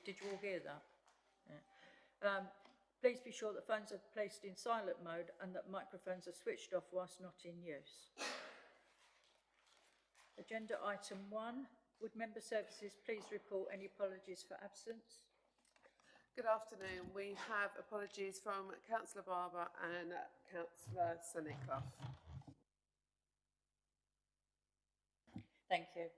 Did you all hear that? Yeah. Please be sure that phones are placed in silent mode and that microphones are switched off whilst not in use. Agenda item 1. Would Member Services please report any apologies for absence? Good afternoon. We have apologies from Councillor Barber and Councillor Sunnyclough. Thank you.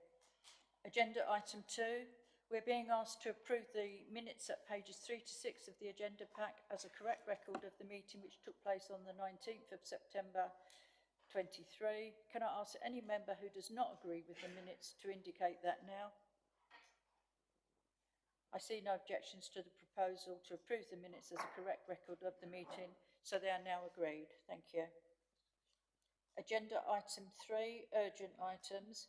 Agenda item 2. We're being asked to approve the minutes at pages 3 to 6 of the agenda pack as a correct record of the meeting which took place on the 19th of September 23. Can I ask any member who does not agree with the minutes to indicate that now? I see no objections to the proposal to approve the minutes as a correct record of the meeting, so they are now agreed. Thank you. Agenda item 3, urgent items.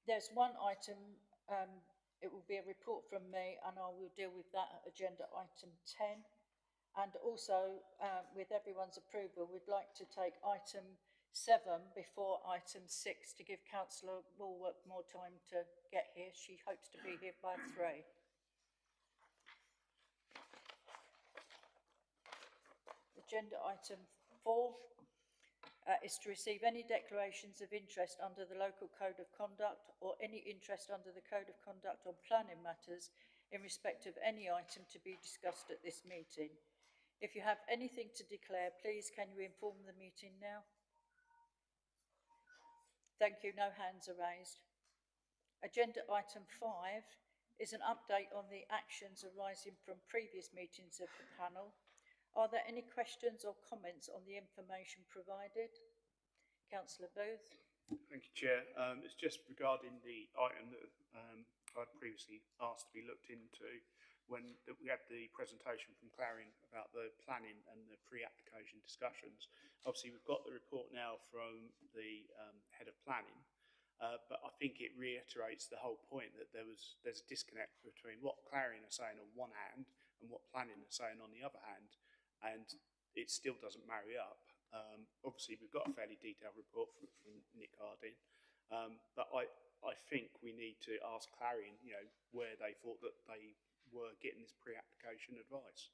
There's one item, it will be a report from me, and I will deal with that at agenda item 10. And also, with everyone's approval, we'd like to take item 7 before item 6 to give Councillor Woolworth more time to get here. She hopes to be here by 3. Agenda item 4 is to receive any declarations of interest under the local code of conduct or any interest under the code of conduct on planning matters in respect of any item to be discussed at this meeting. If you have anything to declare, please can you inform the meeting now? Thank you, no hands are raised. Agenda item 5 is an update on the actions arising from previous meetings of the panel. Are there any questions or comments on the information provided? Councillor Booth. Thank you, Chair. It's just regarding the item that I'd previously asked to be looked into when we had the presentation from Clarion about the planning and the pre-application discussions. Obviously, we've got the report now from the head of planning, but I think it reiterates the whole point that there's a disconnect between what Clarion are saying on one hand and what planning are saying on the other hand, and it still doesn't marry up. Obviously, we've got a fairly detailed report from Nick Harding, but I think we need to ask Clarion, where they thought that they were getting this pre-application advice.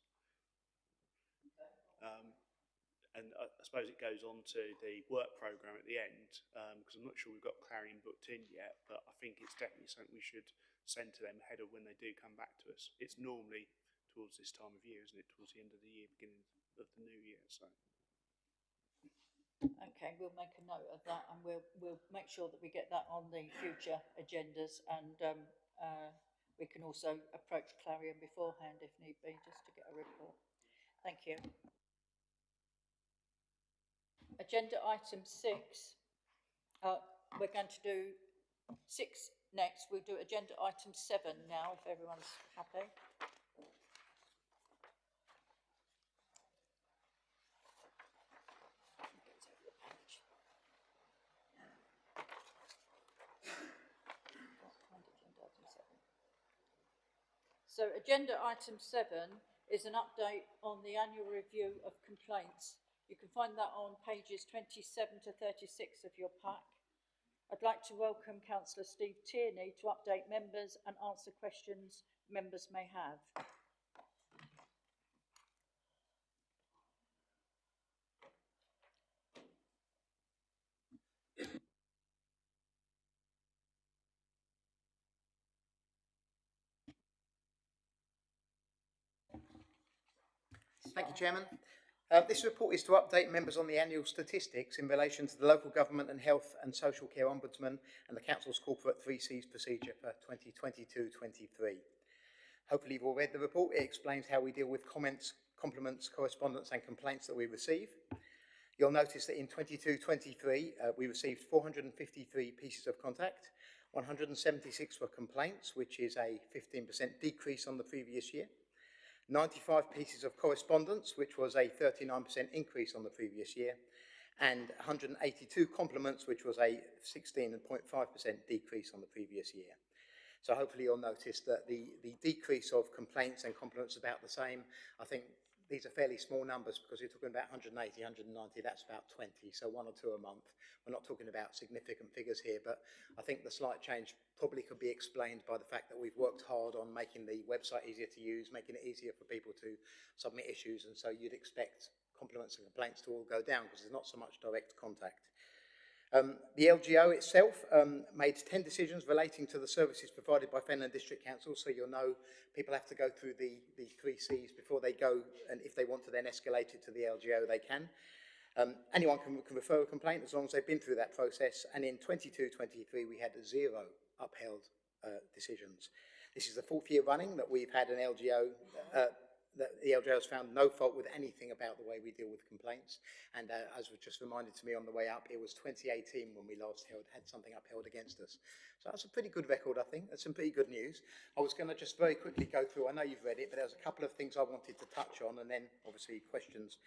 And I suppose it goes on to the work programme at the end, because I'm not sure we've got Clarion booked in yet, but I think it's definitely something we should send to them ahead of when they do come back to us. It's normally towards this time of year, isn't it? Towards the end of the year, beginning of the new year. So. Okay, we'll make a note of that, and we'll make sure that we get that on the future agendas, and we can also approach Clarion beforehand if need be, just to get a report. Thank you. Agenda item 6. We're going to do 6 next. We'll do agenda item 7 now, if everyone's happy. So agenda item 7 is an update on the annual review of complaints. You can find that on pages 27 to 36 of your pack. I'd like to welcome Councillor Steve Tierney to update members and answer questions members may have. Thank you, Chairman. This report is to update members on the annual statistics in relation to the Local Government and Health and Social Care Ombudsman and the Council's Corporate 3Cs procedure for 2022-23. Hopefully you've all read the report. It explains how we deal with comments, compliments, correspondence and complaints that we receive. You'll notice that in 22-23 we received 453 pieces of contact, 176 were complaints, which is a 15% decrease on the previous year. 95 pieces of correspondence, which was a 39% increase on the previous year, and 182 compliments, which was a 16.5% decrease on the previous year. So hopefully you'll notice that the decrease of complaints and compliments is about the same. I think these are fairly small numbers because you're talking about 180, 190, that's about 20, so 1 or 2 a month. We're not talking about significant figures here, but I think the slight change probably could be explained by the fact that we've worked hard on making the website easier to use, making it easier for people to submit issues, and so you'd expect compliments and complaints to all go down because there's not so much direct contact. The LGO itself made 10 decisions relating to the services provided by Fenland District Council, so you'll know people have to go through the 3 Cs before they go, and if they want to then escalate it to the LGO, they can. Anyone can refer a complaint as long as they've been through that process, and in 22-23 we had 0 upheld decisions. This is the 4th year running that we've had an LGO, that the LGO has found no fault with anything about the way we deal with complaints. And as was just reminded to me on the way up, it was 2018 when we last had something upheld against us. So that's a pretty good record, I think. That's some pretty good news. I was going to just very quickly go through, I know you've read it, but there's a couple of things I wanted to touch on and then obviously questions.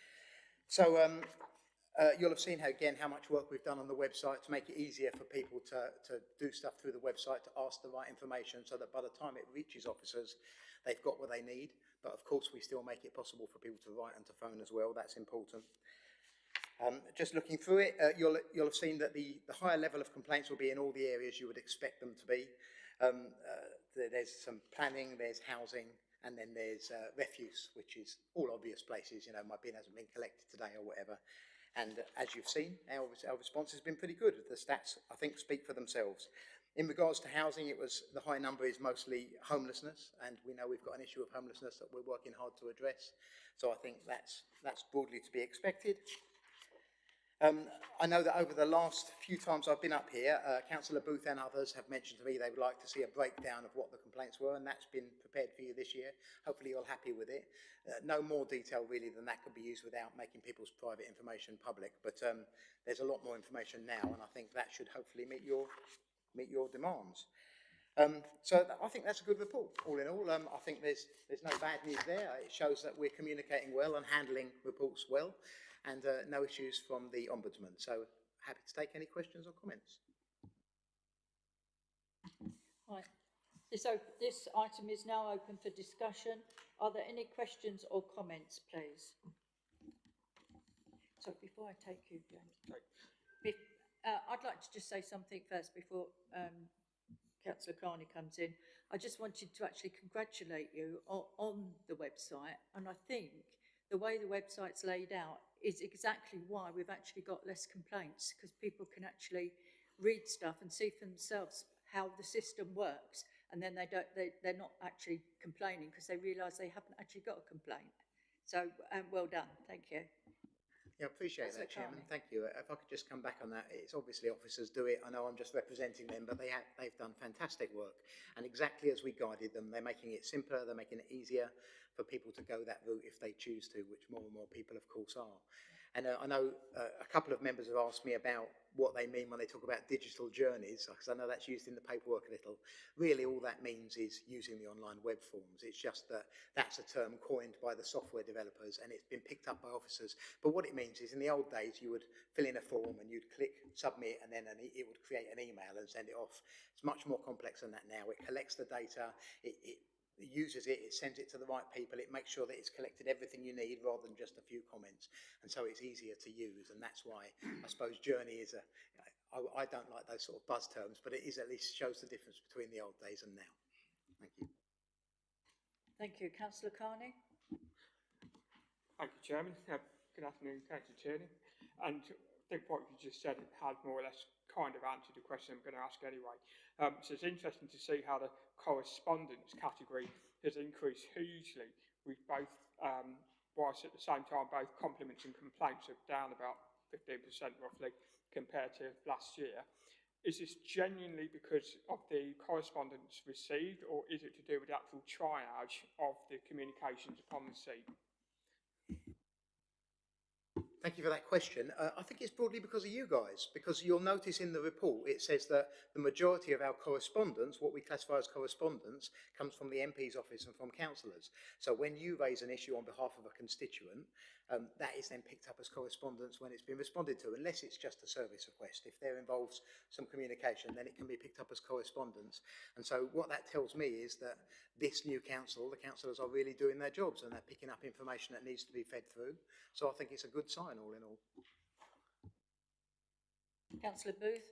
So you'll have seen how much work we've done on the website to make it easier for people to do stuff through the website, to ask the right information so that by the time it reaches officers, they've got what they need. But of course, we still make it possible for people to write and to phone as well. That's important. Just looking through it, you'll have seen that the higher level of complaints will be in all the areas you would expect them to be. There's some planning, there's housing, and then there's refuse, which is all obvious places. You know, my bin hasn't been collected today or whatever. And as you've seen, our response has been pretty good. The stats, I think, speak for themselves. In regards to housing, the high number is mostly homelessness, and we know we've got an issue of homelessness that we're working hard to address. So I think that's broadly to be expected. I know that over the last few times I've been up here, Councillor Booth and others have mentioned to me they would like to see a breakdown of what the complaints were, and that's been prepared for you this year. Hopefully you're happy with it. No more detail really than that could be used without making people's private information public, but there's a lot more information now, and I think that should hopefully meet your demands. So I think that's a good report. All in all, I think there's no bad news there. It shows that we're communicating well and handling reports well, and no issues from the Ombudsman. So happy to take any questions or comments. Right. This item is now open for discussion. Are there any questions or comments, please? So before I take you, James, I'd like to just say something first before Councillor Carney comes in. I just wanted to actually congratulate you on the website, and I think the way the website's laid out is exactly why we've actually got less complaints, because people can actually read stuff and see for themselves how the system works, and then they're not actually complaining because they realise they haven't actually got a complaint. So well done, thank you. Yeah, I appreciate that, Chairman. Thank you. If I could just come back on that, it's obviously officers do it. I know I'm just representing them, but they've done fantastic work. And exactly as we guided them, they're making it simpler, they're making it easier for people to go that route if they choose to, which more and more people, of course, are. And I know a couple of members have asked me about what they mean when they talk about digital journeys, because I know that's used in the paperwork a little. Really, all that means is using the online web forms. It's just that that's a term coined by the software developers, and it's been picked up by officers. But what it means is, in the old days, you would fill in a form and you'd click submit, and then it would create an email and send it off. It's much more complex than that now. It collects the data, it uses it, it sends it to the right people, it makes sure that it's collected everything you need rather than just a few comments, and so it's easier to use. And that's why I suppose journey is I don't like those sort of buzz terms, but it is at least shows the difference between the old days and now. Thank you. Thank you. Councillor Carney. Thank you, Chairman. Good afternoon, Councillor Tierney. And I think what you just said had more or less kind of answered the question I'm going to ask anyway. So it's interesting to see how the correspondence category has increased hugely with both, whilst at the same time both compliments and complaints are down about 15% roughly compared to last year. Is this genuinely because of the correspondence received, or is it to do with the actual triage of the communications upon receipt? Thank you for that question. I think it's broadly because of you guys, because you'll notice in the report it says that the majority of our correspondence, what we classify as correspondence, comes from the MP's office and from councillors. So when you raise an issue on behalf of a constituent, that is then picked up as correspondence when it's been responded to, unless it's just a service request. If there involves some communication, then it can be picked up as correspondence. And so what that tells me is that this new council, the councillors are really doing their jobs and they're picking up information that needs to be fed through. So I think it's a good sign all in all. Councillor Booth?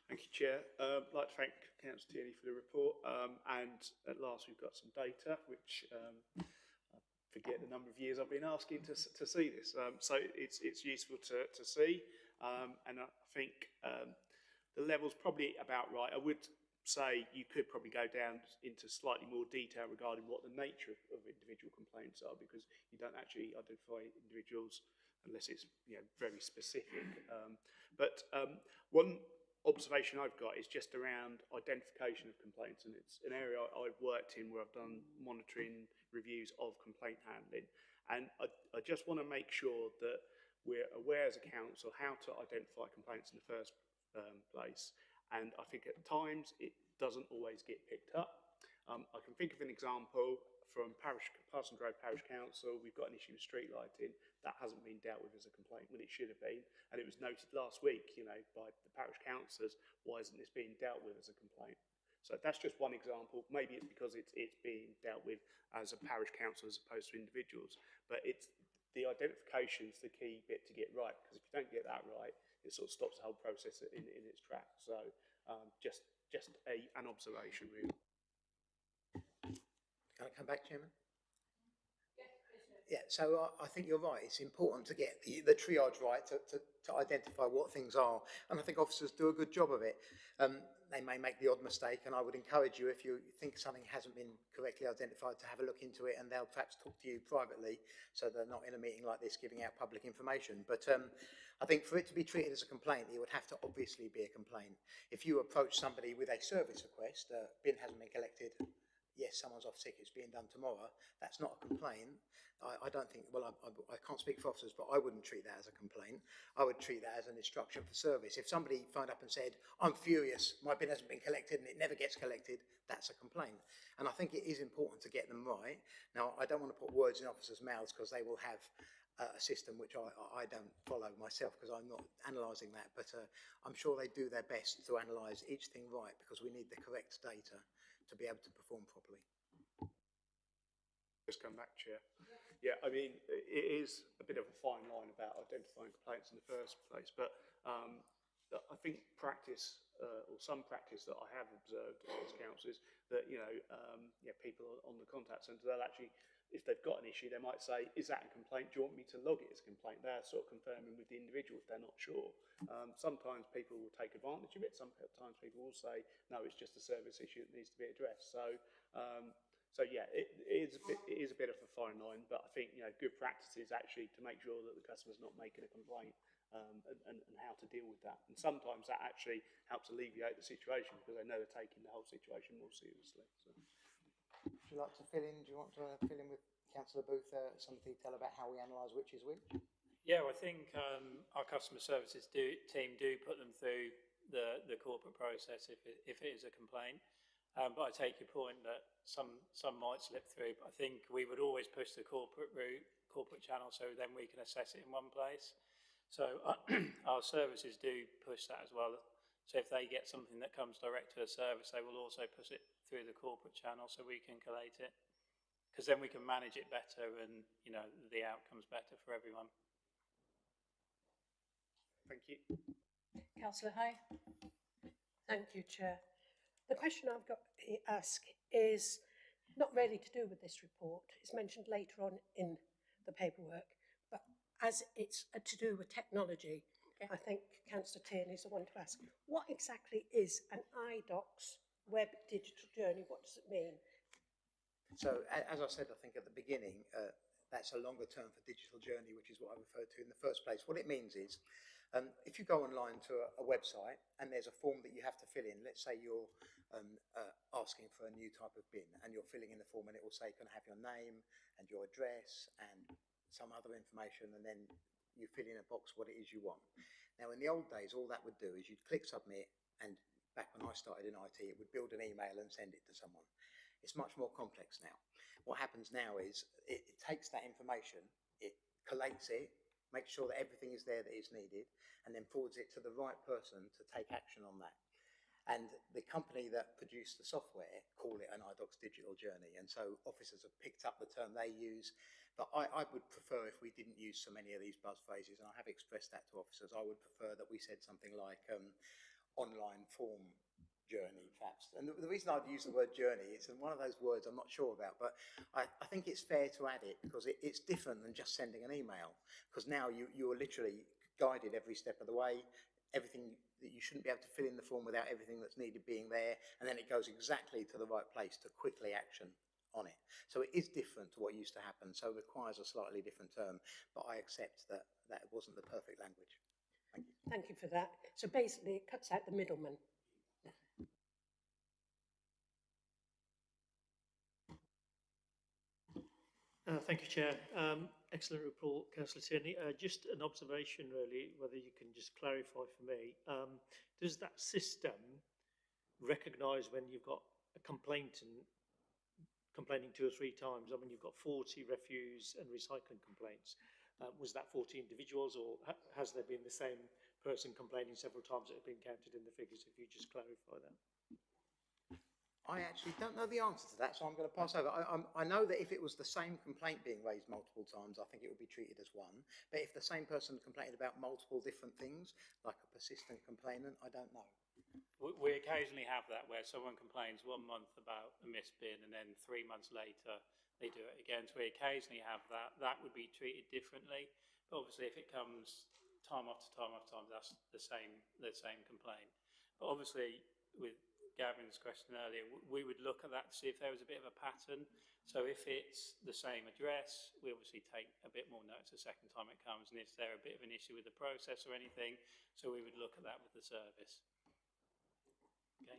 Thank you, Chair. I'd like to thank Councillor Tierney for the report, and at last we've got some data, which I forget the number of years I've been asking to see this. So it's useful to see, and I think the level's probably about right. I would say you could probably go down into slightly more detail regarding what the nature of individual complaints are, because you don't actually identify individuals unless it's very specific. But one observation I've got is just around identification of complaints, and it's an area I've worked in where I've done monitoring reviews of complaint handling, and I just want to make sure that we're aware as a council how to identify complaints in the first place, and I think at times it doesn't always get picked up. I can think of an example from Parson Grove Parish Council. We've got an issue with street lighting that hasn't been dealt with as a complaint when it should have been, and it was noted last week, by the parish councillors. Why isn't this being dealt with as a complaint? So that's just one example. Maybe it's because it's being dealt with as a parish council as opposed to individuals, but it's the identification's the key bit to get right, because if you don't get that right, it sort of stops the whole process in its tracks. So just an observation, really. Can I come back, Chairman? Yeah, so I think you're right. It's important to get the triage right to identify what things are. And I think officers do a good job of it. They may make the odd mistake, and I would encourage you, if you think something hasn't been correctly identified, to have a look into it, and they'll perhaps talk to you privately, so they're not in a meeting like this giving out public information. But I think for it to be treated as a complaint, it would have to obviously be a complaint. If you approach somebody with a service request, bin hasn't been collected, yes, someone's off sick, it's being done tomorrow, that's not a complaint. I don't think, well, I can't speak for officers, but I wouldn't treat that as a complaint. I would treat that as an instruction for service. If somebody phoned up and said, I'm furious, my bin hasn't been collected and it never gets collected, that's a complaint. And I think it is important to get them right. Now, I don't want to put words in officers' mouths, because they will have a system which I don't follow myself, because I'm not analysing that, but I'm sure they do their best to analyse each thing right, because we need the correct data to be able to perform properly. Just come back, Chair. Yeah, I mean, it is a bit of a fine line about identifying complaints in the first place, but I think practice, or some practice that I have observed as councillors, that, people on the contact centre, they'll actually, if they've got an issue, they might say, is that a complaint? Do you want me to log it as a complaint? They're sort of confirming with the individual if they're not sure. Sometimes people will take advantage of it. Sometimes people will say, no, it's just a service issue that needs to be addressed. So yeah, it is a bit of a fine line, but I think good practice is actually to make sure that the customer's not making a complaint, and how to deal with that. And sometimes that actually helps alleviate the situation, because they know they're taking the whole situation more seriously. So. Would you like to fill in? Do you want to fill in with Councillor Booth some detail about how we analyse which is which? Yeah, I think our customer services team do put them through the corporate process if it is a complaint. But I take your point that some might slip through. But I think we would always push the corporate route, corporate channel, so then we can assess it in one place. So our services do push that as well. So if they get something that comes direct to a service, they will also push it through the corporate channel so we can collate it, because then we can manage it better, and the outcome's better for everyone. Thank you. Councillor Hay? Thank you, Chair. The question I've got to ask is not really to do with this report. It's mentioned later on in the paperwork, but as it's to do with technology, I think Councillor Tierney is the one to ask. What exactly is an iDocs web digital journey? What does it mean? So, as I said, I think at the beginning, that's a longer term for digital journey, which is what I referred to in the first place. What it means is, if you go online to a website and there's a form that you have to fill in, let's say you're asking for a new type of bin, and you're filling in the form, and it will say, can I have your name and your address and some other information, and then you fill in a box what it is you want. Now, in the old days, all that would do is you'd click submit, and back when I started in IT, it would build an email and send it to someone. It's much more complex now. What happens now is it takes that information, it collates it, makes sure that everything is there that is needed, and then forwards it to the right person to take action on that. And the company that produced the software call it an iDocs digital journey, and so officers have picked up the term they use. But I would prefer if we didn't use so many of these buzz phrases, and I have expressed that to officers. I would prefer that we said something like online form journey, perhaps. And the reason I'd use the word journey is one of those words I'm not sure about, but I think it's fair to add it because it's different than just sending an email. Because now you are literally guided every step of the way. Everything that you shouldn't be able to fill in the form without everything that's needed being there, and then it goes exactly to the right place to quickly action on it. So it is different to what used to happen, so it requires a slightly different term, but I accept that that wasn't the perfect language. Thank you. Thank you for that. So basically, it cuts out the middleman. Thank you, Chair. Excellent report, Councillor Tierney. Just an observation, really, whether you can just clarify for me. Does that system recognise when you've got a complainant complaining 2 or 3 times? I mean, you've got 40 refuse and recycling complaints. Was that 40 individuals, or has there been the same person complaining several times that have been counted in the figures? If you just clarify that. I actually don't know the answer to that, so I'm going to pass over. I know that if it was the same complaint being raised multiple times, I think it would be treated as one. But if the same person complained about multiple different things, like a persistent complainant, I don't know. We occasionally have that where someone complains 1 month about a missed bin and then 3 months later they do it again. So we occasionally have that. That would be treated differently. But obviously if it comes time after time after time, that's the same complaint. But obviously with Gavin's question earlier, we would look at that to see if there was a bit of a pattern. So if it's the same address, we obviously take a bit more notice the second time it comes, and is there a bit of an issue with the process or anything, so we would look at that with the service. Okay.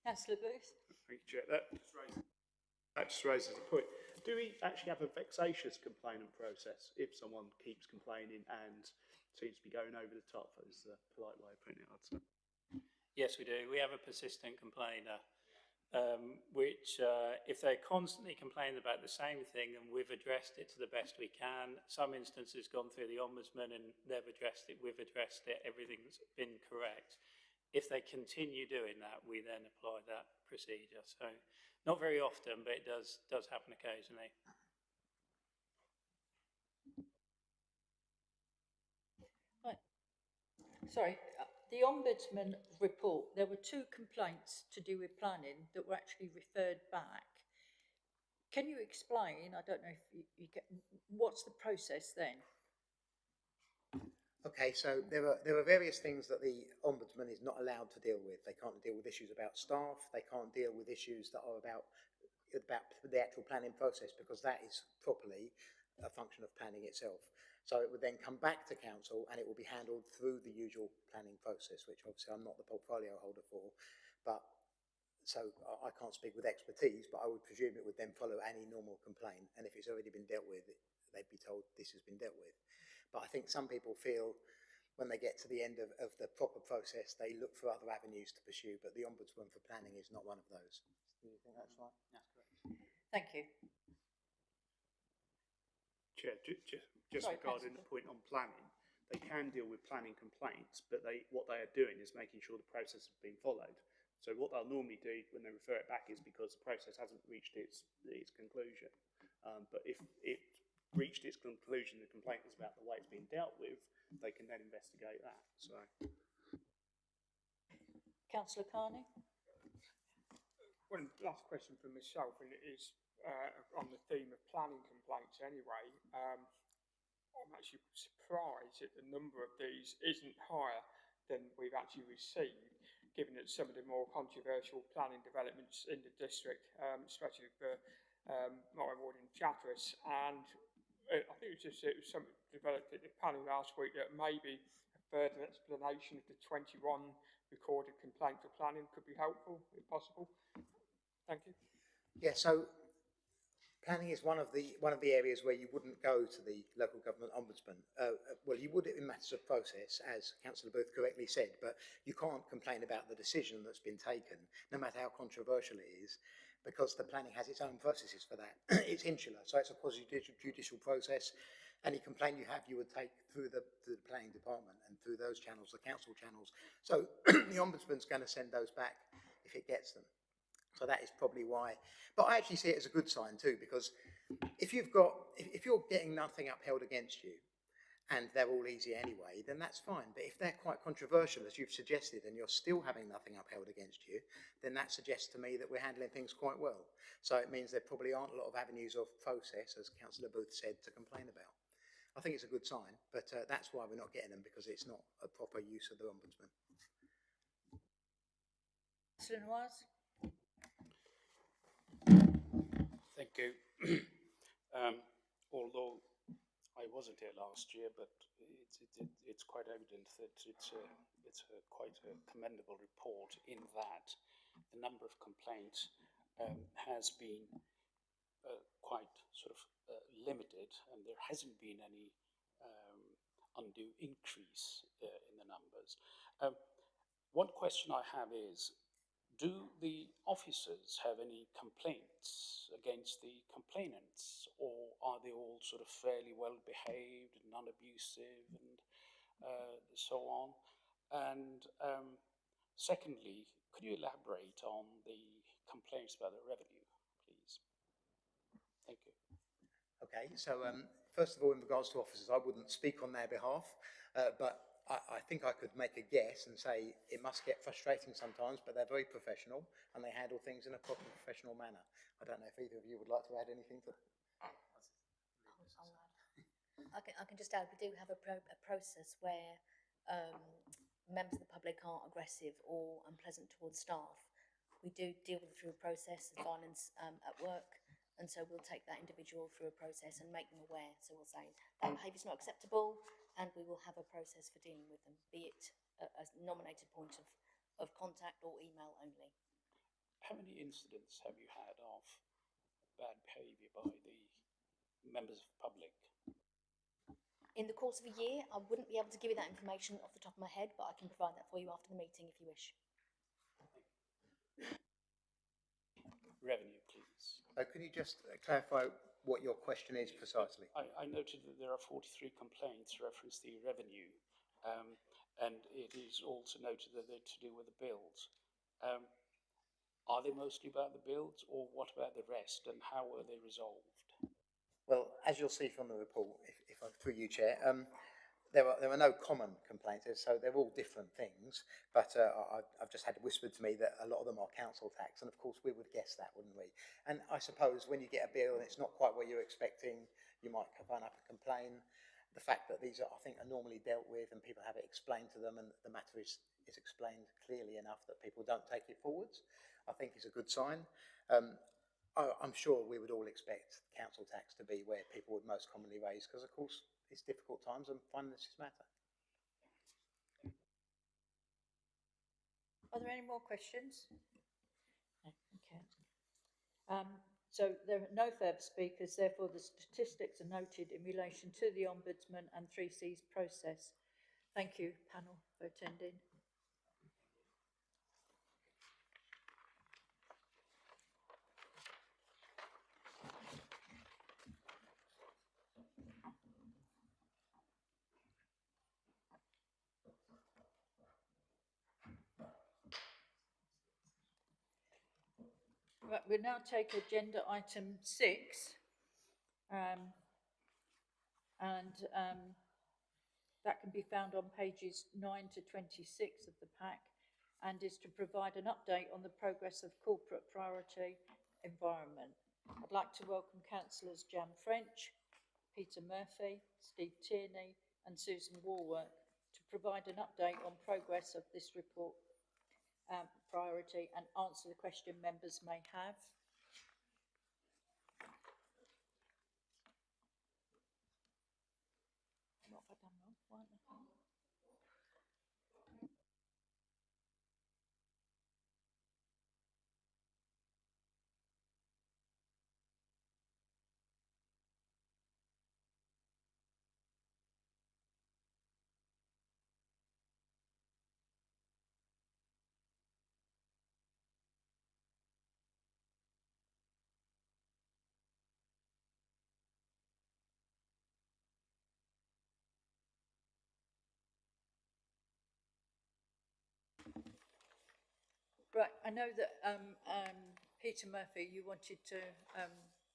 Councillor Booth? Thank you, Chair. That just raises a point. Do we actually have a vexatious complainant process if someone keeps complaining and seems to be going over the top, is the polite way of putting it, I'd say? Yes, we do. We have a persistent complainer, which if they're constantly complaining about the same thing and we've addressed it to the best we can, some instances gone through the Ombudsman and they've addressed it, we've addressed it, everything's been correct. If they continue doing that, we then apply that procedure. So not very often, but it does happen occasionally. Right. Sorry, the Ombudsman report, there were 2 complaints to do with planning that were actually referred back. Can you explain, I don't know if you get, what's the process then? Okay, so there are various things that the Ombudsman is not allowed to deal with. They can't deal with issues about staff. They can't deal with issues that are about the actual planning process, because that is properly a function of planning itself. So it would then come back to council and it will be handled through the usual planning process, which obviously I'm not the portfolio holder for. But so I can't speak with expertise, but I would presume it would then follow any normal complaint. And if it's already been dealt with, they'd be told this has been dealt with. But I think some people feel when they get to the end of the proper process, they look for other avenues to pursue, but the Ombudsman for planning is not one of those. Do you think that's right? That's correct. Thank you. Chair, just Sorry, regarding Councillor. the point on planning, they can deal with planning complaints, but what they are doing is making sure the process has been followed. So what they'll normally do when they refer it back is because the process hasn't reached its conclusion. But if it reached its conclusion, the complaint was about the way it's been dealt with, they can then investigate that. So, Councillor Carney? One last question from myself, and it is on the theme of planning complaints anyway. I'm actually surprised that the number of these isn't higher than we've actually received, given that some of the more controversial planning developments in the district, especially for my ward in Chatteris, and I think it was something developed at the panel last week that maybe a further explanation of the 21 recorded complaints for planning could be helpful, if possible. Thank you. Yeah, so planning is one of the areas where you wouldn't go to the local government ombudsman. Well, you would in matters of process, as Councillor Booth correctly said, but you can't complain about the decision that's been taken, no matter how controversial it is. because the planning has its own processes for that. It's insular, so it's a quasi-judicial process. Any complaint you have, you would take through the planning department and through those channels, the council channels. So the Ombudsman's going to send those back if it gets them. So that is probably why. But I actually see it as a good sign too, because if you're getting nothing upheld against you, and they're all easy anyway, then that's fine. But if they're quite controversial, as you've suggested, and you're still having nothing upheld against you, then that suggests to me that we're handling things quite well. So it means there probably aren't a lot of avenues of process, as Councillor Booth said, to complain about. I think it's a good sign, but that's why we're not getting them, because it's not a proper use of the Ombudsman. Councillor Noise? Thank you. Although I wasn't here last year, but it's quite evident that it's quite a commendable report in that the number of complaints has been quite sort of limited, and there hasn't been any undue increase in the numbers. One question I have is, do the officers have any complaints against the complainants, or are they all sort of fairly well behaved and non-abusive and so on? And secondly, could you elaborate on the complaints about the revenue, please? Thank you. Okay, so first of all, in regards to officers, I wouldn't speak on their behalf, but I think I could make a guess and say it must get frustrating sometimes, but they're very professional and they handle things in a proper professional manner. I don't know if either of you would like to add anything to that. I can just add, we do have a process where members of the public aren't aggressive or unpleasant towards staff. We do deal with it through a process of violence at work, and so we'll take that individual through a process and make them aware. So we'll say that behaviour is not acceptable, and we will have a process for dealing with them, be it a nominated point of contact or email only. How many incidents have you had of bad behaviour by the members of the public? In the course of a year, I wouldn't be able to give you that information off the top of my head, but I can provide that for you after the meeting if you wish. Revenue, please. Can you just clarify what your question is precisely? I noted that there are 43 complaints reference the revenue, and it is also noted that they're to do with the bills. Are they mostly about the bills, or what about the rest, and how were they resolved? Well, as you'll see from the report, if I'm through you, Chair, there are no common complaints, so they're all different things, but I've just had it whispered to me that a lot of them are council tax, and of course we would guess that, wouldn't we? And I suppose when you get a bill and it's not quite what you're expecting, you might phone up and complain. The fact that these are, I think, are normally dealt with and people have it explained to them and the matter is explained clearly enough that people don't take it forwards, I think is a good sign. I'm sure we would all expect council tax to be where people would most commonly raise, because of course it's difficult times and finances matter. Are there any more questions? No, okay. So there are no further speakers, therefore the statistics are noted in relation to the Ombudsman and 3C's process. Thank you, panel, for attending. Right, we'll now take agenda item 6, that can be found on pages 9 to 26 of the pack, and is to provide an update on the progress of corporate priority environment. I'd like to welcome Councillors Jan French, Peter Murphy, Steve Tierney and Susan Warwork to provide an update on progress of this report priority and answer the question members may have. What have I done wrong? Why not? Right, I know that Peter Murphy, you wanted to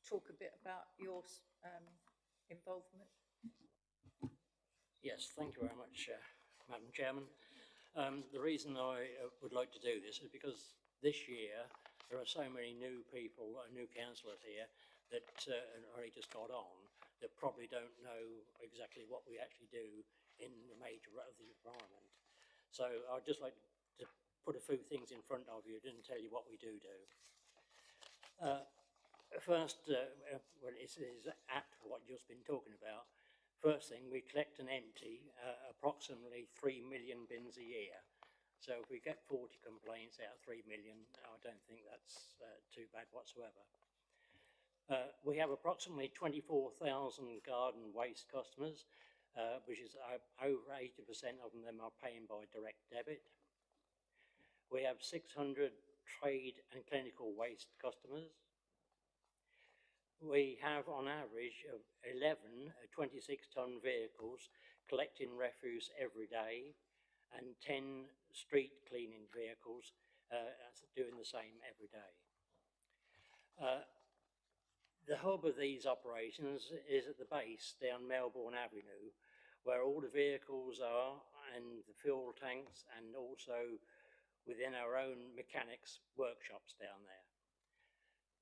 talk a bit about your involvement. Yes, thank you very much, Madam Chairman. The reason I would like to do this is because this year there are so many new people, new councillors here that only just got on, that probably don't know exactly what we actually do in the major of the environment. So I'd just like to put a few things in front of you and tell you what we do. First, well, it is apt what you've just been talking about. First thing, we collect and empty approximately 3 million bins a year. So if we get 40 complaints out of 3 million, I don't think that's too bad whatsoever. We have approximately 24,000 garden waste customers, which is over 80% of them are paying by direct debit. We have 600 trade and clinical waste customers. We have on average 11 26-tonne vehicles collecting refuse every day and 10 street cleaning vehicles doing the same every day. The hub of these operations is at the base down Melbourne Avenue, where all the vehicles are and the fuel tanks, and also within our own mechanics workshops down there.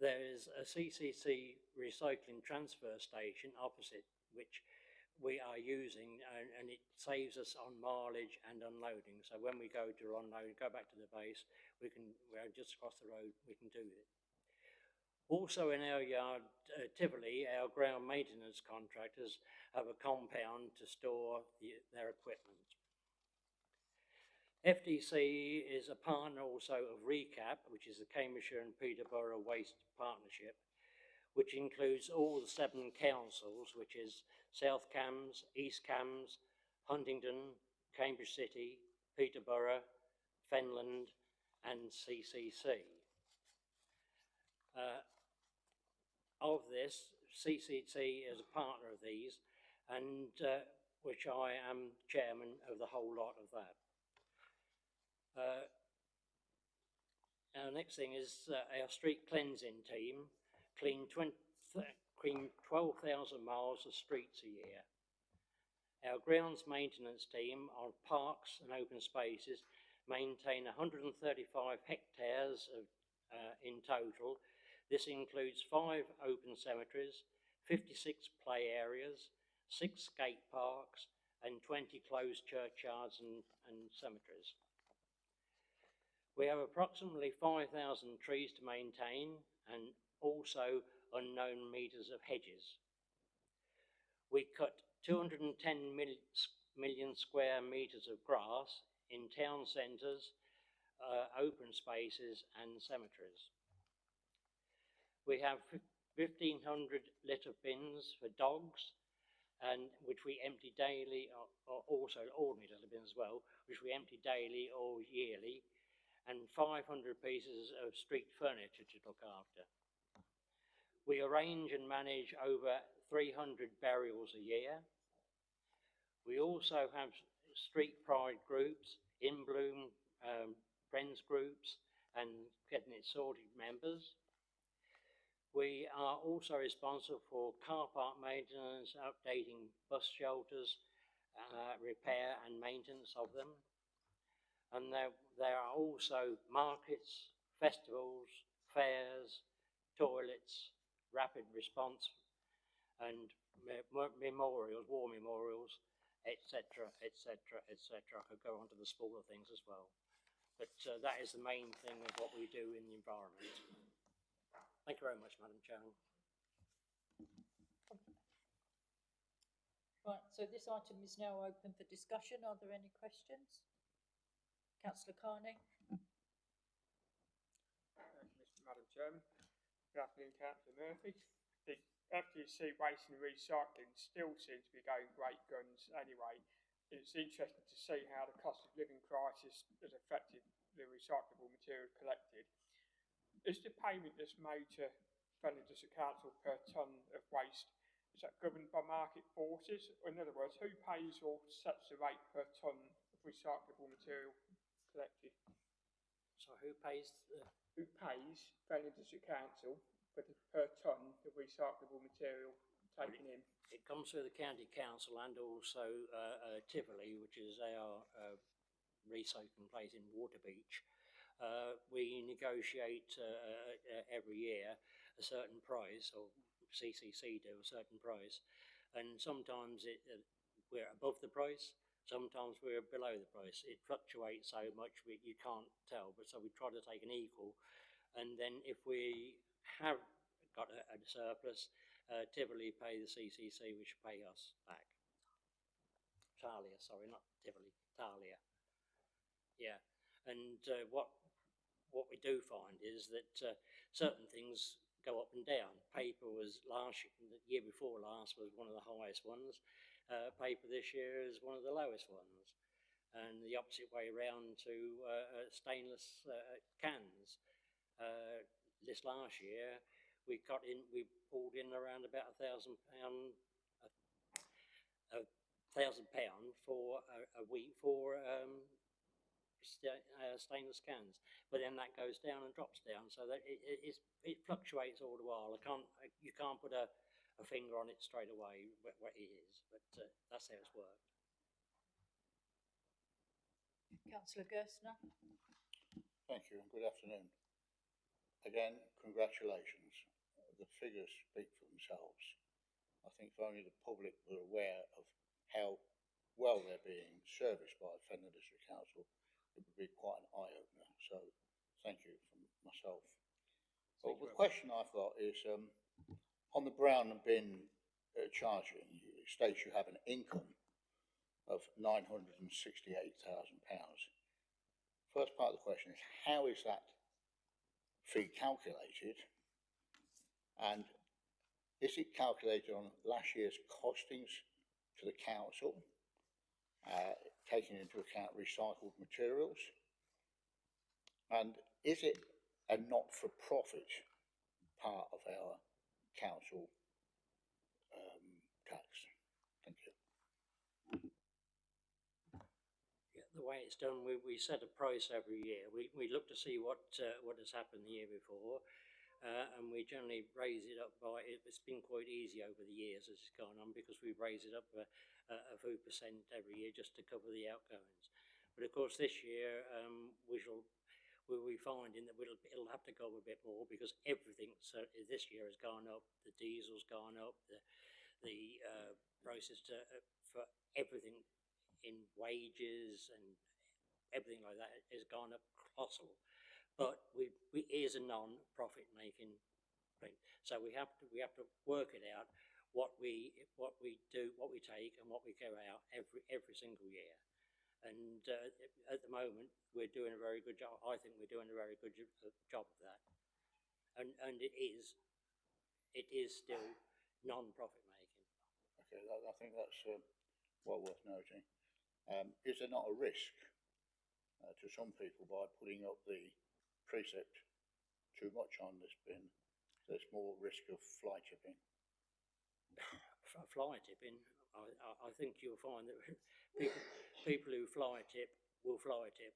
There is a CCC recycling transfer station opposite, which we are using, and it saves us on mileage and unloading. So when we go to unload, go back to the base, we're just across the road, we can do it. Also in our yard, Tivoli, our ground maintenance contractors have a compound to store their equipment. FDC is a partner also of RECAP, which is the Cambridgeshire and Peterborough Waste Partnership, which includes all the 7 councils, which is South Cambs, East Cambs, Huntingdon, Cambridge City, Peterborough, Fenland and CCC. Of this, CCC is a partner of these, and which I am chairman of the whole lot of that. Our next thing is our street cleansing team clean 12,000 miles of streets a year. Our grounds maintenance team on parks and open spaces maintain 135 hectares in total. This includes 5 open cemeteries, 56 play areas, 6 skate parks and 20 closed churchyards and cemeteries. We have approximately 5,000 trees to maintain and also unknown metres of hedges. We cut 210 million square metres of grass in town centres, open spaces and cemeteries. We have 1,500 litter bins for dogs, and which we empty daily, or also ordinary litter bins as well, which we empty daily or yearly, and 500 pieces of street furniture to look after. We arrange and manage over 300 burials a year. We also have street pride groups, In Bloom, friends groups, and Getting It Sorted members. We are also responsible for car park maintenance, updating bus shelters, repair and maintenance of them. And there are also markets, festivals, fairs, toilets, rapid response and memorials, war memorials, etc., etc., etc. I could go on to the smaller things as well. But that is the main thing of what we do in the environment. Thank you very much, Madam Chairman. Right, so this item is now open for discussion. Are there any questions? Councillor Carney. Madam Chairman. Good afternoon, Councillor Murphy. The FDC waste and recycling still seems to be going great guns anyway. It's interesting to see how the cost of living crisis has affected the recyclable material collected. Is the payment that's made to Fenland District Council per tonne of waste, is that governed by market forces? Or in other words, who pays or sets the rate per tonne of recyclable material collected? So who pays the, Who pays Fenland District Council for the per tonne of recyclable material taken in? it comes through the county council and also Tivoli, which is our recycling place in Waterbeach. We negotiate every year a certain price, or CCC do a certain price, and sometimes we're above the price, sometimes we're below the price. It fluctuates so much you can't tell, but so we try to take an equal, and then if we have got a surplus, Tivoli pay the CCC, which pay us back. Talia, sorry, not Tivoli, Talia. Yeah, and what we do find is that certain things go up and down. Paper was the year before last was one of the highest ones. Paper this year is one of the lowest ones, and the opposite way around to stainless cans. This last year we pulled in around about £1,000 for a week for stainless cans, but then that goes down and drops down, so that it fluctuates all the while. You can't put a finger on it straight away what it is, but that's how it's worked. Councillor Gerstner. Thank you and good afternoon. Again, congratulations. The figures speak for themselves. I think if only the public were aware of how well they're being serviced by Fenland District Council, it would be quite an eye-opener. So thank you from myself. Well, the question I've got is on the brown and bin charging, it states you have an income of £968,000. First part of the question is, how is that fee calculated? And is it calculated on last year's costings to the council, taking into account recycled materials? And is it a not-for-profit part of our council tax? Thank you. Yeah, the way it's done, we set a price every year. We look to see what has happened the year before, and we generally raise it up by. It's been quite easy over the years as it's gone on, because we raise it up a few percent every year just to cover the outgoings. But of course, this year we'll be finding that it'll have to go a bit more, because everything this year has gone up. The diesel's gone up. The prices for everything in wages and everything like that has gone up colossal. But it is a non-profit making thing, so we have to work it out what we do, what we take, and what we go out every single year. And at the moment, we're doing a very good job. I think we're doing a very good job of that. And it is still non-profit making. Okay, I think that's well worth noting. Is there not a risk to some people by putting up the precept too much on this bin? There's more risk of fly tipping. Fly tipping, I think you'll find that people who fly tip will fly tip.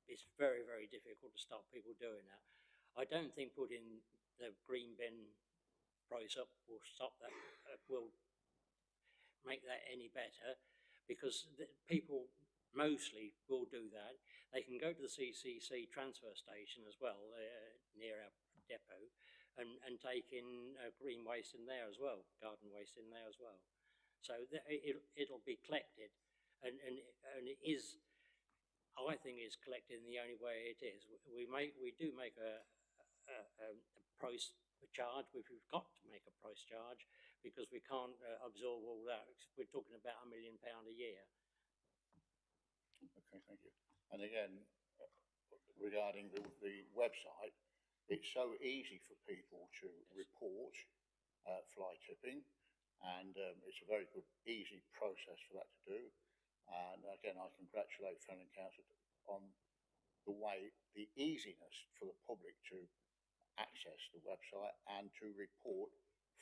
It's very, very difficult to stop people doing that. I don't think putting the green bin price up will stop that, will make that any better, because people mostly will do that. They can go to the CCC transfer station as well, near our depot, and take in green waste in there as well, garden waste in there as well. So it'll be collected, and it is, I think it's collected in the only way it is. We do make a price charge. We've got to make a price charge, because we can't absorb all that. We're talking about £1 million a year. Okay, thank you. And again, regarding the website, it's so easy for people to report fly tipping, and it's a very good, easy process for that to do. And again, I congratulate Fenland Council on the easiness for the public to access the website and to report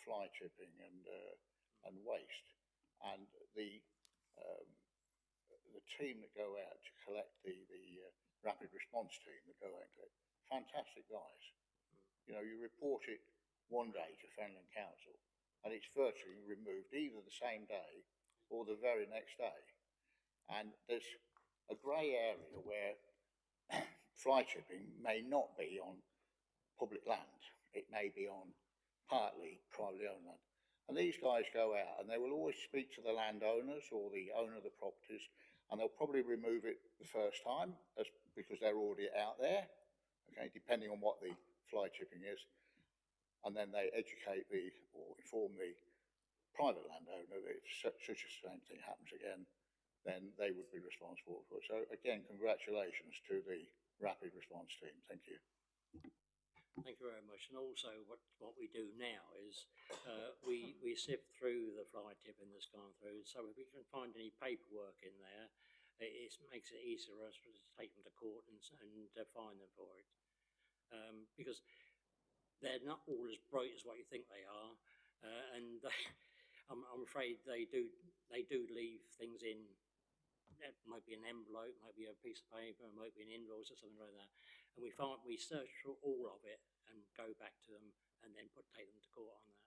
fly tipping and waste. And the team that go out to collect the rapid response team that go into it. Fantastic guys. You know, you report it one day to Fenland Council and it's virtually removed either the same day or the very next day. And there's a grey area where fly tipping may not be on public land. It may be on partly privately owned land. And these guys go out and they will always speak to the landowners or the owner of the properties, and they'll probably remove it the first time because they're already out there, okay, depending on what the fly tipping is. And then they educate or inform the private landowner that if such a same thing happens again, then they would be responsible for it. So again, congratulations to the rapid response team. Thank you. Thank you very much. And also what we do now is we sift through the fly tipping that's gone through. So if we can find any paperwork in there, it makes it easier for us to take them to court and fine them for it. Because they're not all as bright as what you think they are. And I'm afraid they do leave things in. It might be an envelope, might be a piece of paper, might be an invoice or something like that. And we search through all of it and go back to them and then take them to court on that.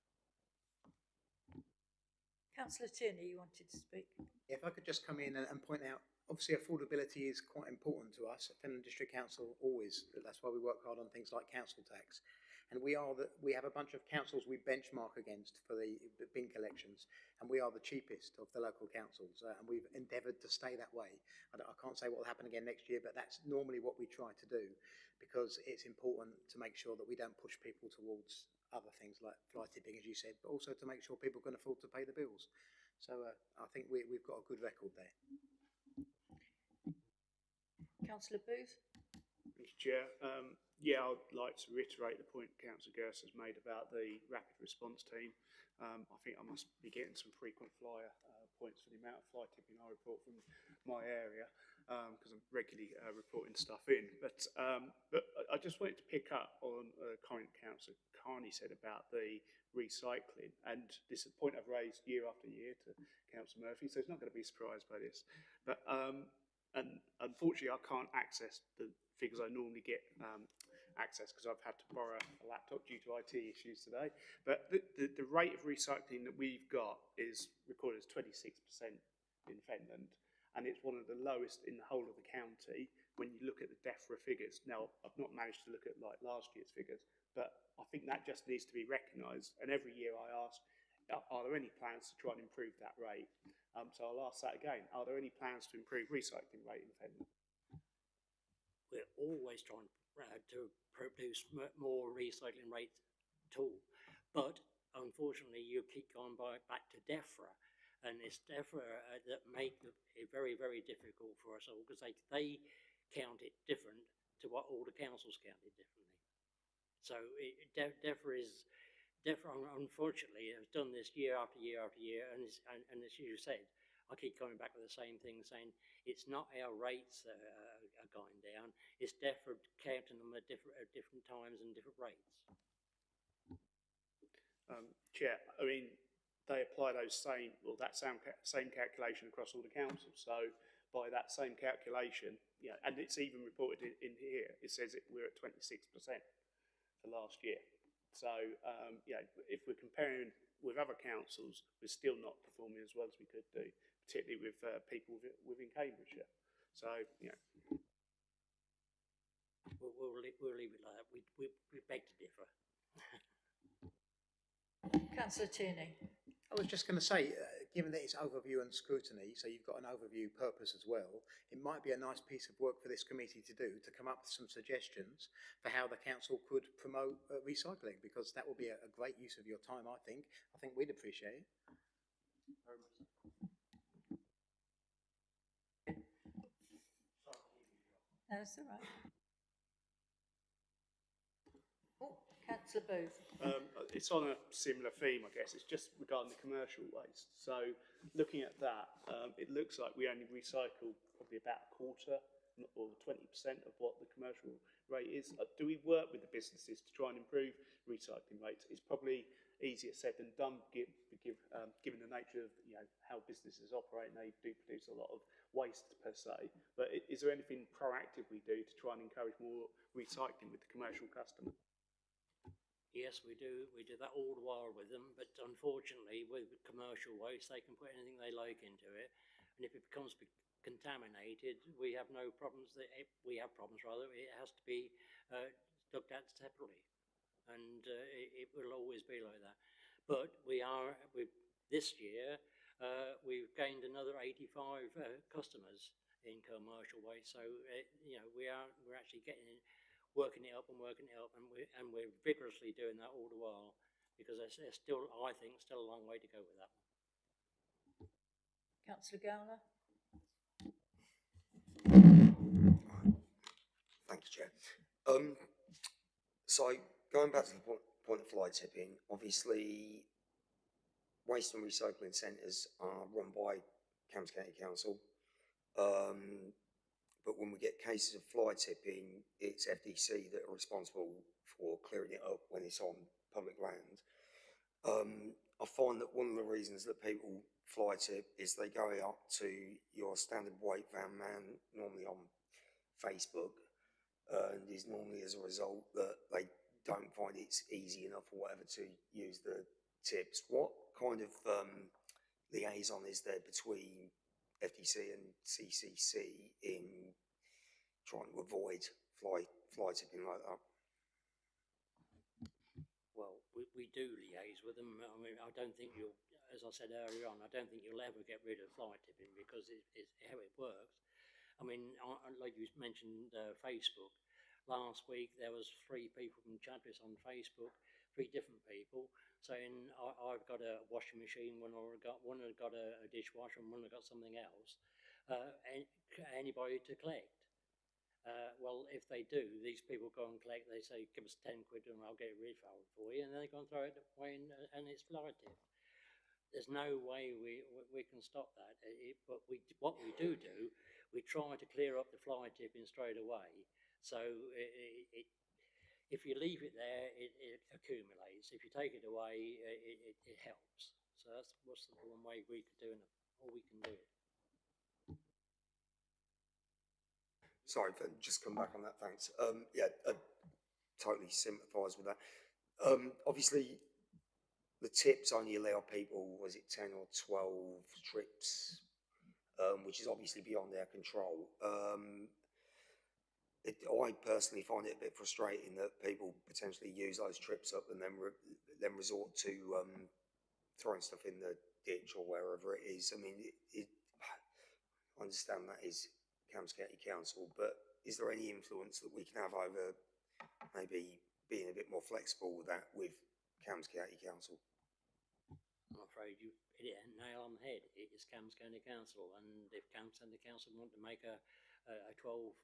Councillor Tierney, you wanted to speak? If I could just come in and point out, obviously affordability is quite important to us. At Fenland District Council, always, that's why we work hard on things like council tax. And we have a bunch of councils we benchmark against for the bin collections, and we are the cheapest of the local councils, and we've endeavoured to stay that way. I can't say what will happen again next year, but that's normally what we try to do, because it's important to make sure that we don't push people towards other things like fly tipping, as you said, but also to make sure people can afford to pay the bills. So I think we've got a good record there. Councillor Booth? Mr. Chair, yeah, I'd like to reiterate the point Councillor Gerst has made about the rapid response team. I think I must be getting some frequent flyer points for the amount of fly tipping I report from my area, because I'm regularly reporting stuff in. But I just wanted to pick up on a comment Councillor Carney said about the recycling, and this is a point I've raised year after year to Councillor Murphy, so he's not going to be surprised by this. But and unfortunately, I can't access the figures I normally get access because I've had to borrow a laptop due to IT issues today. But the rate of recycling that we've got is recorded as 26% in Fenland, and it's one of the lowest in the whole of the county when you look at the DEFRA figures. Now, I've not managed to look at like last year's figures, but I think that just needs to be recognised. And every year I ask, are there any plans to try and improve that rate? So I'll ask that again. Are there any plans to improve recycling rate in Fenland? We're always trying to produce more recycling rate tool, but unfortunately you keep going back to DEFRA, and it's DEFRA that make it very, very difficult for us all, because they count it different to what all the councils count it differently. So DEFRA unfortunately has done this year after year after year, and as you said, I keep coming back to the same thing, saying it's not our rates that are going down, it's DEFRA counting them at different times and different rates. Chair, I mean, they apply those same calculation across all the councils. So by that same calculation, yeah, and it's even reported in here, it says we're at 26% for last year. So, yeah, if we're comparing with other councils, we're still not performing as well as we could do, particularly with people within Cambridgeshire. So, yeah. We'll leave it like that. We beg to differ. Councillor Tierney. I was just going to say, given that it's overview and scrutiny, so you've got an overview purpose as well, it might be a nice piece of work for this committee to do, to come up with some suggestions for how the council could promote recycling, because that would be a great use of your time, I think. I think we'd appreciate it. Very much. That's all right. Oh, Councillor Booth. It's on a similar theme, I guess. It's just regarding the commercial waste. So looking at that, it looks like we only recycle probably about a quarter or 20% of what the commercial rate is. Do we work with the businesses to try and improve recycling rates? It's probably easier said than done, given the nature of how businesses operate, and they do produce a lot of waste per se. But is there anything proactive we do to try and encourage more recycling with the commercial customer? Yes, we do. We do that all the while with them, but unfortunately, with commercial waste, they can put anything they like into it, and if it becomes contaminated, we have no problems. We have problems rather. It has to be looked at separately, and it will always be like that. But this year we've gained another 85 customers in commercial waste, so we're actually working it up, and we're vigorously doing that all the while, because there's still, I think, still a long way to go with that. Councillor Gowler. Thank you, Chair. So going back to the point of fly tipping, obviously waste and recycling centres are run by Cambs County Council, but when we get cases of fly tipping, it's FDC that are responsible for clearing it up when it's on public land. I find that one of the reasons that people fly tip is they go up to your standard weight van man, normally on Facebook, and is normally as a result that they don't find it's easy enough or whatever to use the tips. What kind of liaison is there between FDC and CCC in trying to avoid fly tipping like that? Well, we do liaise with them. I mean, I don't think as I said earlier on, I don't think you'll ever get rid of fly tipping, because it's how it works. I mean, like you mentioned, Facebook. Last week there was 3 people from Chadwicks on Facebook, 3 different people saying, I've got a washing machine, one had got a dishwasher, and one had got something else. Anybody to collect? Well, if they do, these people go and collect. They say, give us 10 quid and I'll get a refund for you, and then they go and throw it away, and it's fly tip. There's no way we can stop that. But what we do, we try to clear up the fly tipping straight away. So if you leave it there, it accumulates. If you take it away, it helps. So that's what's the one way we can do it, or we can do it. Sorry, just come back on that, thanks. Yeah, I totally sympathise with that. Obviously, the tips only allow people, was it 10 or 12 trips, which is obviously beyond their control. I personally find it a bit frustrating that people potentially use those trips up and then resort to throwing stuff in the ditch or wherever it is. I mean, I understand that is Cambs County Council, but is there any influence that we can have over maybe being a bit more flexible with that with Cambs County Council? I'm afraid you hit it nail on the head. It is Cambs County Council, and if Cambs County Council want to make a 12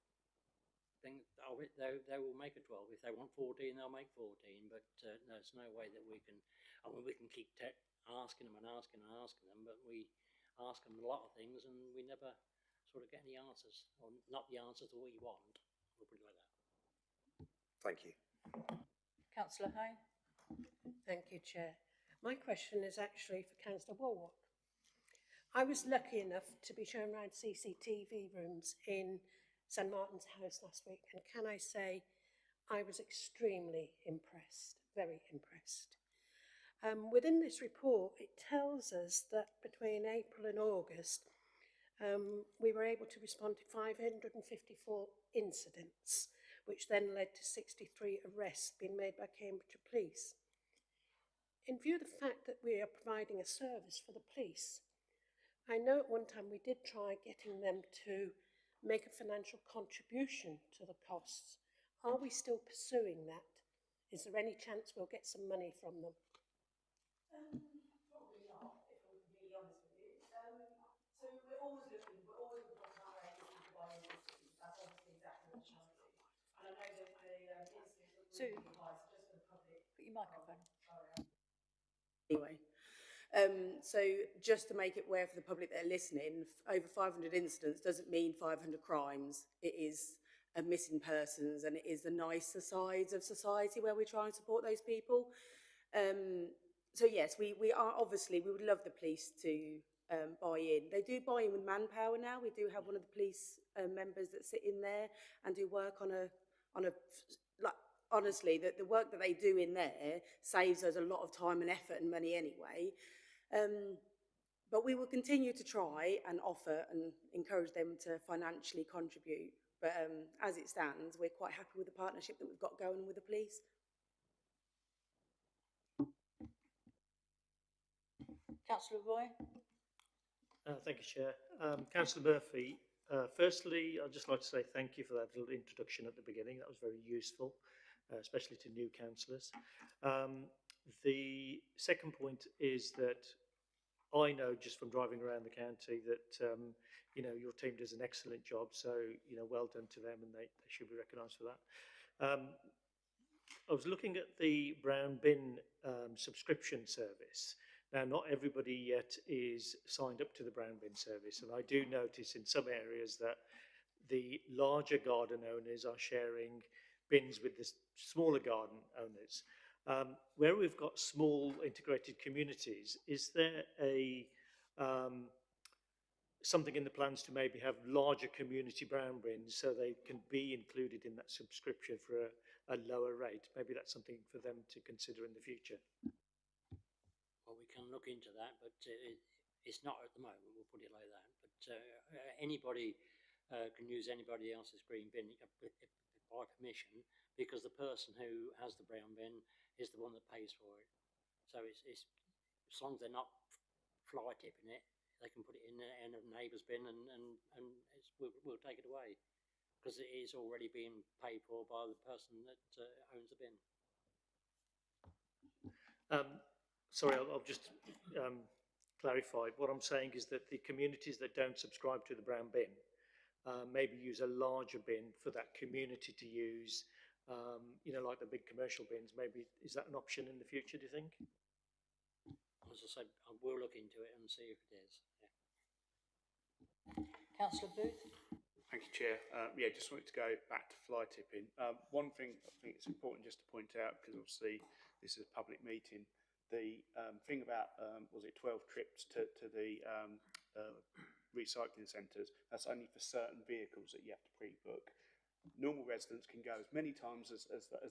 thing of it, they will make a 12. If they want 14, they'll make 14. But there's no way that we can. I mean, we can keep asking them, but we ask them a lot of things, and we never sort of get any answers, or not the answers that we want. We'll put it like that. Thank you. Councillor Hay. Thank you, Chair. My question is actually for Councillor Warwick. I was lucky enough to be shown around CCTV rooms in St Martin's House last week, and can I say I was extremely impressed, very impressed. Within this report, it tells us that between April and August, we were able to respond to 554 incidents, which then led to 63 arrests being made by Cambridge Police. In view of the fact that we are providing a service for the police, I know at one time we did try getting them to make a financial contribution to the costs. Are we still pursuing that? Is there any chance we'll get some money from them? Probably not, if I'm completely honest with you. So we're always looking for our agency to buy industries. That's obviously exactly what we're trying to do. And I know that the incidents are really high, so just for the public. Put your microphone. Sorry. Anyway. So just to make it aware for the public that are listening, over 500 incidents doesn't mean 500 crimes. It is missing persons, and it is the nicer sides of society where we try and support those people. So yes, we are obviously, we would love the police to buy in. They do buy in with manpower now. We do have one of the police members that sit in there and do work on a like, honestly, the work that they do in there saves us a lot of time and effort and money anyway. But we will continue to try and offer and encourage them to financially contribute. But as it stands, we're quite happy with the partnership that we've got going with the police. Councillor Roy? Thank you, Chair. Councillor Murphy, firstly, I'd just like to say thank you for that little introduction at the beginning. That was very useful, especially to new councillors. The second point is that I know just from driving around the county that, your team does an excellent job. So, well done to them, and they should be recognised for that. I was looking at the brown bin subscription service. Now, not everybody yet is signed up to the brown bin service, and I do notice in some areas that the larger garden owners are sharing bins with the smaller garden owners. Where we've got small integrated communities, is there something in the plans to maybe have larger community brown bins so they can be included in that subscription for a lower rate? Maybe that's something for them to consider in the future. Well, we can look into that, but it's not at the moment, we'll put it like that. But anybody can use anybody else's green bin by permission, because the person who has the brown bin is the one that pays for it. So it's as long as they're not fly tipping it, they can put it in a neighbour's bin and we'll take it away, because it is already being paid for by the person that owns the bin. Sorry, I'll just clarify. What I'm saying is that the communities that don't subscribe to the brown bin maybe use a larger bin for that community to use, like the big commercial bins. Maybe, is that an option in the future, do you think? As I said, I will look into it and see if it is. Yeah. Councillor Booth? Thank you, Chair. Just wanted to go back to fly tipping. One thing I think it's important just to point out, because obviously this is a public meeting, the thing about, was it 12 trips to the recycling centres, that's only for certain vehicles that you have to pre-book. Normal residents can go as many times as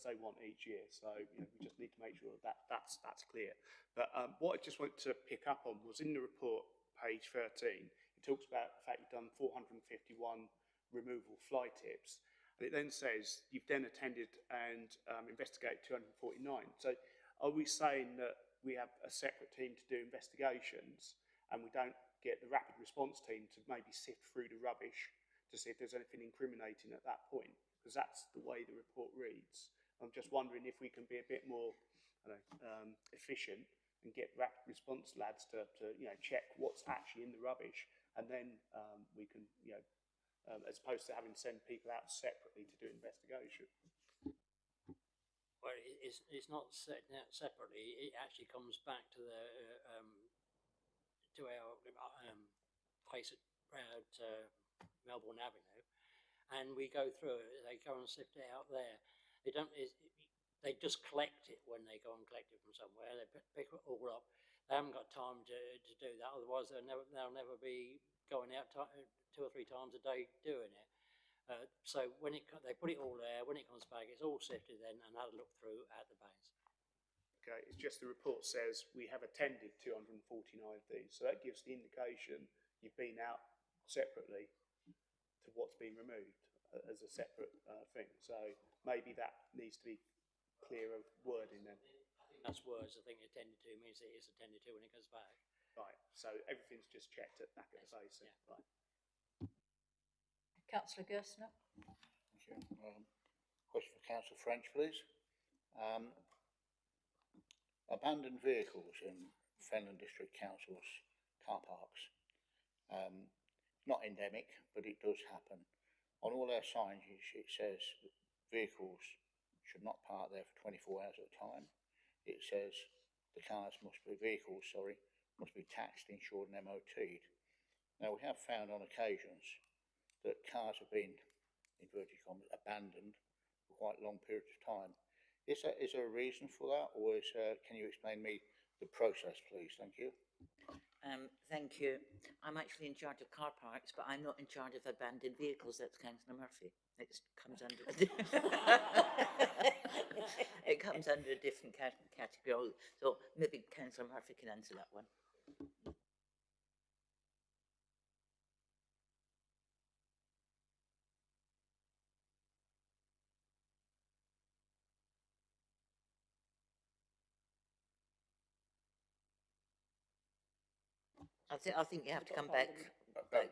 they want each year, so we just need to make sure that's clear. But what I just wanted to pick up on was in the report, page 13, it talks about the fact you've done 451 removal fly tips, and it then says you've then attended and investigated 249. So are we saying that we have a separate team to do investigations and we don't get the rapid response team to maybe sift through the rubbish to see if there's anything incriminating at that point? Because that's the way the report reads. I'm just wondering if we can be a bit more efficient and get rapid response lads to check what's actually in the rubbish, and then we can, as opposed to having to send people out separately to do investigation. Well, it's not set out separately. It actually comes back to the to our place at Melbourne Avenue, and we go through it. They go and sift it out there. They don't. They just collect it when they go and collect it from somewhere. They pick it all up. They haven't got time to do that. Otherwise, they'll never be going out 2 or 3 times a day doing it. So when they put it all there, when it comes back, it's all sifted then and had a look through at the bays. Okay, it's just the report says we have attended 249 of these, so that gives the indication you've been out separately to what's been removed as a separate thing. So maybe that needs to be clearer wording then. I think that's words. I think attended to means it is attended to when it goes back. Right, so everything's just checked back at the base. Yeah. Right. Councillor Gersner? Thank you. Question for Councillor French, please. Abandoned vehicles in Fenland District Council's car parks. Not endemic, but it does happen. On all their signs, it says that vehicles should not park there for 24 hours at a time. It says the vehicles must be taxed, insured and MOT'd. Now, we have found on occasions that cars have been, inverted commas, abandoned for quite long periods of time. Is there a reason for that, or can you explain to me the process, please. Thank you. Thank you. I'm actually in charge of car parks, but I'm not in charge of abandoned vehicles. That's Councillor Murphy. It comes under it comes under a different category. So maybe Councillor Murphy can answer that one. I think you have to come back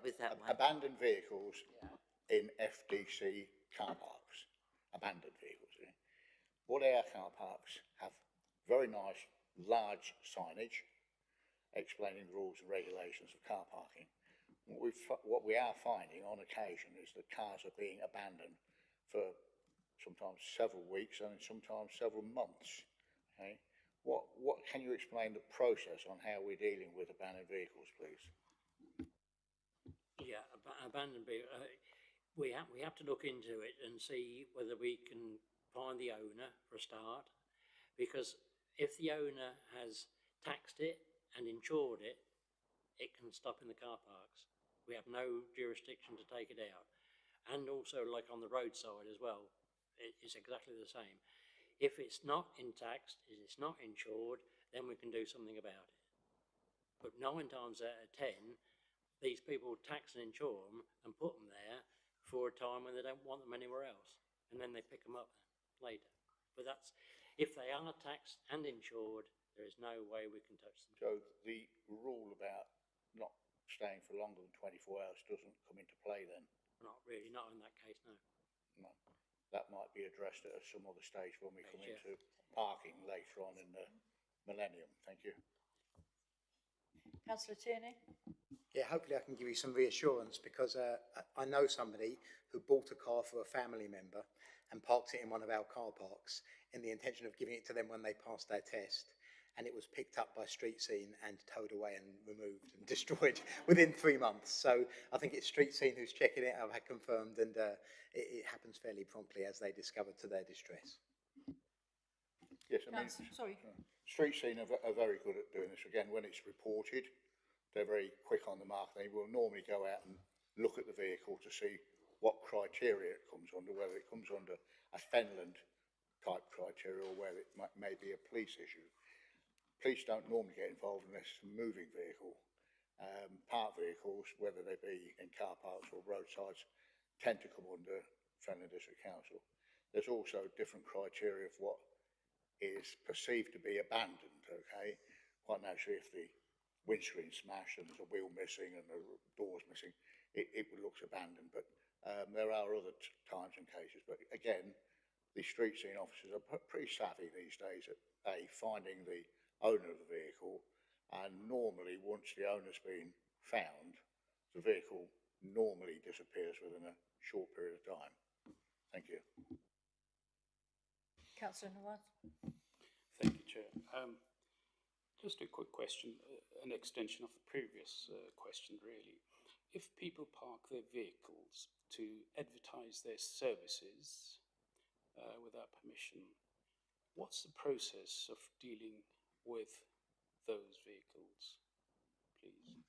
with that one. Abandoned vehicles in FDC car parks. Abandoned vehicles. Yeah. All our car parks have very nice, large signage explaining the rules and regulations of car parking. What we are finding on occasion is that cars are being abandoned for sometimes several weeks and sometimes several months. Okay? What can you explain the process on how we're dealing with abandoned vehicles, please? Yeah, abandoned vehicles. We have to look into it and see whether we can find the owner for a start, because if the owner has taxed it and insured it, it can stop in the car parks. We have no jurisdiction to take it out. And also, like on the roadside as well, it's exactly the same. If it's not taxed, it's not insured, then we can do something about it. But 9 times out of 10, these people tax and insure them and put them there for a time when they don't want them anywhere else. And then they pick them up later. But that's, if they are taxed and insured, there is no way we can touch them. So the rule about not staying for longer than 24 hours doesn't come into play then? Not really, not in that case, no. No. That might be addressed at some other stage when we come into parking later on in the millennium. Thank you. Councillor Tierney? Yeah, hopefully I can give you some reassurance, because I know somebody who bought a car for a family member and parked it in one of our car parks in the intention of giving it to them when they passed their test. And it was picked up by Street Scene and towed away and removed and destroyed within 3 months. So I think it's Street Scene who's checking it. I've had confirmed, and it happens fairly promptly as they discover to their distress. Yes, I mean, sorry. Street Scene are very good at doing this. Again, when it's reported, they're very quick on the mark. They will normally go out and look at the vehicle to see what criteria it comes under, whether it comes under a Fenland type criteria or whether it may be a police issue. Police don't normally get involved unless it's a moving vehicle. Parked vehicles, whether they be in car parks or roadsides, tend to come under Fenland District Council. There's also different criteria of what is perceived to be abandoned, okay? Quite naturally, if the windscreen's smashed and there's a wheel missing and the door's missing, it looks abandoned. But there are other times and cases. But again, the Street Scene officers are pretty savvy these days at finding the owner of the vehicle, and normally once the owner's been found, the vehicle normally disappears within a short period of time. Thank you. Councillor Nawaz? Thank you, Chair. Just a quick question, an extension of the previous question really. If people park their vehicles to advertise their services without permission, what's the process of dealing with those vehicles, please?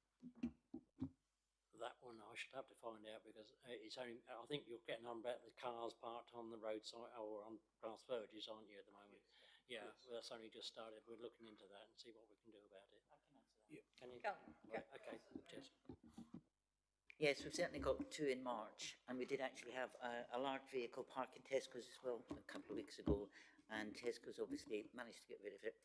That one I should have to find out, because it's only, I think you're getting on about the cars parked on the roadside or on past verges, aren't you, at the moment? Yeah, well, that's only just started. We're looking into that and see what we can do about it. I can answer that. Yeah. Can you? Right, okay, cheers. Yes, we've certainly got 2 in March, and we did actually have a large vehicle parked in Tesco's as well a couple of weeks ago, and Tesco's obviously managed to get rid of it.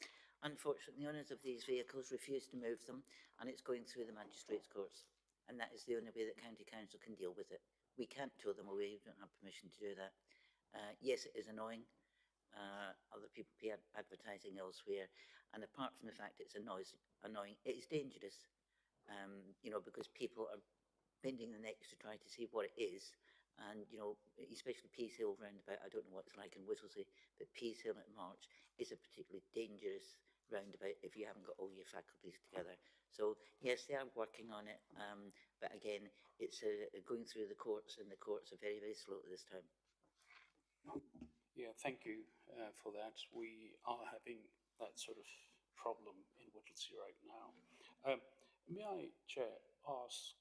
Unfortunately, the owners of these vehicles refused to move them, and it's going through the magistrates' courts, and that is the only way that County Council can deal with it. We can't tow them away, we don't have permission to do that. Yes, it is annoying. Other people pay advertising elsewhere, and apart from the fact it's annoying, it is dangerous, you know, because people are bending the necks to try to see what it is. And, you know, especially Peace Hill roundabout, I don't know what it's like in Whittlesea, but Peace Hill at March is a particularly dangerous roundabout if you haven't got all your faculties together. So, yes, they are working on it, but again, it's going through the courts, and the courts are very, very slow at this time. Yeah, thank you for that. We are having that sort of problem in Whittlesea right now. May I, Chair, ask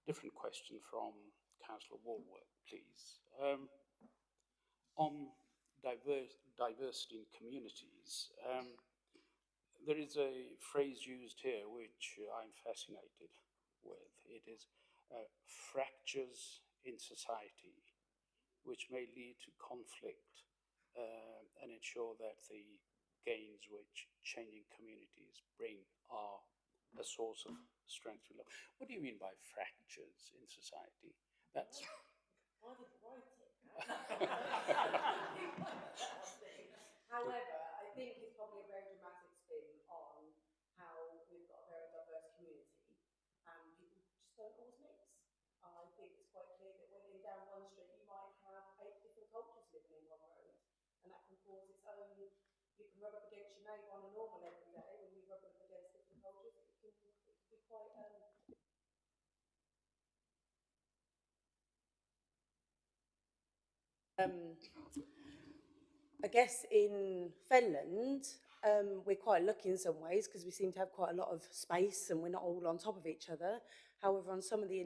different question from Councillor Walworth, please? On diversity in communities, there is a phrase used here which I'm fascinated with. It is fractures in society, which may lead to conflict and ensure that the gains which changing communities bring are a source of strength. What do you mean by fractures in society? That's... I didn't write it. However, I think it's probably a very dramatic spin on how we've got a very diverse community and people just don't always mix. I think it's quite clear that when in down one street you might have 8 different cultures living in one road, and that can cause its own. You can rub up against your neighbour on a normal every day. When you rub up against different cultures, it can be quite I guess in Fenland, we're quite lucky in some ways because we seem to have quite a lot of space and we're not all on top of each other. However, on some of the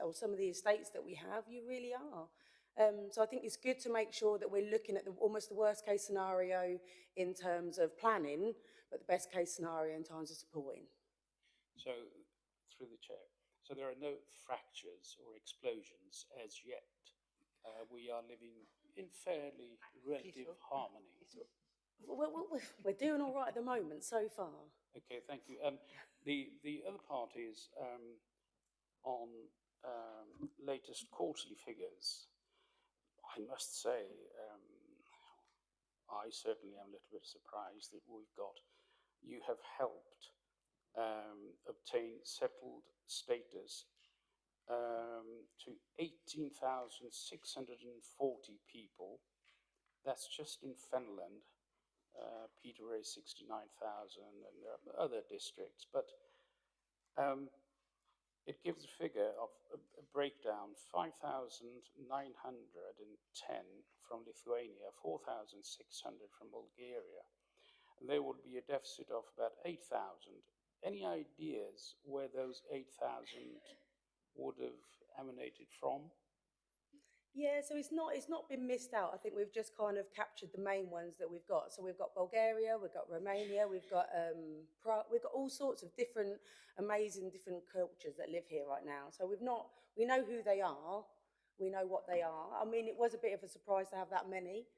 or some of the estates that we have, you really are. So I think it's good to make sure that we're looking at almost the worst case scenario in terms of planning, but the best case scenario in terms of supporting. So, through the Chair, so there are no fractures or explosions as yet. We are living in fairly relative harmony. We're doing all right at the moment so far. Okay, thank you. The other part is on latest quarterly figures. I must say, I certainly am a little bit surprised that you have helped obtain settled status to 18,640 people. That's just in Fenland. Peterborough 69,000, and there are other districts, but it gives a figure of a breakdown: 5,910 from Lithuania, 4,600 from Bulgaria. And there would be a deficit of about 8,000. Any ideas where those 8,000 would have emanated from? Yeah, so it's not been missed out. I think we've just kind of captured the main ones that we've got. So we've got Bulgaria, we've got Romania, we've got all sorts of different amazing different cultures that live here right now. So we know who they are, we know what they are. I mean, it was a bit of a surprise to have that many.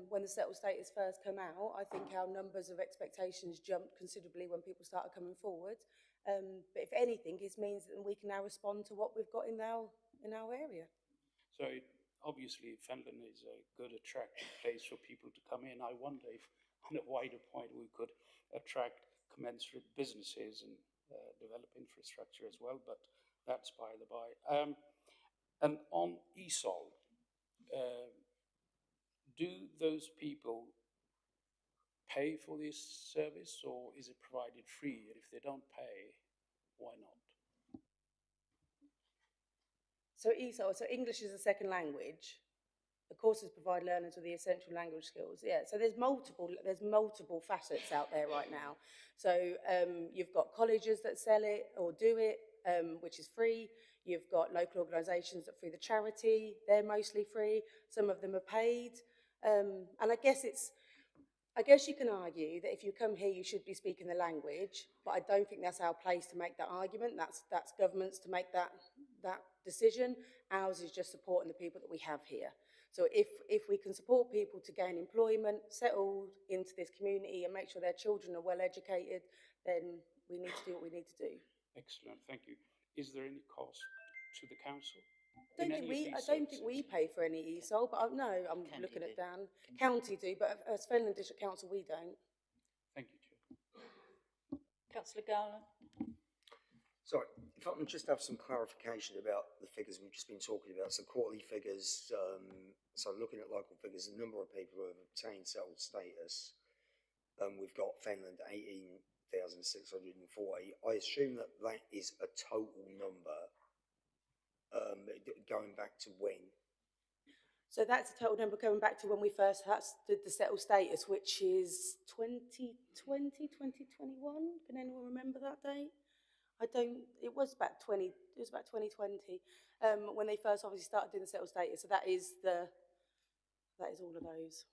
When the settled status first came out, I think our numbers of expectations jumped considerably when people started coming forward. But if anything, it means that we can now respond to what we've got in our area. So obviously Fenland is a good attractive place for people to come in. I wonder if on a wider point we could attract commensurate businesses and develop infrastructure as well, but that's by the by. And on ESOL, do those people pay for this service, or is it provided free? And if they don't pay, why not? So ESOL, so English is a second language. The courses provide learners with the essential language skills. Yeah, so there's multiple facets out there right now. So you've got colleges that sell it or do it, which is free. You've got local organisations that through the charity, they're mostly free. Some of them are paid. And I guess you can argue that if you come here, you should be speaking the language, but I don't think that's our place to make that argument. That's governments to make that decision. Ours is just supporting the people that we have here. So if we can support people to gain employment, settle into this community and make sure their children are well educated, then we need to do what we need to do. Excellent, thank you. Is there any cost to the council? I don't think we pay for any ESOL, but no, I'm County looking at do. Dan. County do, but as Fenland District Council, we don't. Thank you, Chair. Councillor Garland. Sorry, if I can just have some clarification about the figures we've just been talking about. So quarterly figures, so looking at local figures, the number of people who have obtained settled status, we've got Fenland 18,640. I assume that is a total number, going back to when? So that's a total number going back to when we first did the settled status, which is 2020, 2021. Can anyone remember that date? I don't, it was about 2020, when they first obviously started doing the settled status. So that is all of those.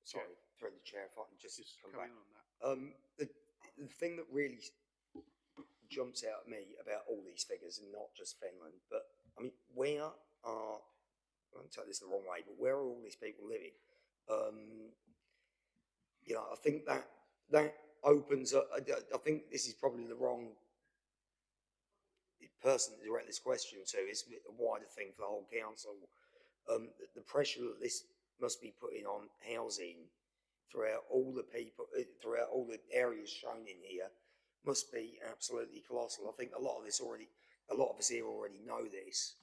Sorry, through the chair, if I can just come back. on that. The thing that really jumps out at me about all these figures, and not just Fenland, but I mean, where are, I don't take this the wrong way, but where are all these people living? You know, I think that opens up, I think this is probably the wrong person to direct this question to. It's a wider thing for the whole council. The pressure that this must be putting on housing throughout all the people, throughout all the areas shown in here, must be absolutely colossal. I think a lot of us here already know this.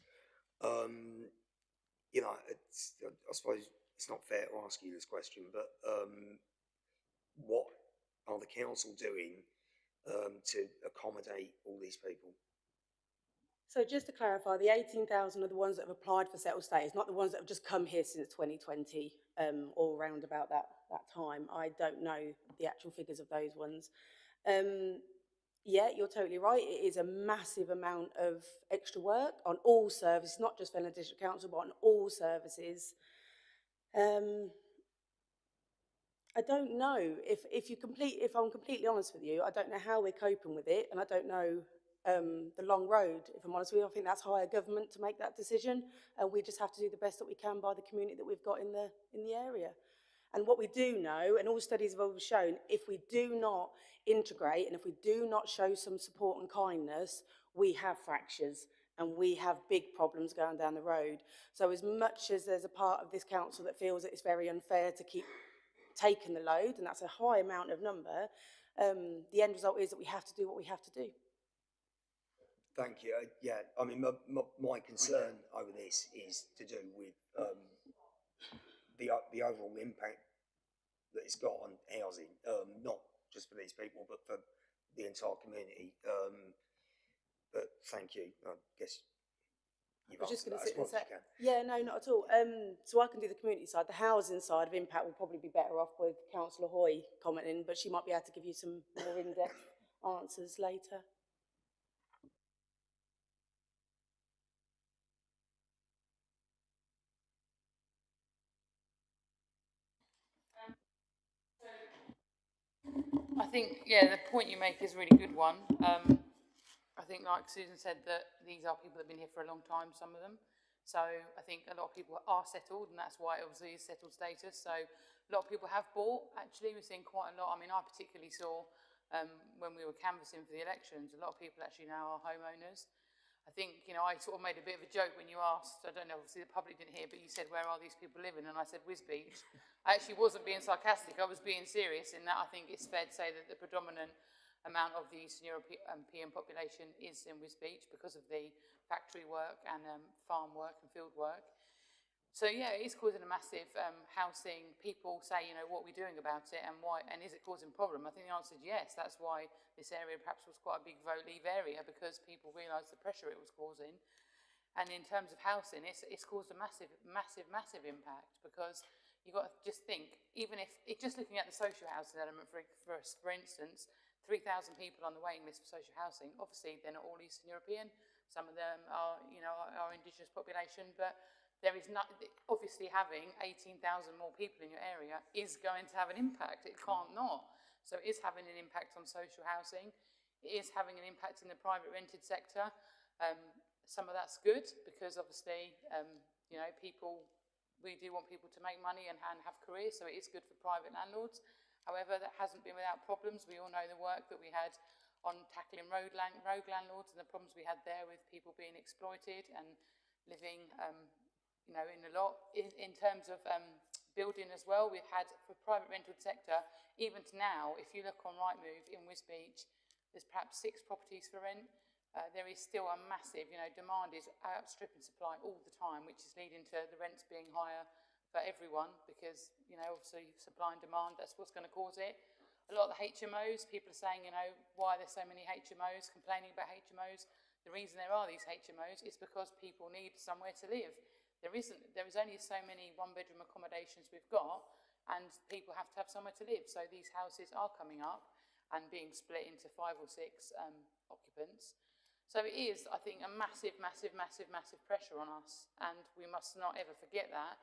You know, I suppose it's not fair to ask you this question, but what are the council doing to accommodate all these people? So just to clarify, the 18,000 are the ones that have applied for settled status, not the ones that have just come here since 2020, or around about that time. I don't know the actual figures of those ones. Yeah, you're totally right. It is a massive amount of extra work on all services, not just Fenland District Council, but on all services. I don't know if I'm completely honest with you, I don't know how we're coping with it, and I don't know the long road. If I'm honest with you, I think that's higher government to make that decision, and we just have to do the best that we can by the community that we've got in the area. And what we do know, and all studies have always shown, if we do not integrate and if we do not show some support and kindness, we have fractures and we have big problems going down the road. So as much as there's a part of this council that feels that it's very unfair to keep taking the load, and that's a high amount of number, the end result is that we have to do what we have to do. Thank you. Yeah, I mean, my concern over this is to do with the overall impact that it's got on housing, not just for these people, but for the entire community. But thank you. I guess you've answered that as much as you can. Yeah, no, not at all. So I can do the community side. The housing side of impact will probably be better off with Councillor Hoy commenting, but she might be able to give you some more in-depth answers later. I think, yeah, the point you make is a really good one. I think, like Susan said, that these are people that have been here for a long time, some of them. So I think a lot of people are settled, and that's why it obviously is settled status. So a lot of people have bought, actually. We've seen quite a lot. I mean, I particularly saw when we were canvassing for the elections, a lot of people actually now are homeowners. I think, you know, I sort of made a bit of a joke when you asked, I don't know, obviously the public didn't hear, but you said, where are these people living? And I said, Wisbeach. I actually wasn't being sarcastic, I was being serious in that I think it's fair to say that the predominant amount of the Eastern European population is in Wisbeach because of the factory work and farm work and field work. So yeah, it is causing a massive housing. People say, you know, what are we doing about it and why, and is it causing a problem? I think the answer is yes. That's why this area perhaps was quite a big vote leave area, because people realised the pressure it was causing. And in terms of housing, it's caused a massive impact, because you've got to just think, even if, just looking at the social housing element, for instance, 3,000 people on the waiting list for social housing. Obviously, they're not all Eastern European. Some of them are, you know, are indigenous population, but there is not, obviously having 18,000 more people in your area is going to have an impact. It can't not. So it is having an impact on social housing. It is having an impact in the private rented sector. Some of that's good, because obviously, you know, we do want people to make money and have careers, so it is good for private landlords. However, that hasn't been without problems. We all know the work that we had on tackling rogue landlords and the problems we had there with people being exploited and living, you know, in a lot. In terms of building as well, we've had, for private rental sector, even to now, if you look on Rightmove in Wisbeach, there's perhaps 6 properties for rent. There is still a massive, you know, demand is outstripping supply all the time, which is leading to the rents being higher for everyone, because, you know, obviously supply and demand, that's what's going to cause it. A lot of the HMOs, people are saying, you know, why are there so many HMOs, complaining about HMOs. The reason there are these HMOs is because people need somewhere to live. There is only so many one-bedroom accommodations we've got, and people have to have somewhere to live. So these houses are coming up and being split into 5 or 6 occupants. So it is, I think, a massive, massive, massive, massive pressure on us, and we must not ever forget that.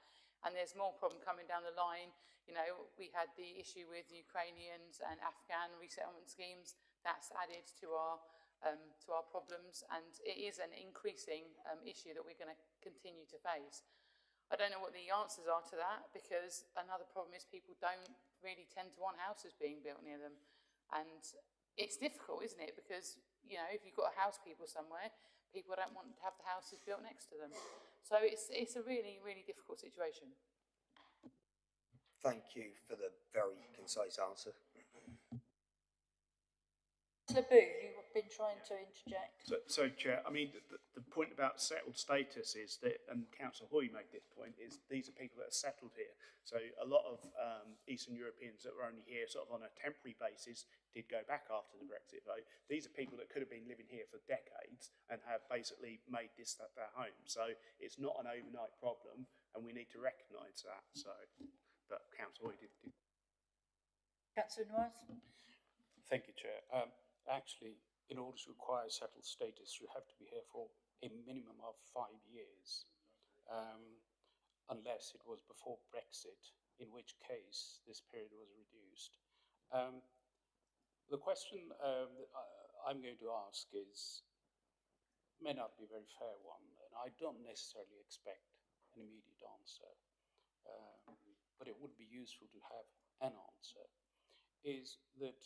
And there's more problem coming down the line. You know, we had the issue with Ukrainians and Afghan resettlement schemes. That's added to our problems, and it is an increasing issue that we're going to continue to face. I don't know what the answers are to that, because another problem is people don't really tend to want houses being built near them. And it's difficult, isn't it? Because, you know, if you've got a house people somewhere, people don't want to have the houses built next to them. So it's a really, really difficult situation. Thank you for the very concise answer. Councillor Booth, you've been trying to interject. So Chair, I mean, the point about settled status is that, and Councillor Hoy made this point, is these are people that are settled here. So a lot of Eastern Europeans that were only here sort of on a temporary basis did go back after the Brexit vote. These are people that could have been living here for decades and have basically made this their home. So it's not an overnight problem, and we need to recognise that. So, but Councillor Hoy did. Councillor Noyes? Thank you, Chair. Actually, in order to acquire settled status, you have to be here for a minimum of 5 years, unless it was before Brexit, in which case this period was reduced. The question that I'm going to ask may not be a very fair one, and I don't necessarily expect an immediate answer, but it would be useful to have an answer, is that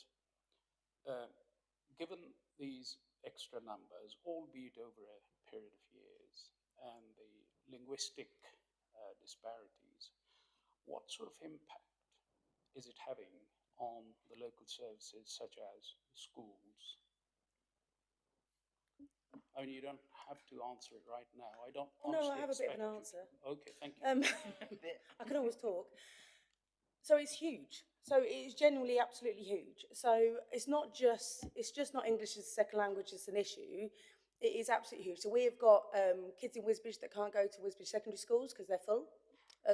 given these extra numbers, albeit over a period of years, and the linguistic disparities, what sort of impact is it having on the local services such as schools? I mean, you don't have to answer it right now. I don't honestly No, I have a bit of an expect answer. Okay, thank you. I can always talk. So it's huge. So it is genuinely absolutely huge. So it's just not English as a second language as an issue. It is absolutely huge. So we've got kids in Wisbech that can't go to Wisbech secondary schools because they're full.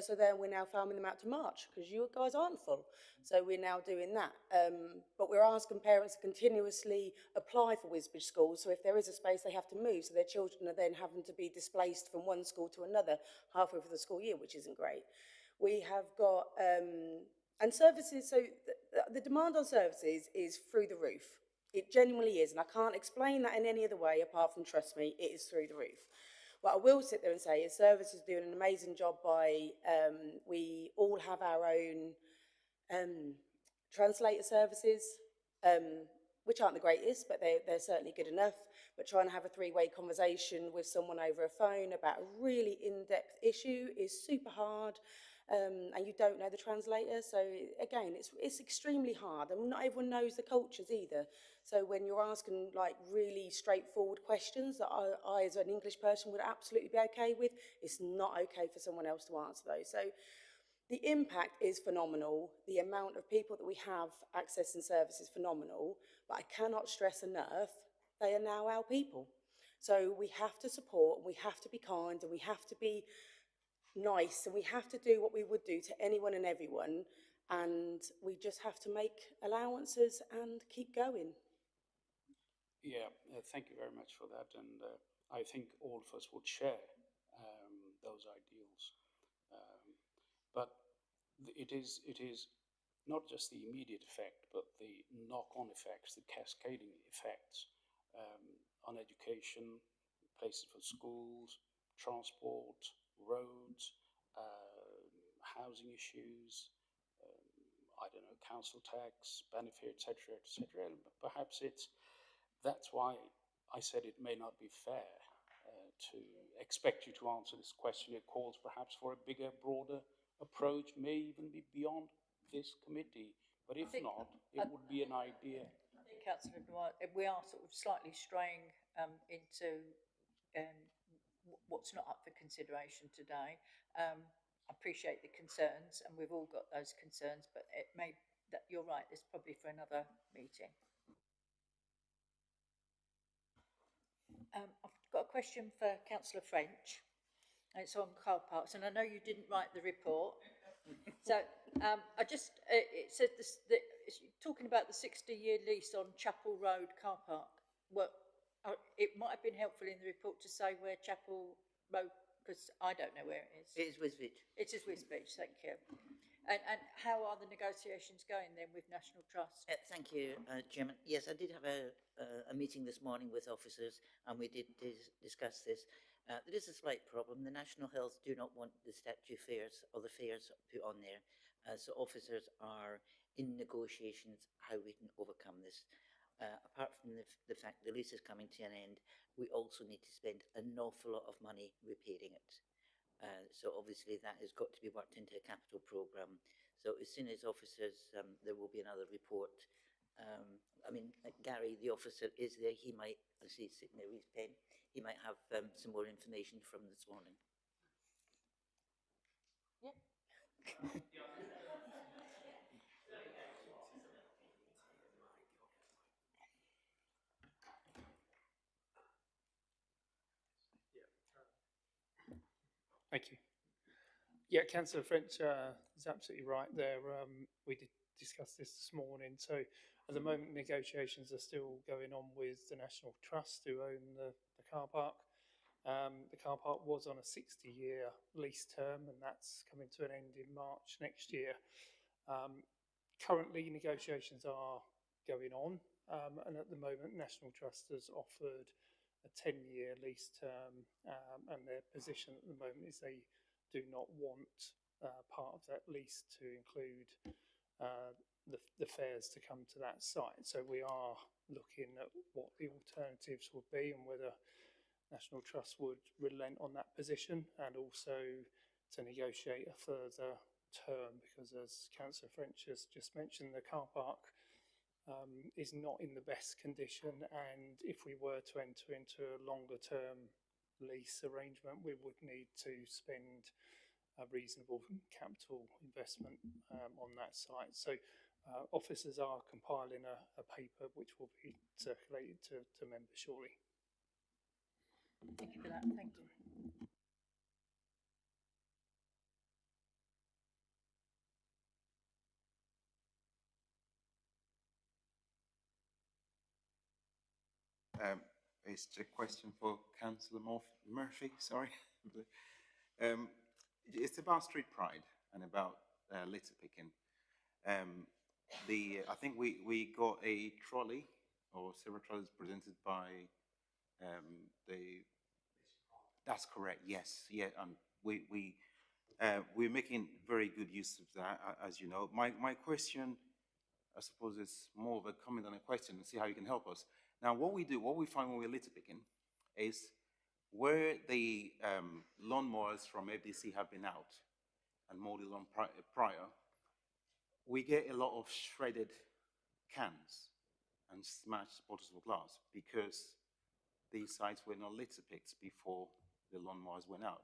So then we're now farming them out to March because you guys aren't full. So we're now doing that. But we're asking parents to continuously apply for Wisbech schools. So if there is a space, they have to move. So their children are then having to be displaced from one school to another halfway through the school year, which isn't great. We have got, and services, so the demand on services is through the roof. It genuinely is, and I can't explain that in any other way apart from, trust me, it is through the roof. What I will sit there and say is services doing an amazing job by, we all have our own translator services, which aren't the greatest, but they're certainly good enough. But trying to have a three-way conversation with someone over a phone about a really in-depth issue is super hard. And you don't know the translator, so again, it's extremely hard, and not everyone knows the cultures either. So when you're asking like really straightforward questions that I as an English person would absolutely be okay with, it's not okay for someone else to answer those. So the impact is phenomenal. The amount of people that we have accessing service is phenomenal, but I cannot stress enough, they are now our people. So we have to support, we have to be kind, and we have to be nice, and we have to do what we would do to anyone and everyone, and we just have to make allowances and keep going. Yeah, thank you very much for that, and I think all of us would share those ideals. But it is not just the immediate effect, but the knock-on effects, the cascading effects on education, places for schools, transport, roads, housing issues, I don't know, council tax, benefit, etc., etc. Perhaps that's why I said it may not be fair to expect you to answer this question. It calls perhaps for a bigger, broader approach, may even be beyond this committee. But if not, it would be an idea. I think, Councillor Dwight, we are sort of slightly straying into what's not up for consideration today. I appreciate the concerns, and we've all got those concerns, but it may, that you're right, it's probably for another meeting. I've got a question for Councillor French. and it's on car parks, and I know you didn't write the report. So I just, it said this, it's talking about the 60-year lease on Chapel Road car park. Well, it might have been helpful in the report to say where Chapel Road, because I don't know where it is. It is Wisbech. It is Wisbech, thank you. And how are the negotiations going then with National Trust? Thank you, Chairman. Yes, I did have a meeting this morning with officers, and we did discuss this. There is a slight problem. The National Health do not want the statue fares or the fares put on there. So officers are in negotiations how we can overcome this. Apart from the fact the lease is coming to an end, we also need to spend an awful lot of money repairing it. So obviously that has got to be worked into a capital programme. So as soon as officers, there will be another report. I mean, Gary, the officer, is there. He might, I see he's sitting there with his pen, he might have some more information from this morning. Yeah. Thank you. Yeah, Councillor French is absolutely right there. We did discuss this morning. So at the moment, negotiations are still going on with the National Trust who own the car park. The car park was on a 60-year lease term, and that's coming to an end in March next year. Currently, negotiations are going on, and at the moment, National Trust has offered a 10-year lease term, and their position at the moment is they do not want part of that lease to include the fares to come to that site. So we are looking at what the alternatives would be and whether National Trust would relent on that position, and also to negotiate a further term, because as Councillor French has just mentioned, the car park is not in the best condition, and if we were to enter into a longer term lease arrangement, we would need to spend a reasonable capital investment on that site. So officers are compiling a paper which will be circulated to members shortly. Thank you for that. Thank you. It's a question for Councillor Murphy, sorry. It's about street pride and about litter picking. I think we got a trolley, or several trolleys presented by that's correct, yes, yeah, and we're making very good use of that, as you know. My question, I suppose, is more of a comment than a question, and see how you can help us. Now, what we find when we're litter picking is where the lawnmowers from FDC have been out and mowed the lawn prior, we get a lot of shredded cans and smashed bottles of glass because these sites were not litter picked before the lawnmowers went out.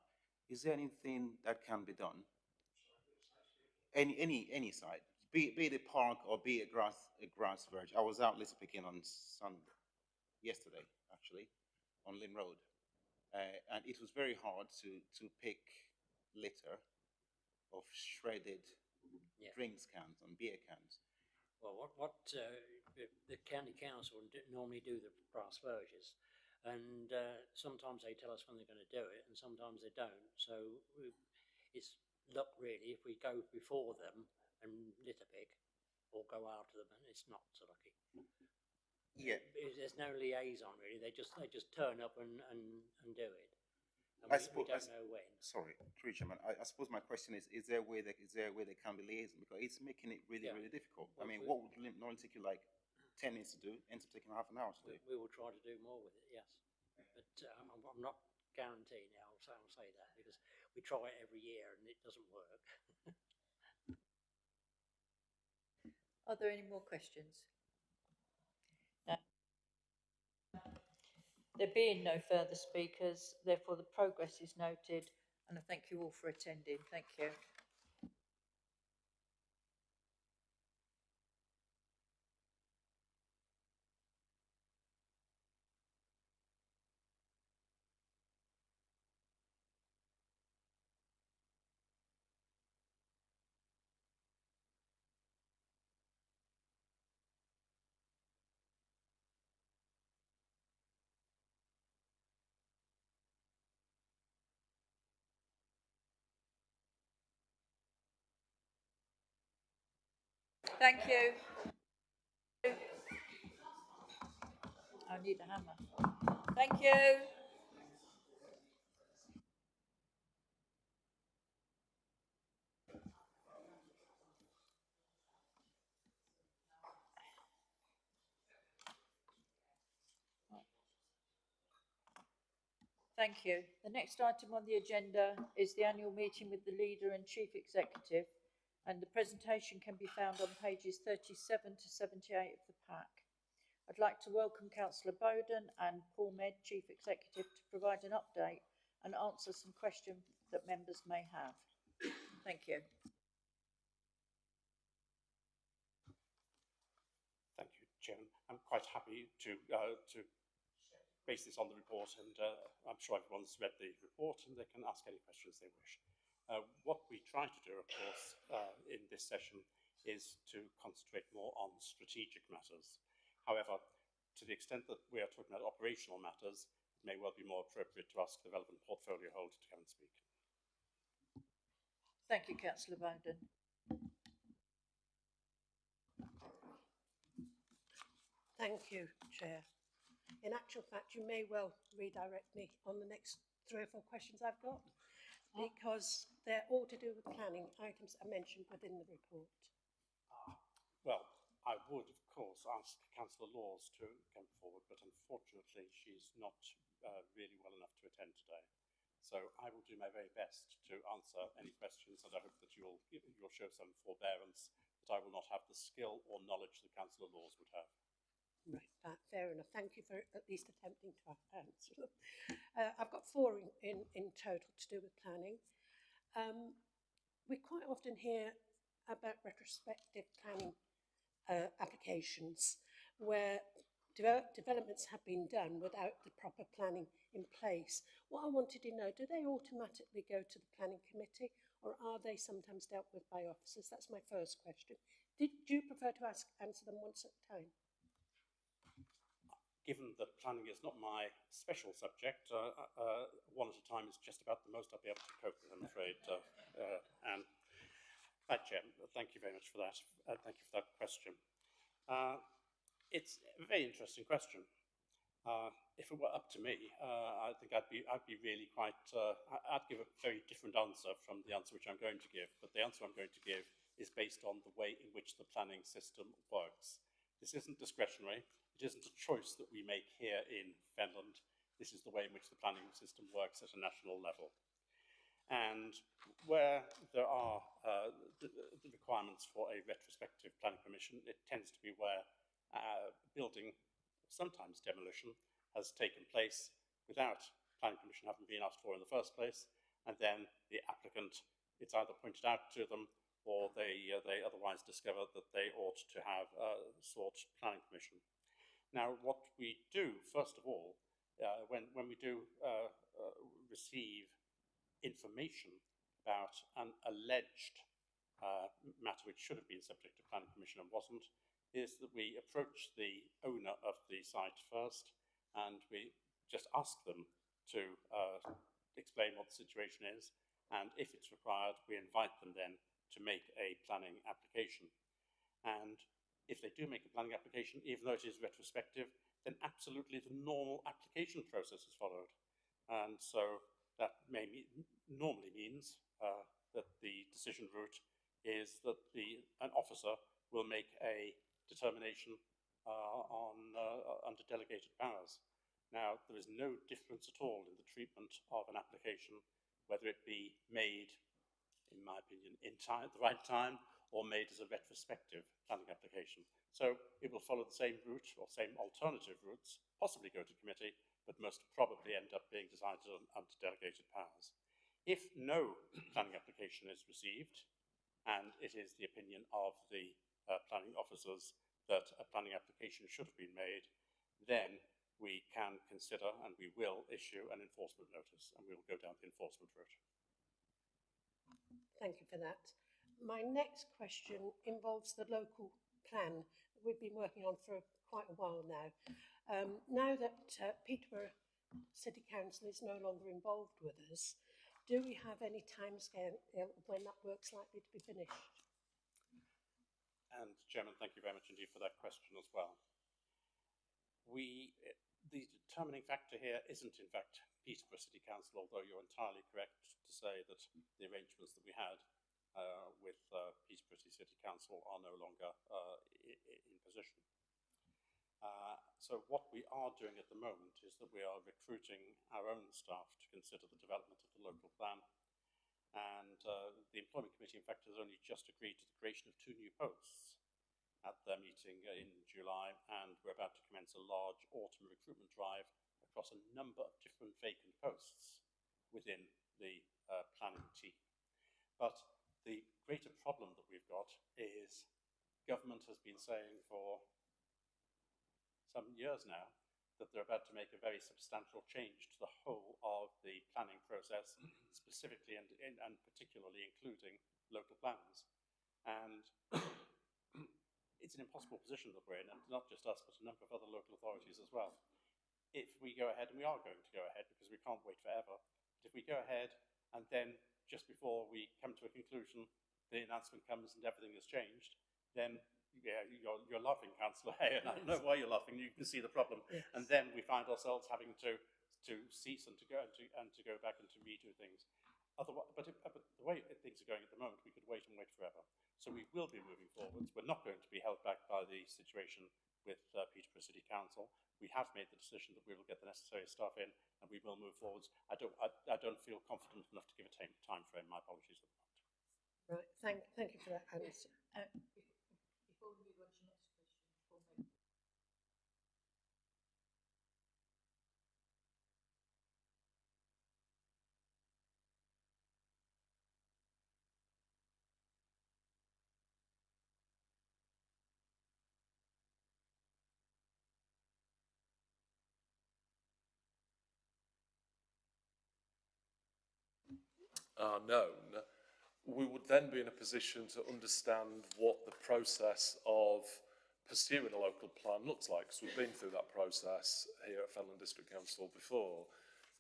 Is there anything that can be done? Any site, be it a park or be it a grass verge. I was out litter picking on yesterday, actually, on Lynn Road, and it was very hard to pick litter of shredded drinks cans and beer cans. Well, what the county council normally do the grass verges, and sometimes they tell us when they're going to do it, and sometimes they don't. So it's luck, really, if we go before them and litter pick, or go after them, and it's not so lucky. Yeah. There's no liaison, really. They just turn up and do it. And we don't know when. Sorry, Chairman. I suppose my question is there a way they can be liaison? Because it's making it really difficult. Well, I mean, what would normally take you like 10 minutes to do, ends up taking half an hour to do? We will try to do more with it, yes. But I'm not guaranteeing it, I'll say that, because we try it every year and it doesn't work. Are there any more questions? No. There being no further speakers, therefore the progress is noted, and I thank you all for attending. Thank you. Thank you. I need a hammer. Thank you. Thank you. The next item on the agenda is the annual meeting with the leader and chief executive, and the presentation can be found on pages 37 to 78 of the pack. I'd like to welcome Councillor Bowden and Paul Mead, chief executive, to provide an update and answer some questions that members may have. Thank you. Thank you, Chairman. I'm quite happy to base this on the report, and I'm sure everyone's read the report and they can ask any questions they wish. What we try to do, of course, in this session is to concentrate more on strategic matters. However, to the extent that we are talking about operational matters, it may well be more appropriate to ask the relevant portfolio holder to come and speak. Thank you, Councillor Bowden. Thank you, Chair. In actual fact, you may well redirect me on the next 3 or 4 questions I've got, because they're all to do with planning items that are mentioned within the report. Well, I would, of course, ask Councillor Laws to come forward, but unfortunately she's not really well enough to attend today. So I will do my very best to answer any questions, and I hope that you'll show some forbearance that I will not have the skill or knowledge that Councillor Laws would have. Right, fair enough. Thank you for at least attempting to answer them. I've got 4 in total to do with planning. We quite often hear about retrospective planning applications where developments have been done without the proper planning in place. What I wanted to know, do they automatically go to the planning committee, or are they sometimes dealt with by officers? That's my first question. Do you prefer to answer them once at a time? Given that planning is not my special subject, one at a time is just about the most I'll be able to cope with, I'm afraid. And right, Chair, thank you very much for that. Thank you for that question. It's a very interesting question. If it were up to me, I think I'd be really quite. I'd give a very different answer from the answer which I'm going to give. But the answer I'm going to give is based on the way in which the planning system works. This isn't discretionary. It isn't a choice that we make here in Fenland. This is the way in which the planning system works at a national level. And where there are the requirements for a retrospective planning permission, it tends to be where building, sometimes demolition, has taken place without planning permission having been asked for in the first place, and then the applicant, it's either pointed out to them or they otherwise discover that they ought to have sought planning permission. Now, what we do, first of all, when we do receive information about an alleged matter which should have been subject to planning permission and wasn't, is that we approach the owner of the site first, and we just ask them to explain what the situation is, and if it's required, we invite them then to make a planning application. And if they do make a planning application, even though it is retrospective, then absolutely the normal application process is followed. And so that normally means that the decision route is that an officer will make a determination under delegated powers. Now, there is no difference at all in the treatment of an application, whether it be made, in my opinion, at the right time, or made as a retrospective planning application. So it will follow the same route or same alternative routes, possibly go to committee, but most probably end up being decided on under delegated powers. If no planning application is received, and it is the opinion of the planning officers that a planning application should have been made, then we can consider and we will issue an enforcement notice, and we will go down the enforcement route. Thank you for that. My next question involves the local plan that we've been working on for quite a while now. Now that Peterborough City Council is no longer involved with us, do we have any timescale when that work's likely to be finished? And Chairman, thank you very much indeed for that question as well. The determining factor here isn't in fact Peterborough City Council, although you're entirely correct to say that the arrangements that we had with Peterborough City Council are no longer in position. So what we are doing at the moment is that we are recruiting our own staff to consider the development of the local plan. And the Employment Committee, in fact, has only just agreed to the creation of 2 new posts at their meeting in July, and we're about to commence a large autumn recruitment drive across a number of different vacant posts within the planning team. But the greater problem that we've got is government has been saying for some years now that they're about to make a very substantial change to the whole of the planning process, specifically and particularly including local plans. And it's an impossible position that we're in, and not just us, but a number of other local authorities as well. If we go ahead, and we are going to go ahead because we can't wait forever, but if we go ahead and then just before we come to a conclusion, the announcement comes and everything has changed, then yeah, you're laughing, Councillor Hay, and I don't know why you're laughing. You can see the problem. Yes. And then we find ourselves having to cease and to go back and to redo things. Otherwise, but the way things are going at the moment, we could wait and wait forever. So we will be moving forwards. We're not going to be held back by the situation with Peterborough City Council. We have made the decision that we will get the necessary staff in, and we will move forwards. I don't feel confident enough to give a time frame. My apologies at the moment. Right. Thank you for that answer. Before we move on to the next question, are known, we would then be in a position to understand what the process of pursuing a local plan looks like, because we've been through that process here at Fenland District Council before.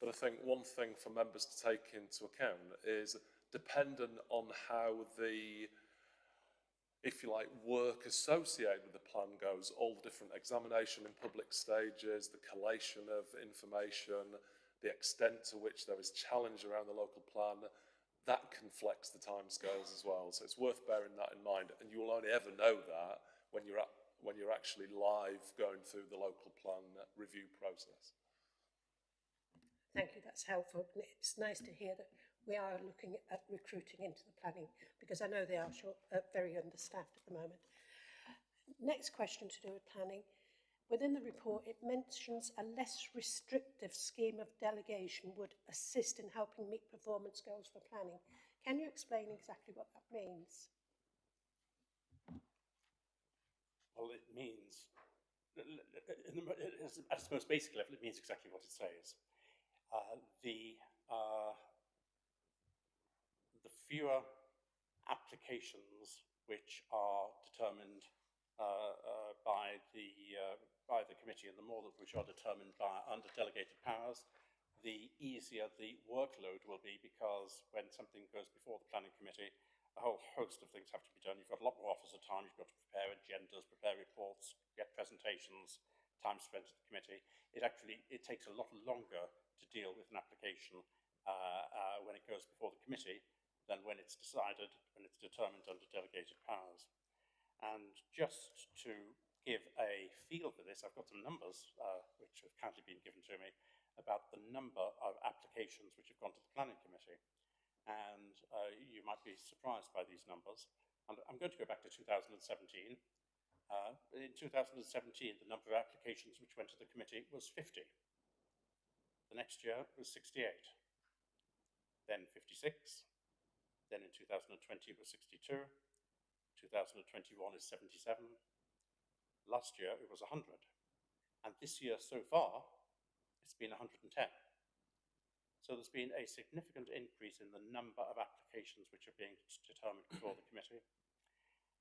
But I think one thing for members to take into account is, dependent on how the, if you like, work associated with the plan goes, all the different examination in public stages, the collation of information, the extent to which there is challenge around the local plan, that can flex the timescales as well. So it's worth bearing that in mind, and you will only ever know that when you're actually live going through the local plan review process. Thank you, that's helpful. It's nice to hear that we are looking at recruiting into the planning, because I know they are very understaffed at the moment. Next question to do with planning. Within the report, it mentions a less restrictive scheme of delegation would assist in helping meet performance goals for planning. Can you explain exactly what that means? Well, it means, at its most basic level, it means exactly what it says. The fewer applications which are determined by the committee, and the more which are determined under delegated powers, the easier the workload will be, because when something goes before the planning committee, a whole host of things have to be done. You've got a lot more officer time, you've got to prepare agendas, prepare reports, get presentations, time spent at the committee. It takes a lot longer to deal with an application when it goes before the committee than when it's decided, when it's determined under delegated powers. And just to give a feel for this, I've got some numbers which have kindly been given to me about the number of applications which have gone to the planning committee. And you might be surprised by these numbers. And I'm going to go back to 2017. In 2017, the number of applications which went to the committee was 50. The next year was 68. Then 56. Then in 2020 it was 62. 2021 is 77. Last year it was 100. And this year so far, it's been 110. So there's been a significant increase in the number of applications which are being determined before the committee.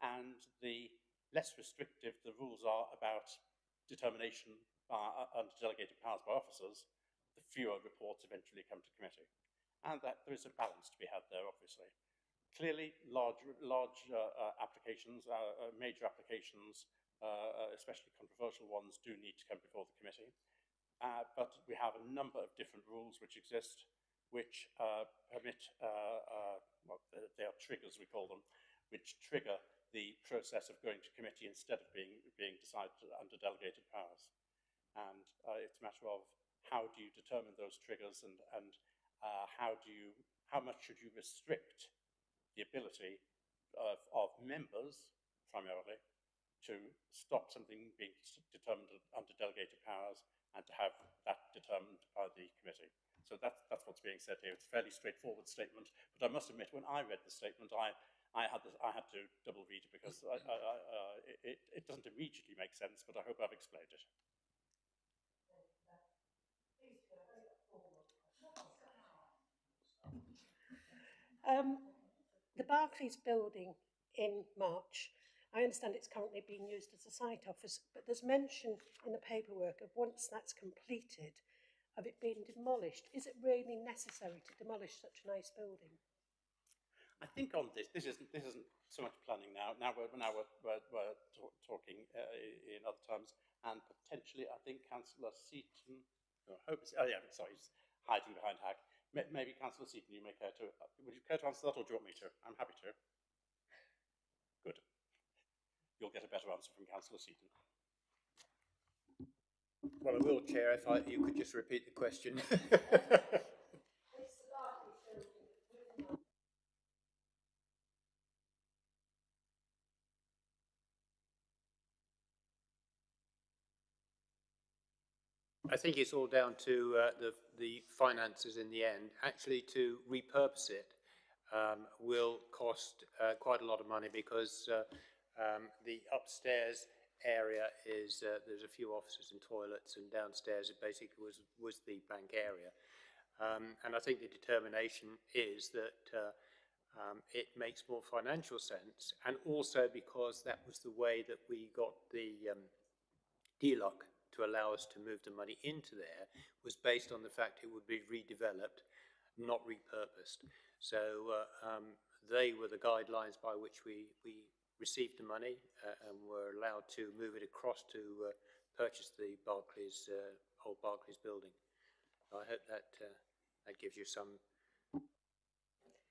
And the less restrictive the rules are about determination under delegated powers by officers, the fewer reports eventually come to committee. And that there is a balance to be had there, obviously. clearly, large applications, major applications, especially controversial ones, do need to come before the committee. But we have a number of different rules which exist, which permit, well, they are triggers, we call them, which trigger the process of going to committee instead of being decided under delegated powers. And it's a matter of how do you determine those triggers, and how much should you restrict the ability of members, primarily, to stop something being determined under delegated powers and to have that determined by the committee. So that's what's being said here. It's a fairly straightforward statement, but I must admit, when I read the statement, I had to double read it because it doesn't immediately make sense, but I hope I've explained it. The Barclays building in March, I understand it's currently being used as a site office, but there's mention in the paperwork of once that's completed, of it being demolished. Is it really necessary to demolish such a nice building? I think on this isn't so much planning now. Now we're talking in other terms, and potentially I think Councillor Seaton. He's hiding behind Hack. Maybe Councillor Seaton, you may care to. Would you care to answer that, or do you want me to? I'm happy to. Good. You'll get a better answer from Councillor Seaton. Well, I will, Chair, if you could just repeat the question. I think it's all down to the finances in the end. Actually, to repurpose it will cost quite a lot of money, because the upstairs area is there's a few offices and toilets, and downstairs it basically was the bank area. And I think the determination is that it makes more financial sense, and also because that was the way that we got the DLUC to allow us to move the money into there, was based on the fact it would be redeveloped, not repurposed. So they were the guidelines by which we received the money and were allowed to move it across to purchase the Barclays, old Barclays building. I hope that that gives you some.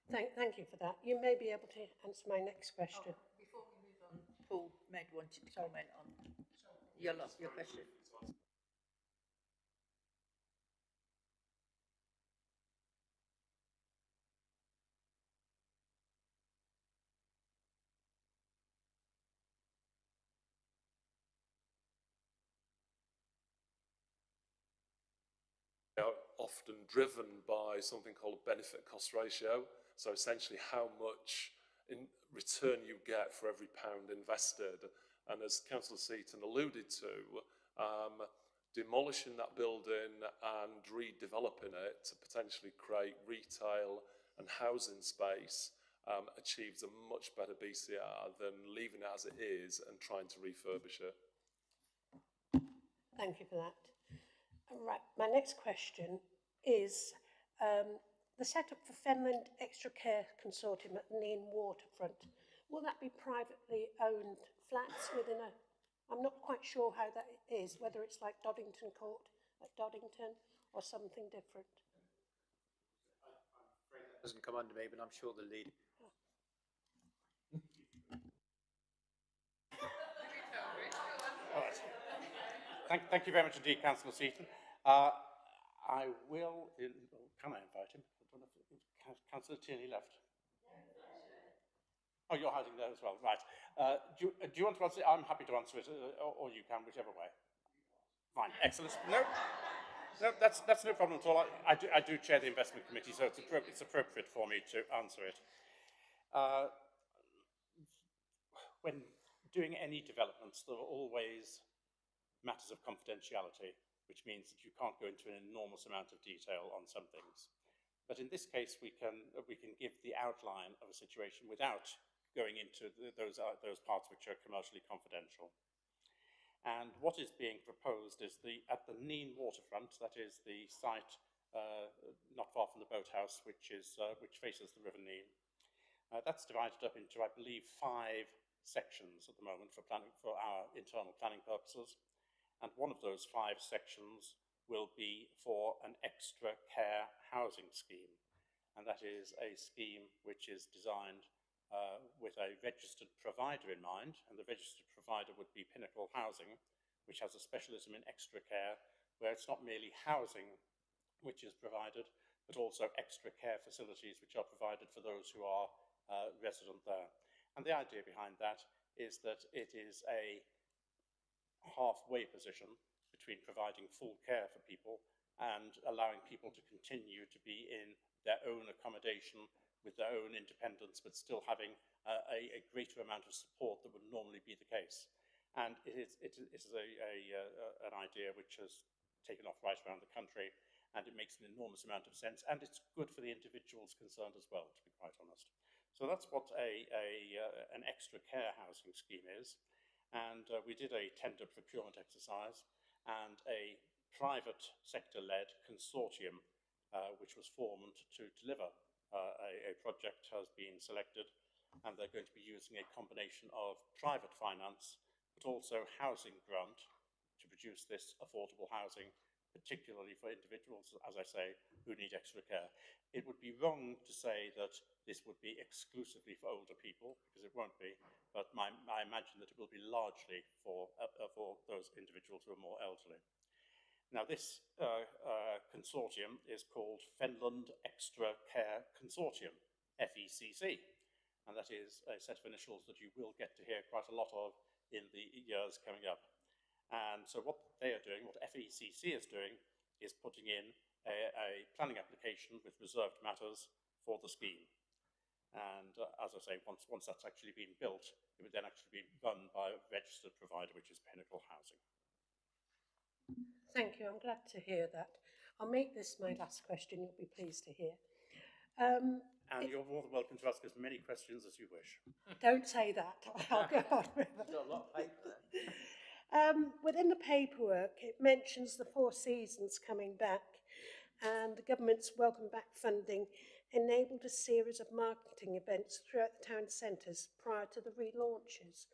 Thank you for that. You may be able to answer my next question. Before we move on, Paul Med wanted to comment on your question. Are often driven by something called a benefit cost ratio. So essentially how much in return you get for every pound invested. And as Councillor Seaton alluded to, demolishing that building and redeveloping it to potentially create retail and housing space achieves a much better BCR than leaving it as it is and trying to refurbish it. Thank you for that. Right, my next question is the setup for Fenland Extra Care Consortium at Neen Waterfront. Will that be privately owned flats within a... I'm not quite sure how that is, whether it's like Doddington Court at Doddington or something different. That doesn't come under me, but I'm sure the lead. All right. Thank you very much indeed, Councillor Seaton. I will, can I invite him? Councillor Tierney left. Oh, you're hiding there as well, right. Do you want to answer it? I'm happy to answer it, or you can, whichever way. Fine, excellent. No, that's no problem at all. I do chair the investment committee, so it's appropriate for me to answer it. When doing any developments, there are always matters of confidentiality, which means that you can't go into an enormous amount of detail on some things. But in this case, we can give the outline of a situation without going into those parts which are commercially confidential. And what is being proposed is at the Neen waterfront, that is the site not far from the boathouse, which faces the River Neen. That's divided up into, I believe, 5 sections at the moment for planning, for our internal planning purposes. And one of those 5 sections will be for an extra care housing scheme. And that is a scheme which is designed with a registered provider in mind. And the registered provider would be Pinnacle Housing, which has a specialism in extra care, where it's not merely housing which is provided, but also extra care facilities which are provided for those who are resident there. And the idea behind that is that it is a halfway position between providing full care for people and allowing people to continue to be in their own accommodation with their own independence, but still having a greater amount of support that would normally be the case. And it is an idea which has taken off right around the country, and it makes an enormous amount of sense, and it's good for the individuals concerned as well, to be quite honest. So that's what an extra care housing scheme is. And we did a tender procurement exercise, and a private sector-led consortium which was formed to deliver a project has been selected, and they're going to be using a combination of private finance but also housing grant to produce this affordable housing, particularly for individuals, as I say, who need extra care. It would be wrong to say that this would be exclusively for older people, because it won't be, but I imagine that it will be largely for those individuals who are more elderly. Now, this consortium is called Fenland Extra Care Consortium, FECC, and that is a set of initials that you will get to hear quite a lot of in the years coming up. And so what they are doing, what FECC is doing, is putting in a planning application with reserved matters for the scheme. And as I say, once that's actually been built, it would then actually be run by a registered provider, which is Pinnacle Housing. Thank you. I'm glad to hear that. I'll make this my last question. You'll be pleased to hear. And you're more than welcome to ask as many questions as you wish. Don't say that. I'll go on. You've got a lot of paper. Within the paperwork, it mentions the Four Seasons coming back, and the government's Welcome Back funding enabled a series of marketing events throughout the town centres prior to the relaunches.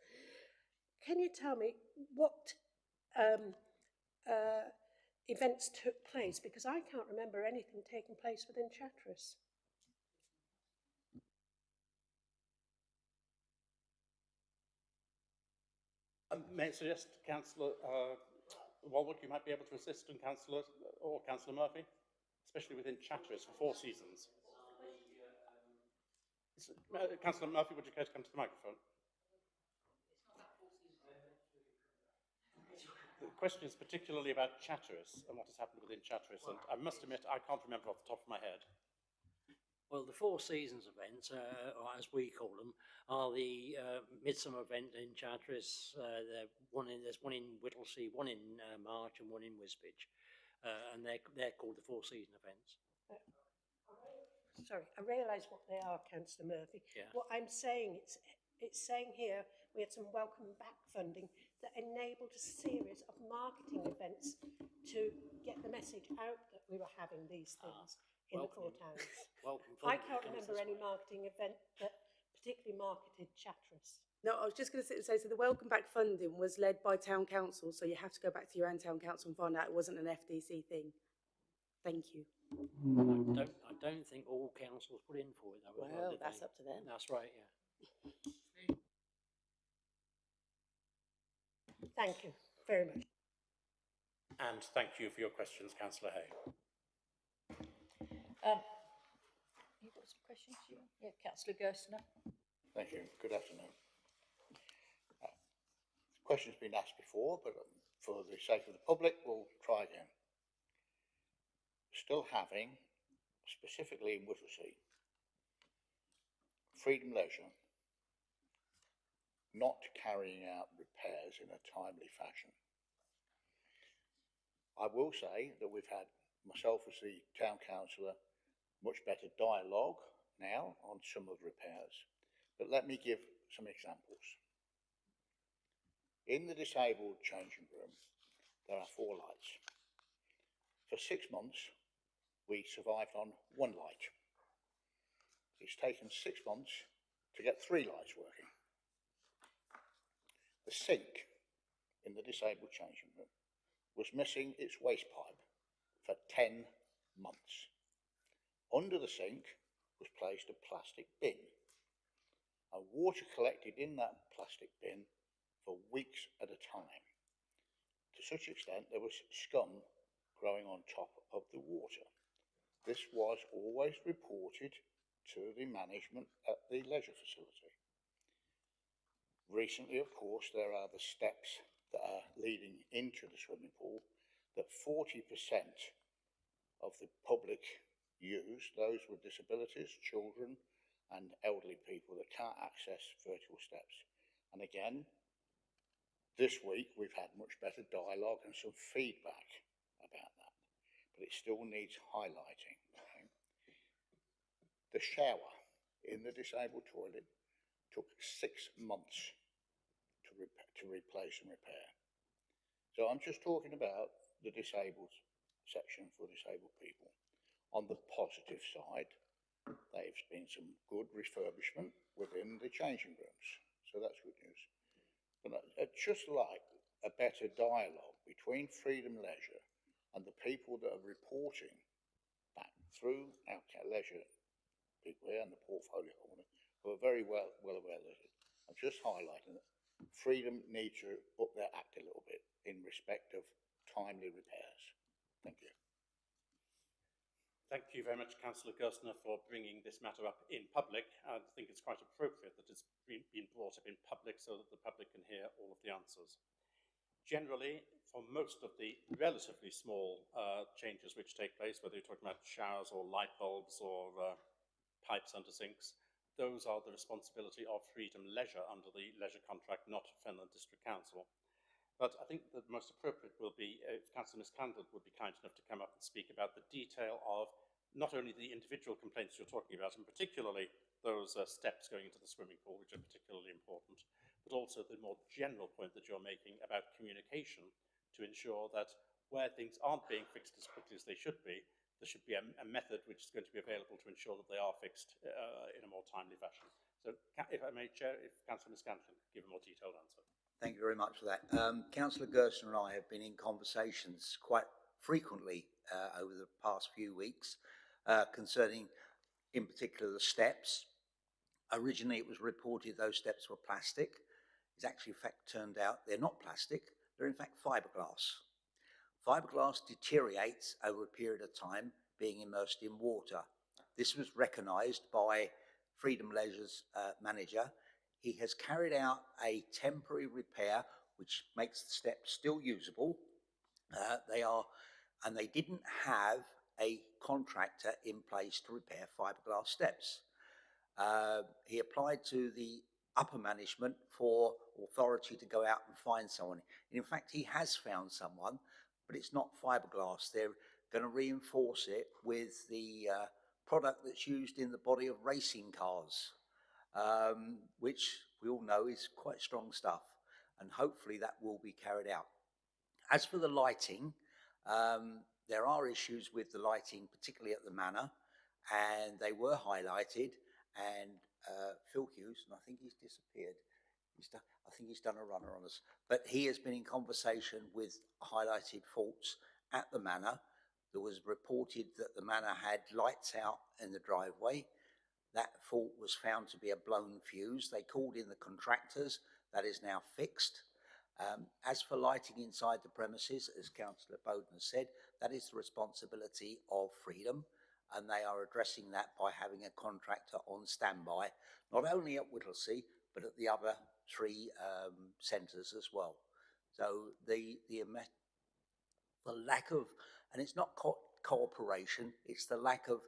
Can you tell me what events took place? Because I can't remember anything taking place within Chatteris. May I suggest, Councillor Walwood, you might be able to assist, and Councillor Murphy, especially within Chatteris for Four Seasons. Councillor Murphy, would you care to come to the microphone? The question is particularly about Chatteris and what has happened within Chatteris, and I must admit I can't remember off the top of my head. Well, the Four Seasons events, or as we call them, are the midsummer event in Chatteris. There's one in Whittlesea, one in March, and one in Wisbech, and they're called the Four Season events. Sorry, I realise what they are, Councillor Murphy. Yeah. What I'm saying, it's saying here we had some Welcome Back funding that enabled a series of marketing events to get the message out that we were having these things in the four towns. I can't remember any marketing event that particularly marketed Chatteris. No, I was just going to say, so the Welcome Back funding was led by Town Council, so you have to go back to your own Town Council and find out it wasn't an FDC thing. Thank you. I don't think all councils put in for it, though. Well, that's up to them. That's right, yeah. Thank you very much. And thank you for your questions, Councillor Hay. You've got some questions? Yeah, Councillor Gerstner. Thank you. Good afternoon. The question's been asked before, but for the sake of the public, we'll try again. Still having, specifically in Whittlesea, Freedom Leisure not carrying out repairs in a timely fashion. I will say that we've had, myself as the town councillor, much better dialogue now on some of the repairs. But let me give some examples. In the disabled changing room, there are 4 lights. For 6 months, we survived on 1 light. It's taken 6 months to get 3 lights working. The sink in the disabled changing room was missing its waste pipe for 10 months. Under the sink was placed a plastic bin, and water collected in that plastic bin for weeks at a time, to such extent there was scum growing on top of the water. This was always reported to the management at the leisure facility. Recently, of course, there are the steps that are leading into the swimming pool that 40% of the public use, those with disabilities, children and elderly people that can't access vertical steps. And again, this week we've had much better dialogue and some feedback about that, but it still needs highlighting. Okay? The shower in the disabled toilet took 6 months to replace and repair. So I'm just talking about the disabled section for disabled people. On the positive side, there's been some good refurbishment within the changing rooms, so that's good news. But I'd just like a better dialogue between Freedom Leisure and the people that are reporting back through our leisure people here and the portfolio holder, who are very well aware of it. I'm just highlighting that Freedom needs to up their act a little bit in respect of timely repairs. Thank you. Thank you very much, Councillor Gerstner, for bringing this matter up in public. I think it's quite appropriate that it's been brought up in public so that the public can hear all of the answers. Generally, for most of the relatively small changes which take place, whether you're talking about showers or light bulbs or pipes under sinks, those are the responsibility of Freedom Leisure under the leisure contract, not Fenland District Council. But I think the most appropriate will be if Councillor Miscandled would be kind enough to come up and speak about the detail of not only the individual complaints you're talking about, and particularly those steps going into the swimming pool, which are particularly important, but also the more general point that you're making about communication to ensure that where things aren't being fixed as quickly as they should be, there should be a method which is going to be available to ensure that they are fixed in a more timely fashion. So if I may, Chair, if Councillor Miscandled could give a more detailed answer. Thank you very much for that. Councillor Gerstner and I have been in conversations quite frequently over the past few weeks concerning, in particular, the steps. Originally, it was reported those steps were plastic. It's actually, in fact, turned out they're not plastic. They're, in fact, fiberglass. Fiberglass deteriorates over a period of time being immersed in water. This was recognised by Freedom Leisure's manager. He has carried out a temporary repair which makes the steps still usable. They didn't have a contractor in place to repair fiberglass steps. He applied to the upper management for authority to go out and find someone. In fact, he has found someone, but it's not fiberglass. They're going to reinforce it with the product that's used in the body of racing cars, which we all know is quite strong stuff, and hopefully that will be carried out. As for the lighting, there are issues with the lighting, particularly at the manor, and they were highlighted, and Phil Hughes, and I think he's disappeared. I think he's done a runner on us, but he has been in conversation with highlighted faults at the manor. There was reported that the manor had lights out in the driveway. That fault was found to be a blown fuse. They called in the contractors. That is now fixed. As for lighting inside the premises, as Councillor Bowden has said, that is the responsibility of Freedom, and they are addressing that by having a contractor on standby, not only at Whittlesea, but at the other 3 centres as well. So the lack of, and it's not cooperation, it's the lack of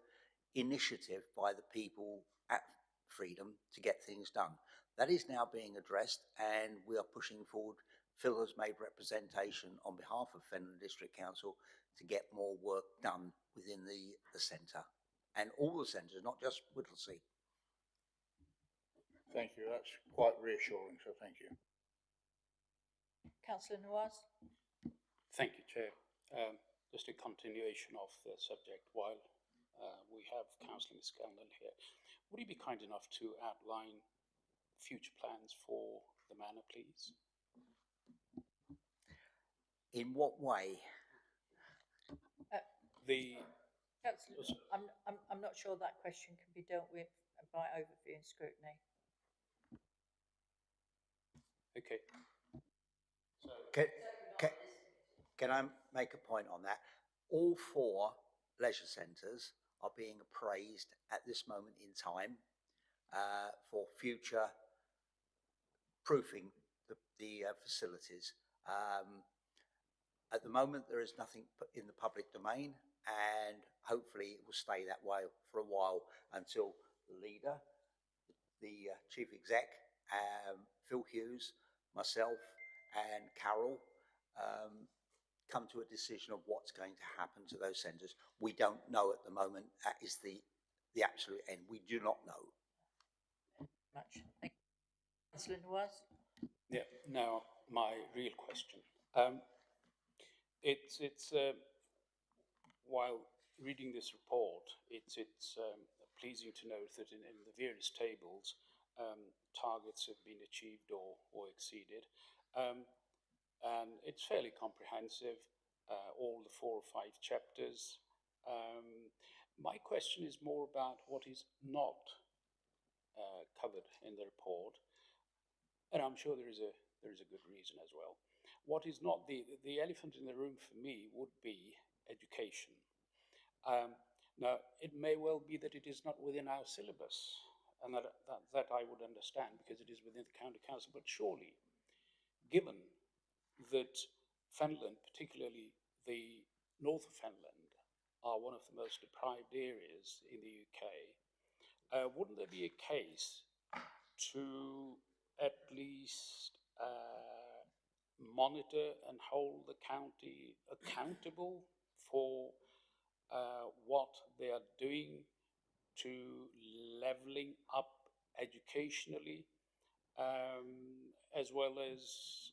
initiative by the people at Freedom to get things done. That is now being addressed, and we are pushing forward. Phil has made representation on behalf of Fenland District Council to get more work done within the centre, and all the centres, not just Whittlesea. Thank you, that's quite reassuring, so thank you. Councillor Nawaz. Thank you, Chair. Just a continuation of the subject. While we have Councillor Scanlon here. Would you be kind enough to outline future plans for the manor, please? In what way? Councillor, I'm not sure that question can be dealt with by overview and scrutiny. Okay. Can I make a point on that? All 4 leisure centres are being appraised at this moment in time for future proofing the facilities. At the moment, there is nothing in the public domain, and hopefully it will stay that way for a while until the leader, the chief exec, Phil Hughes, myself, and Carol come to a decision of what's going to happen to those centres. We don't know at the moment. That is the absolute end. We do not know. Much. Thank you. Councillor Nawaz? Yeah. Now, my real question. While reading this report, it's pleasing to note that in the various tables, targets have been achieved or exceeded. And it's fairly comprehensive, all the 4 or 5 chapters. My question is more about what is not covered in the report, and I'm sure there is a good reason as well. What is not the elephant in the room for me would be education. Now, it may well be that it is not within our syllabus, and that I would understand because it is within the county council. But surely, given that Fenland, particularly the north of Fenland, are one of the most deprived areas in the UK, wouldn't there be a case to at least monitor and hold the county accountable for what they are doing to levelling up educationally, as well as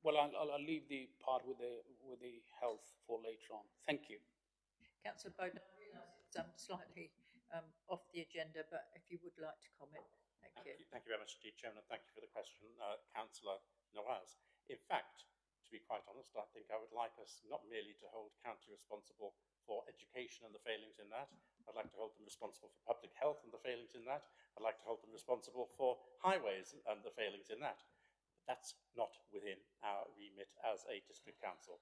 well, I'll leave the part with the health for later on. Thank you. Councillor Bowden, I realise it's slightly off the agenda, but if you would like to comment, thank you. Thank you very much, indeed, Chairman, and thank you for the question, Councillor Nawaz. In fact, to be quite honest, I think I would like us not merely to hold county responsible for education and the failings in that. I'd like to hold them responsible for public health and the failings in that. I'd like to hold them responsible for highways and the failings in that. That's not within our remit as a district council.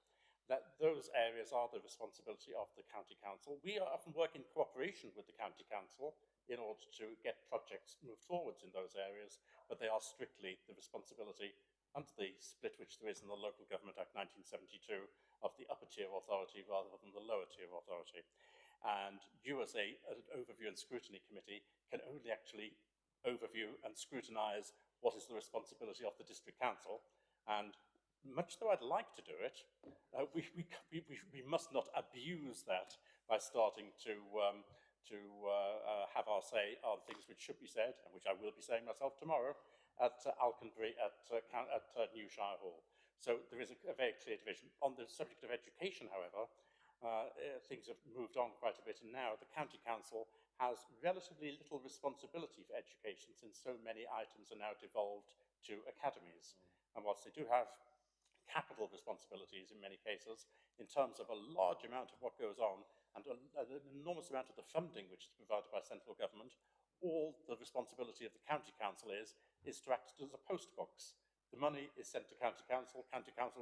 Those areas are the responsibility of the county council. We often work in cooperation with the county council in order to get projects moved forwards in those areas, but they are strictly the responsibility under the split which there is in the Local Government Act 1972 of the upper tier authority rather than the lower tier authority. And you as an overview and scrutiny committee can only actually overview and scrutinise what is the responsibility of the district council. And much though I'd like to do it, we must not abuse that by starting to have our say on things which should be said, and which I will be saying myself tomorrow, at Alconbury, at New Shire Hall. So there is a very clear division. On the subject of education, however, things have moved on quite a bit, and now the county council has relatively little responsibility for education, since so many items are now devolved to academies. And whilst they do have capital responsibilities in many cases, in terms of a large amount of what goes on, and an enormous amount of the funding which is provided by central government, all the responsibility of the county council is to act as a post box. The money is sent to county council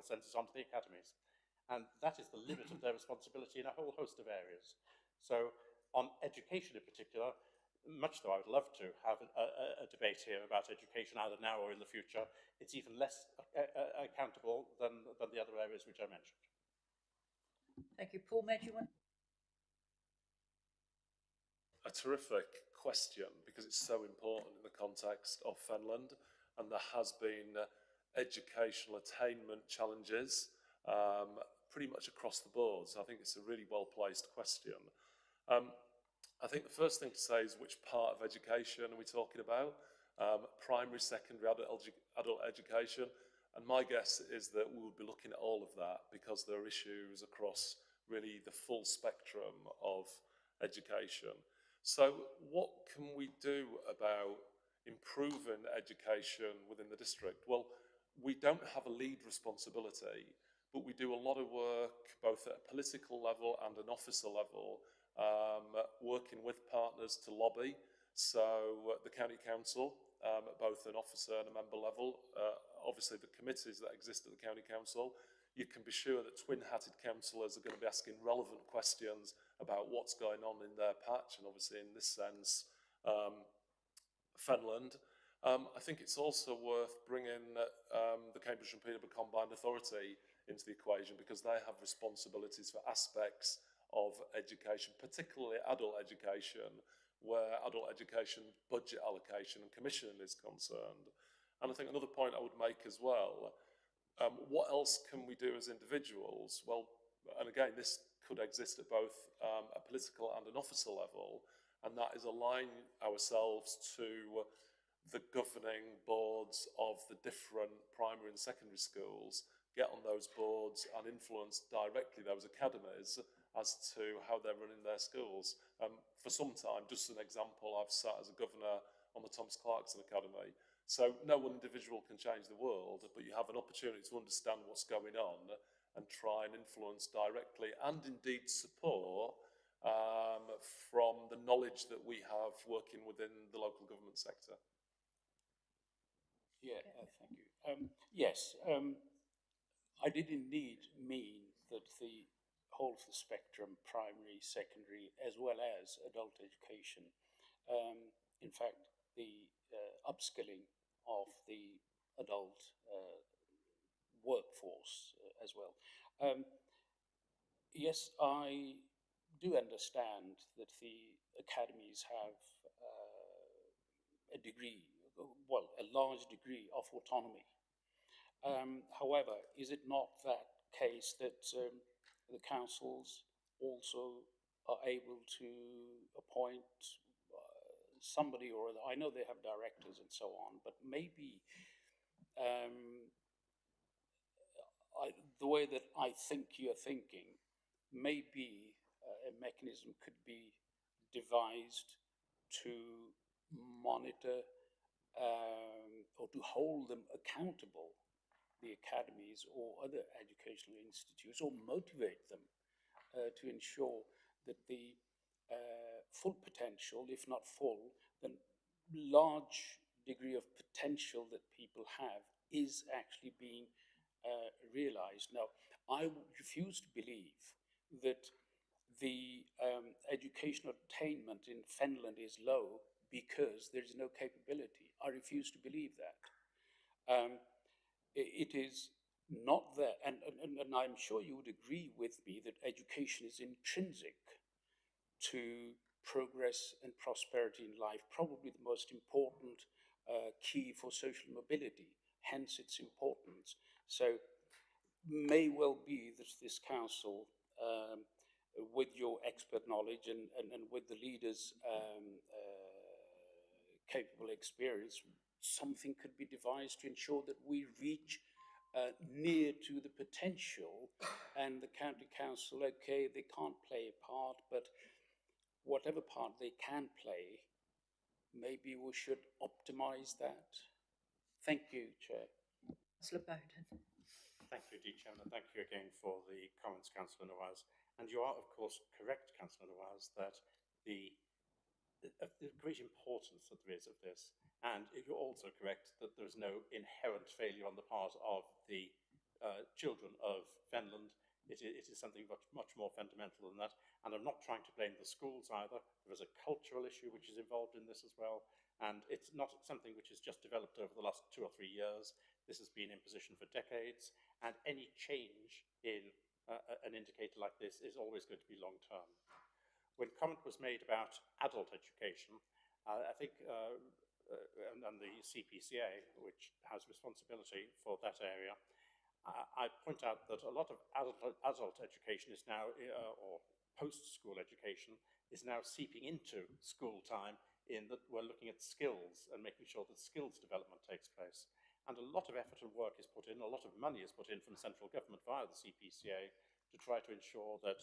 sends it on to the academies. And that is the limit of their responsibility in a whole host of areas. So on education in particular, much though I would love to have a debate here about education either now or in the future, it's even less accountable than the other areas which I mentioned. Thank you. Paul, do you want? A terrific question, because it's so important in the context of Fenland, and there has been educational attainment challenges pretty much across the board. So I think it's a really well-placed question. I think the first thing to say is which part of education are we talking about? Primary, secondary, adult education. And my guess is that we will be looking at all of that, because there are issues across really the full spectrum of education. So what can we do about improving education within the district? Well, we don't have a lead responsibility, but we do a lot of work both at a political level and an officer level, working with partners to lobby. So the county council, at both an officer and a member level, obviously the committees that exist at the county council, you can be sure that twin-hatted councillors are going to be asking relevant questions about what's going on in their patch, and obviously in this sense, Fenland. I think it's also worth bringing the Cambridge and Peterborough Combined Authority into the equation, because they have responsibilities for aspects of education, particularly adult education, where adult education budget allocation and commissioning is concerned. And I think another point I would make as well, what else can we do as individuals? Well, and again, this could exist at both a political and an officer level, and that is align ourselves to the governing boards of the different primary and secondary schools, get on those boards and influence directly those academies as to how they're running their schools. For some time, just an example, I've sat as a governor on the Thomas Clarkson Academy. So no one individual can change the world, but you have an opportunity to understand what's going on and try and influence directly and indeed support from the knowledge that we have working within the local government sector. Yeah, thank you. Yes, I did indeed mean that the whole of the spectrum, primary, secondary, as well as adult education, in fact, the upskilling of the adult workforce as well. Yes, I do understand that the academies have a degree, well, a large degree of autonomy. However, is it not that case that the councils also are able to appoint somebody or other? I know they have directors and so on, but maybe the way that I think you're thinking, maybe a mechanism could be devised to monitor or to hold them accountable, the academies or other educational institutes, or motivate them to ensure that the full potential, if not full, then large degree of potential that people have is actually being realized. Now, I refuse to believe that the educational attainment in Fenland is low because there is no capability. I refuse to believe that. It is not there, and I'm sure you would agree with me that education is intrinsic to progress and prosperity in life, probably the most important key for social mobility, hence its importance. So may well be that this council, with your expert knowledge and with the leaders' capable experience, something could be devised to ensure that we reach near to the potential, and the county council, okay, they can't play a part, but whatever part they can play, maybe we should optimise that. Thank you, Chair. Councillor Bowden. Thank you, Chairman, and thank you again for the comments, Councillor Nawaz. And you are, of course, correct, Councillor Nawaz, that the great importance that there is of this, and you're also correct that there is no inherent failure on the part of the children of Fenland. It is something much more fundamental than that, and I'm not trying to blame the schools either. There is a cultural issue which is involved in this as well, and it's not something which has just developed over the last 2 or 3 years. This has been in position for decades, and any change in an indicator like this is always going to be long-term. When comment was made about adult education, I think, and the CPCA, which has responsibility for that area, I point out that a lot of adult education is now, or post-school education, is now seeping into school time, in that we're looking at skills and making sure that skills development takes place. And a lot of effort and work is put in, a lot of money is put in from the central government via the CPCA to try to ensure that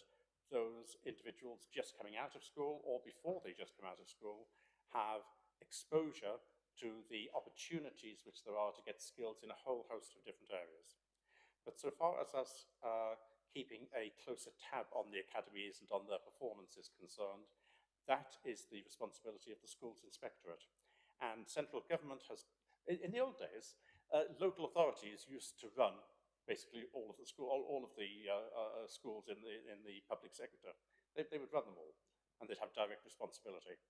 those individuals just coming out of school or before they just come out of school have exposure to the opportunities which there are to get skills in a whole host of different areas. But so far as us keeping a closer tab on the academies and on their performance is concerned, that is the responsibility of the schools inspectorate. And central government has, in the old days, local authorities used to run basically all of the schools in the public sector. They would run them all, and they'd have direct responsibility.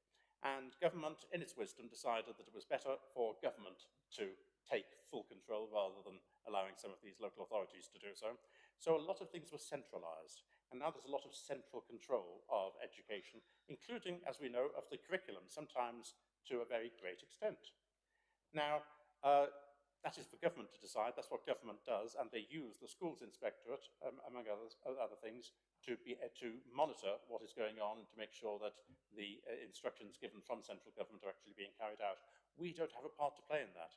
And government, in its wisdom, decided that it was better for government to take full control rather than allowing some of these local authorities to do so. So a lot of things were centralised, and now there's a lot of central control of education, including, as we know, of the curriculum, sometimes to a very great extent. Now, that is for government to decide. That's what government does, and they use the schools inspectorate, among other things, to monitor what is going on and to make sure that the instructions given from central government are actually being carried out. We don't have a part to play in that.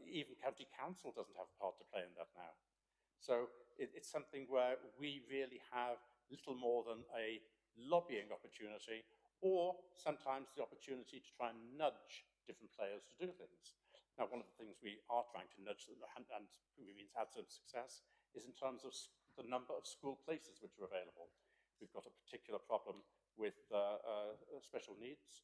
Even county council doesn't have a part to play in that now. So it's something where we really have little more than a lobbying opportunity, or sometimes the opportunity to try and nudge different players to do things. Now, one of the things we are trying to nudge them, and we've had some success, is in terms of the number of school places which are available. We've got a particular problem with special needs,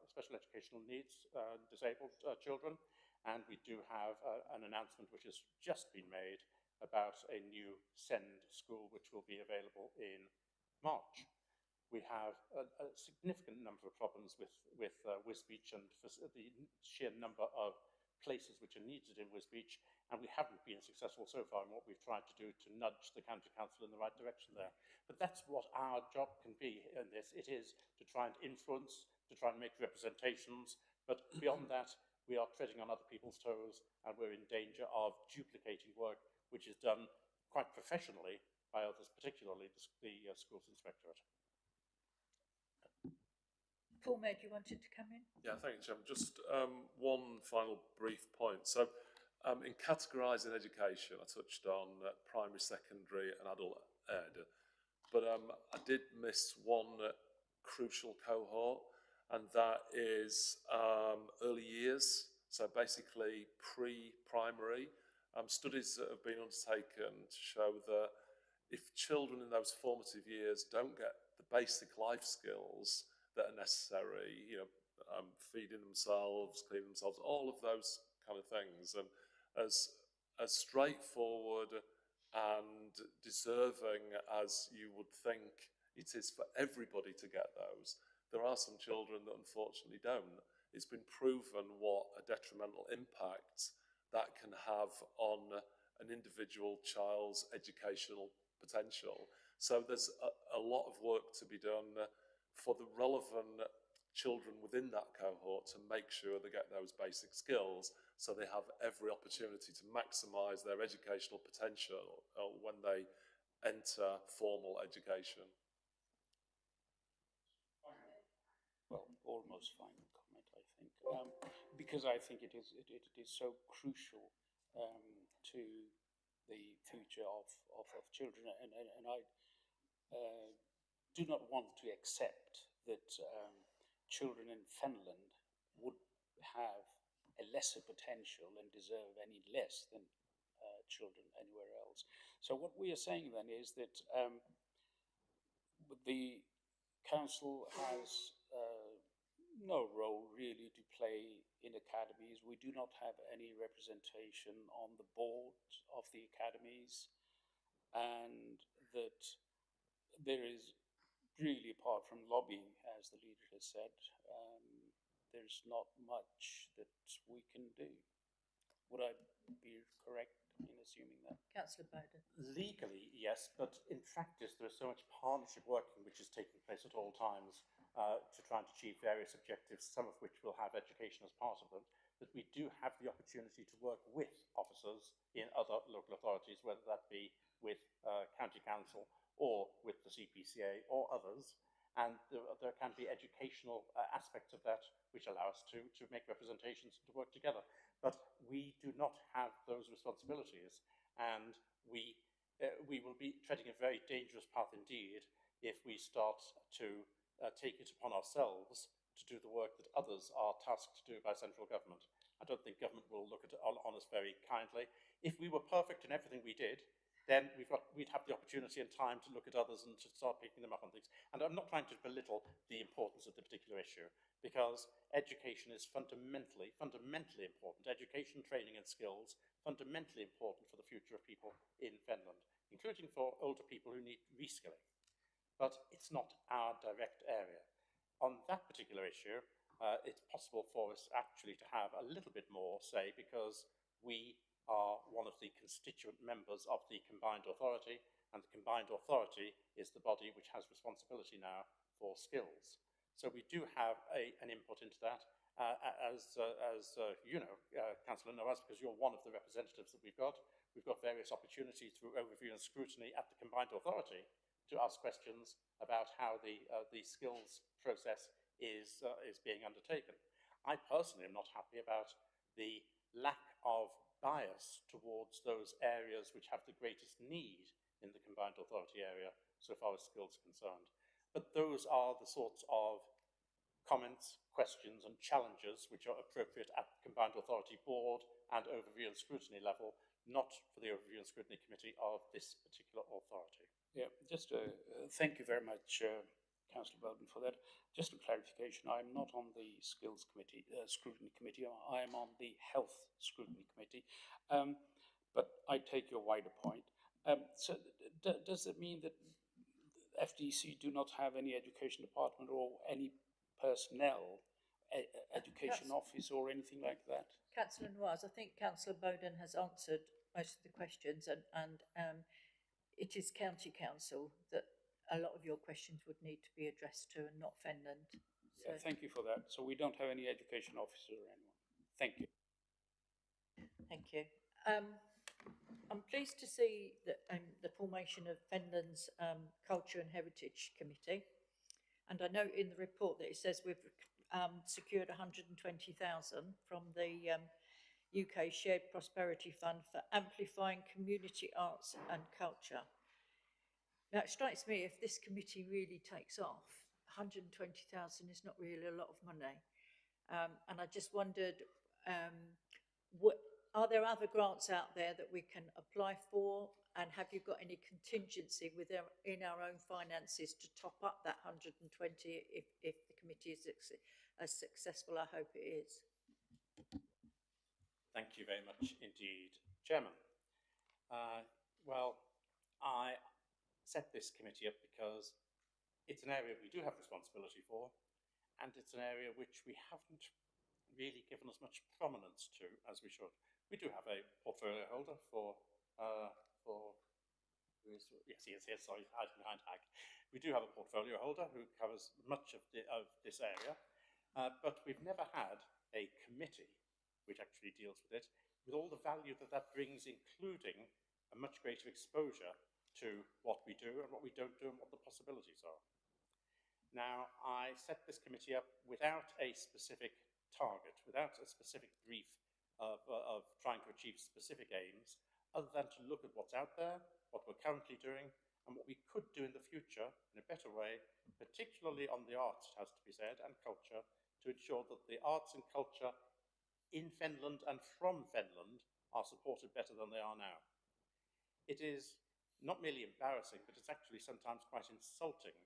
special educational needs, disabled children, and we do have an announcement which has just been made about a new SEND school which will be available in March. We have a significant number of problems with Wisbech and the sheer number of places which are needed in Wisbech, and we haven't been successful so far in what we've tried to do to nudge the county council in the right direction there. But that's what our job can be in this. It is to try and influence, to try and make representations, but beyond that, we are treading on other people's toes, and we're in danger of duplicating work which is done quite professionally by others, particularly the schools inspectorate. Paul Maid, you wanted to come in? Yeah, thank you, Chairman. Just one final brief point. So, in categorising education, I touched on primary, secondary and adult ed, but I did miss one crucial cohort, and that is early years, so basically pre-primary. Studies that have been undertaken to show that if children in those formative years don't get the basic life skills that are necessary, feeding themselves, cleaning themselves, all of those kind of things, and as straightforward and deserving as you would think it is for everybody to get those, there are some children that unfortunately don't. It's been proven what a detrimental impact that can have on an individual child's educational potential. So there's a lot of work to be done for the relevant children within that cohort to make sure they get those basic skills so they have every opportunity to maximise their educational potential when they enter formal education. Well, almost final comment, I think, because I think it is so crucial to the future of children, and I do not want to accept that children in Fenland would have a lesser potential and deserve any less than children anywhere else. So what we are saying then is that the council has no role really to play in academies. We do not have any representation on the board of the academies, and that there is really, apart from lobbying, as the leader has said, there's not much that we can do. Would I be correct in assuming that? Councillor Bowden. Legally, yes, but in practice there is so much partnership working which is taking place at all times to try and achieve various objectives, some of which will have education as part of them, that we do have the opportunity to work with officers in other local authorities, whether that be with county council or with the CPCA or others, and there can be educational aspects of that which allow us to make representations and to work together. But we do not have those responsibilities, and we we will be treading a very dangerous path indeed if we start to take it upon ourselves to do the work that others are tasked to do by central government. I don't think government will look on us very kindly. If we were perfect in everything we did, then we'd have the opportunity and time to look at others and to start picking them up on things. And I'm not trying to belittle the importance of the particular issue, because education is fundamentally important. Education, training and skills, fundamentally important for the future of people in Fenland, including for older people who need reskilling. But it's not our direct area. On that particular issue, it's possible for us actually to have a little bit more say, because we are one of the constituent members of the Combined Authority, and the Combined Authority is the body which has responsibility now for skills. So we do have an input into that, as you know, Councillor Noaz, because you're one of the representatives that we've got. We've got various opportunities through overview and scrutiny at the Combined Authority to ask questions about how the skills process is being undertaken. I personally am not happy about the lack of bias towards those areas which have the greatest need in the Combined Authority area, so far as skills are concerned. But those are the sorts of comments, questions and challenges which are appropriate at the Combined Authority Board and Overview and Scrutiny level, not for the Overview and Scrutiny Committee of this particular authority. Yeah, just thank you very much, Councillor Bowden, for that. Just a clarification, I'm not on the Skills Committee, Scrutiny Committee, I am on the Health Scrutiny Committee, but I take your wider point. So does it mean that FDC do not have any education department or any personnel, education office or anything like that? Councillor Noaz, I think Councillor Bowden has answered most of the questions, and it is County Council that a lot of your questions would need to be addressed to, and not Fenland. So. Yeah, thank you for that. So we don't have any education officer or anyone. Thank you. Thank you. I'm pleased to see that the formation of Fenland's Culture and Heritage Committee, and I note in the report that it says we've secured 120,000 from the UK Shared Prosperity Fund for amplifying community arts and culture. Now, it strikes me, if this committee really takes off, 120,000 is not really a lot of money. And I just wondered, are there other grants out there that we can apply for? And have you got any contingency in our own finances to top up that 120 if the committee is as successful? I hope it is. Thank you very much indeed, Chairman. Well, I set this committee up because it's an area we do have responsibility for, and it's an area which we haven't really given as much prominence to as we should. We do have a portfolio holder yes, he is here, sorry, hiding behind Hag. We do have a portfolio holder who covers much of this area, but we've never had a committee which actually deals with it, with all the value that that brings, including a much greater exposure to what we do and what we don't do and what the possibilities are. Now, I set this committee up without a specific target, without a specific brief of trying to achieve specific aims, other than to look at what's out there, what we're currently doing, and what we could do in the future in a better way, particularly on the arts, it has to be said, and culture, to ensure that the arts and culture in Fenland and from Fenland are supported better than they are now. It is not merely embarrassing, but it's actually sometimes quite insulting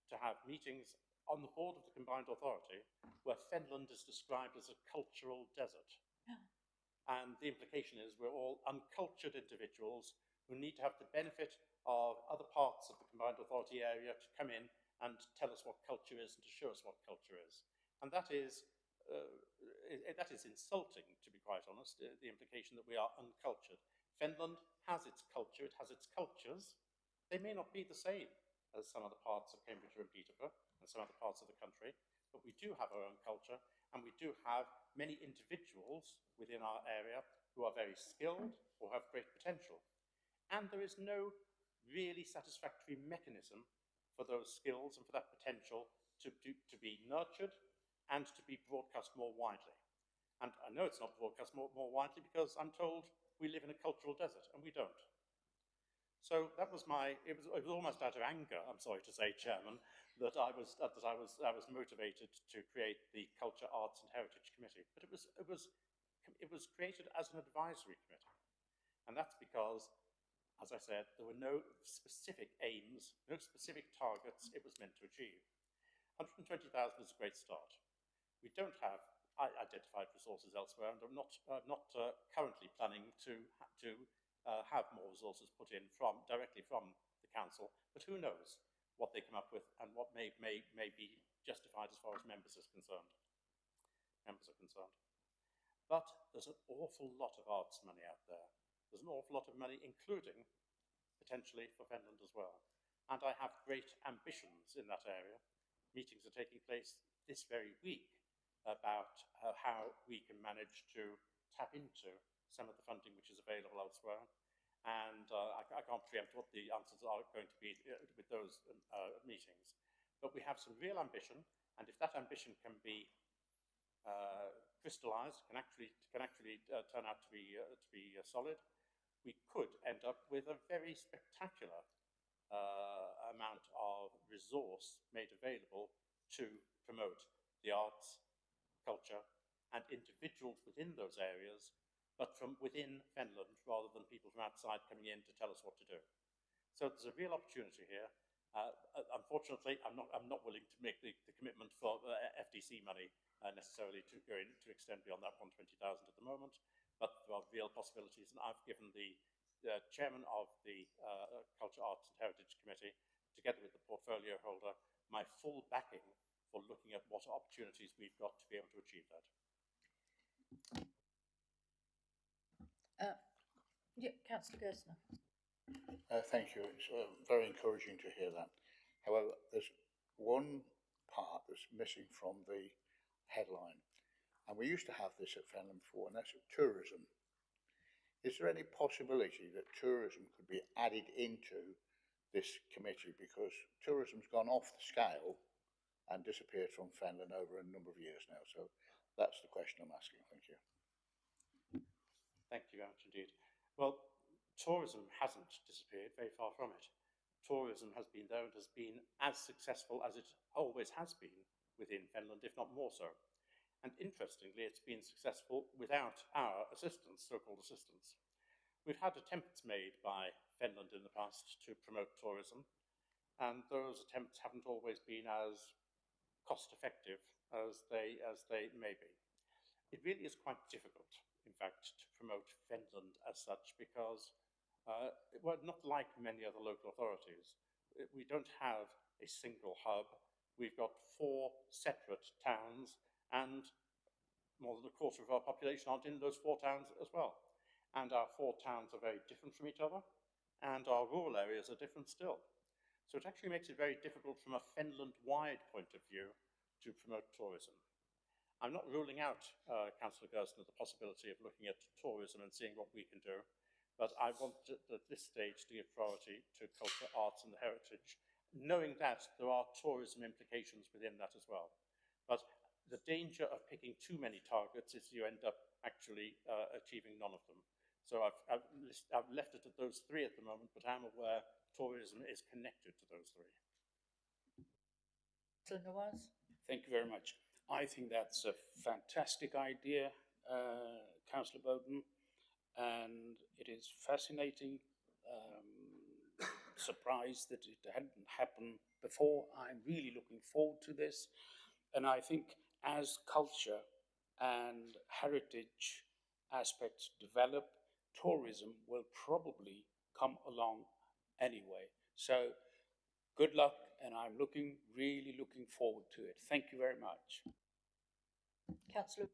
to have meetings on the board of the Combined Authority where Fenland is described as a cultural desert. Yeah. And the implication is we're all uncultured individuals who need to have the benefit of other parts of the Combined Authority area to come in and tell us what culture is and to show us what culture is. And that is insulting, to be quite honest, the implication that we are uncultured. Fenland has its culture, it has its cultures. They may not be the same as some other parts of Cambridgeshire and Peterborough and some other parts of the country, but we do have our own culture, and we do have many individuals within our area who are very skilled or have great potential. And there is no really satisfactory mechanism for those skills and for that potential to be nurtured and to be broadcast more widely. And I know it's not broadcast more widely because I'm told we live in a cultural desert, and we don't. So that was it was almost out of anger, I'm sorry to say, Chairman, that I was motivated to create the Culture, Arts and Heritage Committee. But it was created as an advisory committee. And that's because, as I said, there were no specific aims, no specific targets it was meant to achieve. 120,000 is a great start. We don't have identified resources elsewhere, and I'm not currently planning to have more resources put in directly from the council. But who knows what they come up with and what may be justified as far as members are concerned. But there's an awful lot of arts money out there. There's an awful lot of money, including potentially for Fenland as well. And I have great ambitions in that area. Meetings are taking place this very week about how we can manage to tap into some of the funding which is available elsewhere. And I can't preempt what the answers are going to be with those meetings. But we have some real ambition, and if that ambition can be crystallised, can actually turn out to be solid, we could end up with a very spectacular amount of resource made available to promote the arts, culture, and individuals within those areas, but from within Fenland rather than people from outside coming in to tell us what to do. So there's a real opportunity here. Unfortunately, I'm not willing to make the commitment for FDC money necessarily to extend beyond that 120,000 at the moment, but there are real possibilities, and I've given the chairman of the Culture, Arts and Heritage Committee, together with the portfolio holder, my full backing for looking at what opportunities we've got to be able to achieve that. Yeah, Councillor Gersner. Thank you. It's very encouraging to hear that. However, there's one part that's missing from the headline, and we used to have this at Fenland before, and that's tourism. Is there any possibility that tourism could be added into this committee, because tourism's gone off the scale and disappeared from Fenland over a number of years now? So that's the question I'm asking. Thank you. Thank you very much indeed. Well, tourism hasn't disappeared, very far from it. Tourism has been there and has been as successful as it always has been within Fenland, if not more so. And interestingly, it's been successful without our assistance, so-called assistance. We've had attempts made by Fenland in the past to promote tourism, and those attempts haven't always been as cost-effective as they may be. It really is quite difficult, in fact, to promote Fenland as such, because we're not like many other local authorities. We don't have a single hub. We've got 4 separate towns, and more than a quarter of our population aren't in those 4 towns as well. And our 4 towns are very different from each other, and our rural areas are different still. So it actually makes it very difficult from a Fenland-wide point of view to promote tourism. I'm not ruling out, Councillor Gersner, the possibility of looking at tourism and seeing what we can do, but I want at this stage to give priority to culture, arts and heritage, knowing that there are tourism implications within that as well. But the danger of picking too many targets is you end up actually achieving none of them. So I've left it at those 3 at the moment, but I'm aware tourism is connected to those 3. Thank you very much. I think that's a fantastic idea, Councillor Bowden, and it is fascinating. Surprised that it hadn't happened before. I'm really looking forward to this, and I think as culture and heritage aspects develop, tourism will probably come along anyway. So good luck, and I'm really looking forward to it. Thank you very much. Councillor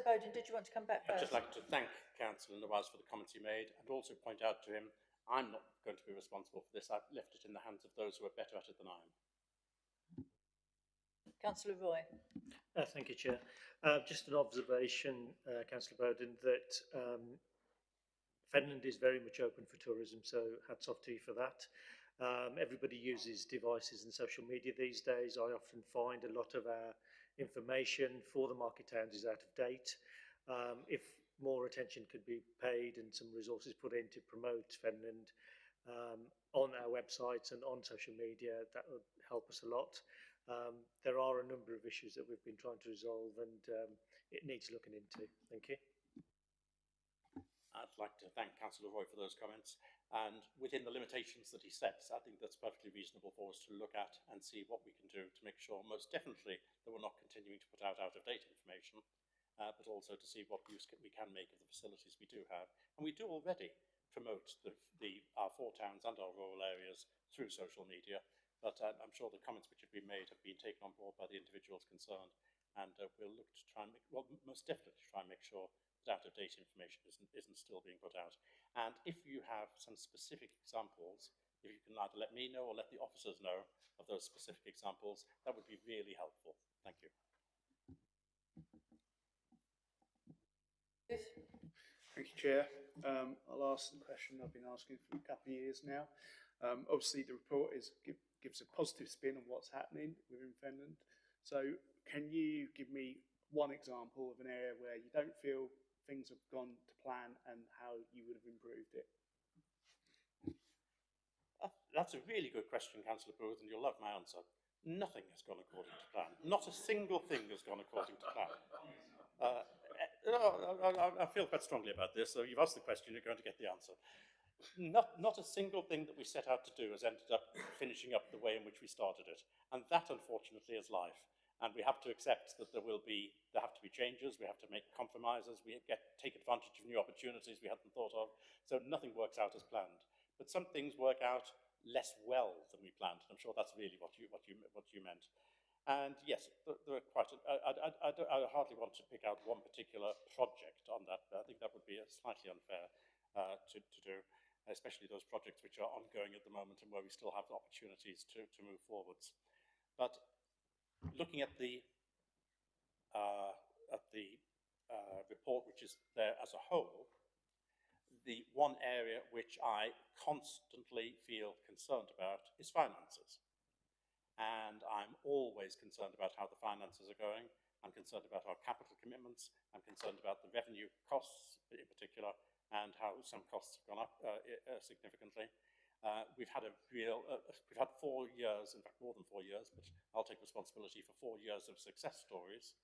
Bowden, did you want to come back first? I'd just like to thank Councillor Nawaz for the comments he made, and also point out to him, I'm not going to be responsible for this. I've left it in the hands of those who are better at it than I am. Councillor Roy. Thank you, Chair. Just an observation, Councillor Bowden, that Fenland is very much open for tourism, so hats off to you for that. Everybody uses devices and social media these days. I often find a lot of our information for the market towns is out of date. If more attention could be paid and some resources put in to promote Fenland, on our website and on social media. That would help us a lot. There are a number of issues that we've been trying to resolve, and it needs looking into. Thank you. I'd like to thank Councillor Roy for those comments. And within the limitations that he sets, I think that's perfectly reasonable for us to look at and see what we can do to make sure, most definitely, that we're not continuing to put out out-of-date information, but also to see what use we can make of the facilities we do have. And we do already promote our 4 towns and our rural areas through social media, but I'm sure the comments which have been made have been taken on board by the individuals concerned, and we'll look to try and most definitely try and make sure that out-of-date information isn't still being put out. And if you have some specific examples, if you can either let me know or let the officers know of those specific examples, that would be really helpful. Thank you. Thank you, Chair. I'll ask the question I've been asking for a couple of years now. Obviously, the report gives a positive spin on what's happening within Fenland. So can you give me one example of an area where you don't feel things have gone to plan and how you would have improved it? That's a really good question, Councillor Booth, and you'll love my answer. Nothing has gone according to plan. Not a single thing has gone according to plan. I feel quite strongly about this, so you've asked the question, you're going to get the answer. Not a single thing that we set out to do has ended up finishing up the way in which we started it. And that, unfortunately, is life. And we have to accept that there have to be changes, we have to make compromises, take advantage of new opportunities we hadn't thought of. So nothing works out as planned. But some things work out less well than we planned. And I'm sure that's really what you meant. And yes, there are quite I hardly want to pick out one particular project on that. I think that would be slightly unfair to do, especially those projects which are ongoing at the moment and where we still have the opportunities to move forwards. But looking at the report which is there as a whole, the one area which I constantly feel concerned about is finances. And I'm always concerned about how the finances are going. I'm concerned about our capital commitments. I'm concerned about the revenue costs in particular, and how some costs have gone up significantly. We've had 4 years, in fact more than 4 years, but I'll take responsibility for 4 years of success stories,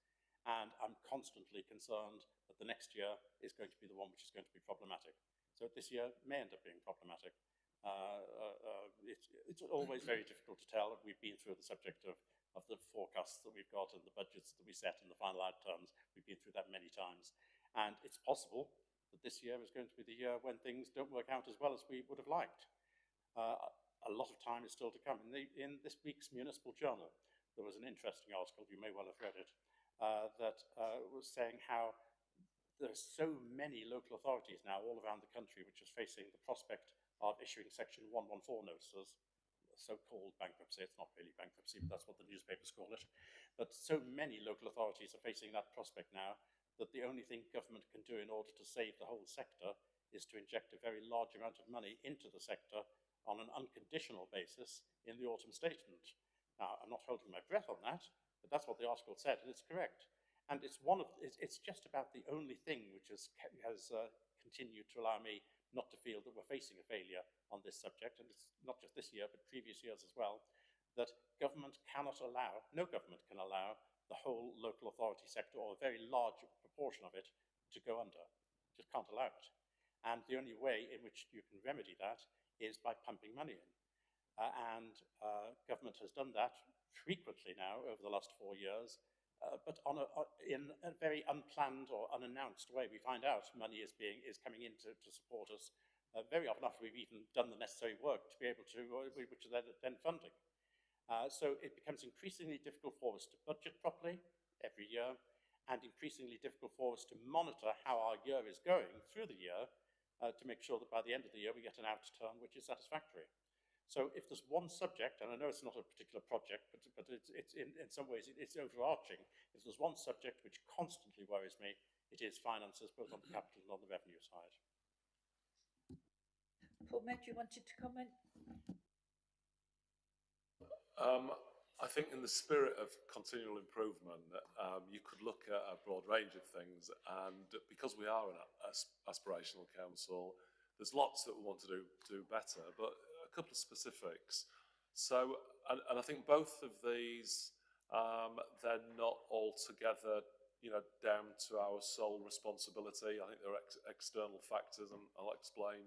and I'm constantly concerned that the next year is going to be the one which is going to be problematic. So this year may end up being problematic. It's always very difficult to tell. We've been through the subject of the forecasts that we've got and the budgets that we set and the final outcomes. We've been through that many times, and it's possible that this year is going to be the year when things don't work out as well as we would have liked. A lot of time is still to come. In this week's Municipal Journal, there was an interesting article, you may well have read it, that was saying how there are so many local authorities now all around the country which are facing the prospect of issuing Section 114 notices, so-called bankruptcy. It's not really bankruptcy, but that's what the newspapers call it. But so many local authorities are facing that prospect now that the only thing government can do in order to save the whole sector is to inject a very large amount of money into the sector on an unconditional basis in the autumn statement. Now, I'm not holding my breath on that, but that's what the article said, and it's correct. And it's just about the only thing which has continued to allow me not to feel that we're facing a failure on this subject, and it's not just this year, but previous years as well, that government cannot allow, no government can allow the whole local authority sector, or a very large proportion of it, to go under. Just can't allow it. And the only way in which you can remedy that is by pumping money in. Government has done that frequently now over the last 4 years, but in a very unplanned or unannounced way. We find out money is coming in to support us very often after we've even done the necessary work to be able to, which are then funding. So it becomes increasingly difficult for us to budget properly every year, and increasingly difficult for us to monitor how our year is going through the year to make sure that by the end of the year we get an outturn which is satisfactory. So if there's one subject, and I know it's not a particular project, but it's in some ways it's overarching, if there's one subject which constantly worries me, it is finances, both on the capital and on the revenue side. Paul Med, you wanted to comment? I think in the spirit of continual improvement, you could look at a broad range of things, and because we are an aspirational council, There's lots that we want to do better, but a couple of specifics. So, and I think both of these, they're not altogether, down to our sole responsibility. I think there are external factors, and I'll explain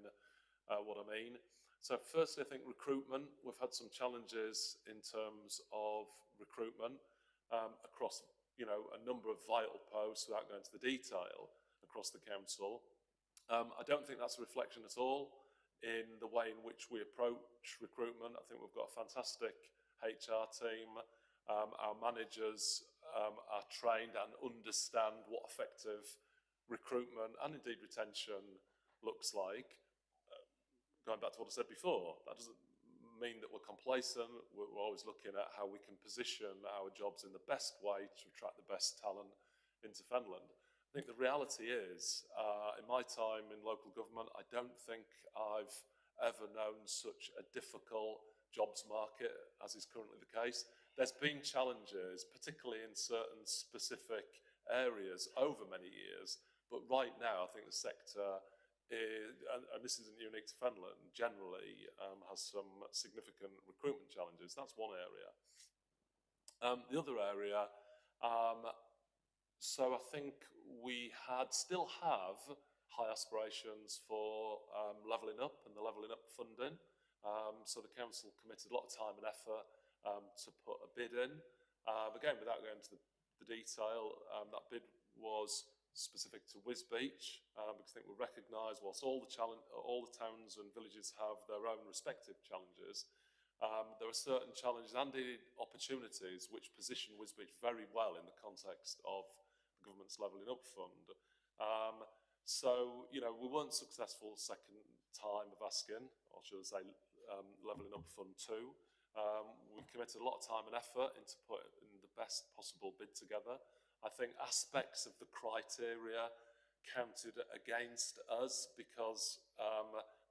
what I mean. So firstly, I think recruitment. We've had some challenges in terms of recruitment across, a number of vital posts, without going into the detail, across the council. I don't think that's a reflection at all in the way in which we approach recruitment. I think we've got a fantastic HR team. Our managers are trained and understand what effective recruitment and indeed retention looks like. Going back to what I said before, that doesn't mean that we're complacent. We're always looking at how we can position our jobs in the best way to attract the best talent into Fenland. I think the reality is, in my time in local government, I don't think I've ever known such a difficult jobs market as is currently the case. There's been challenges, particularly in certain specific areas over many years, but right now I think the sector is, and this isn't unique to Fenland, generally has some significant recruitment challenges. That's one area. The other area, so I think we still have high aspirations for levelling up and the levelling up funding. So the council committed a lot of time and effort to put a bid in. Again, without going into the detail, that bid was specific to Wisbech, because I think we recognise, whilst all the towns and villages have their own respective challenges, there are certain challenges and indeed opportunities which position Wisbech very well in the context of the government's Levelling Up Fund. So, we weren't successful second time of asking, or should I say, Levelling Up Fund 2. We committed a lot of time and effort into putting the best possible bid together. I think aspects of the criteria counted against us because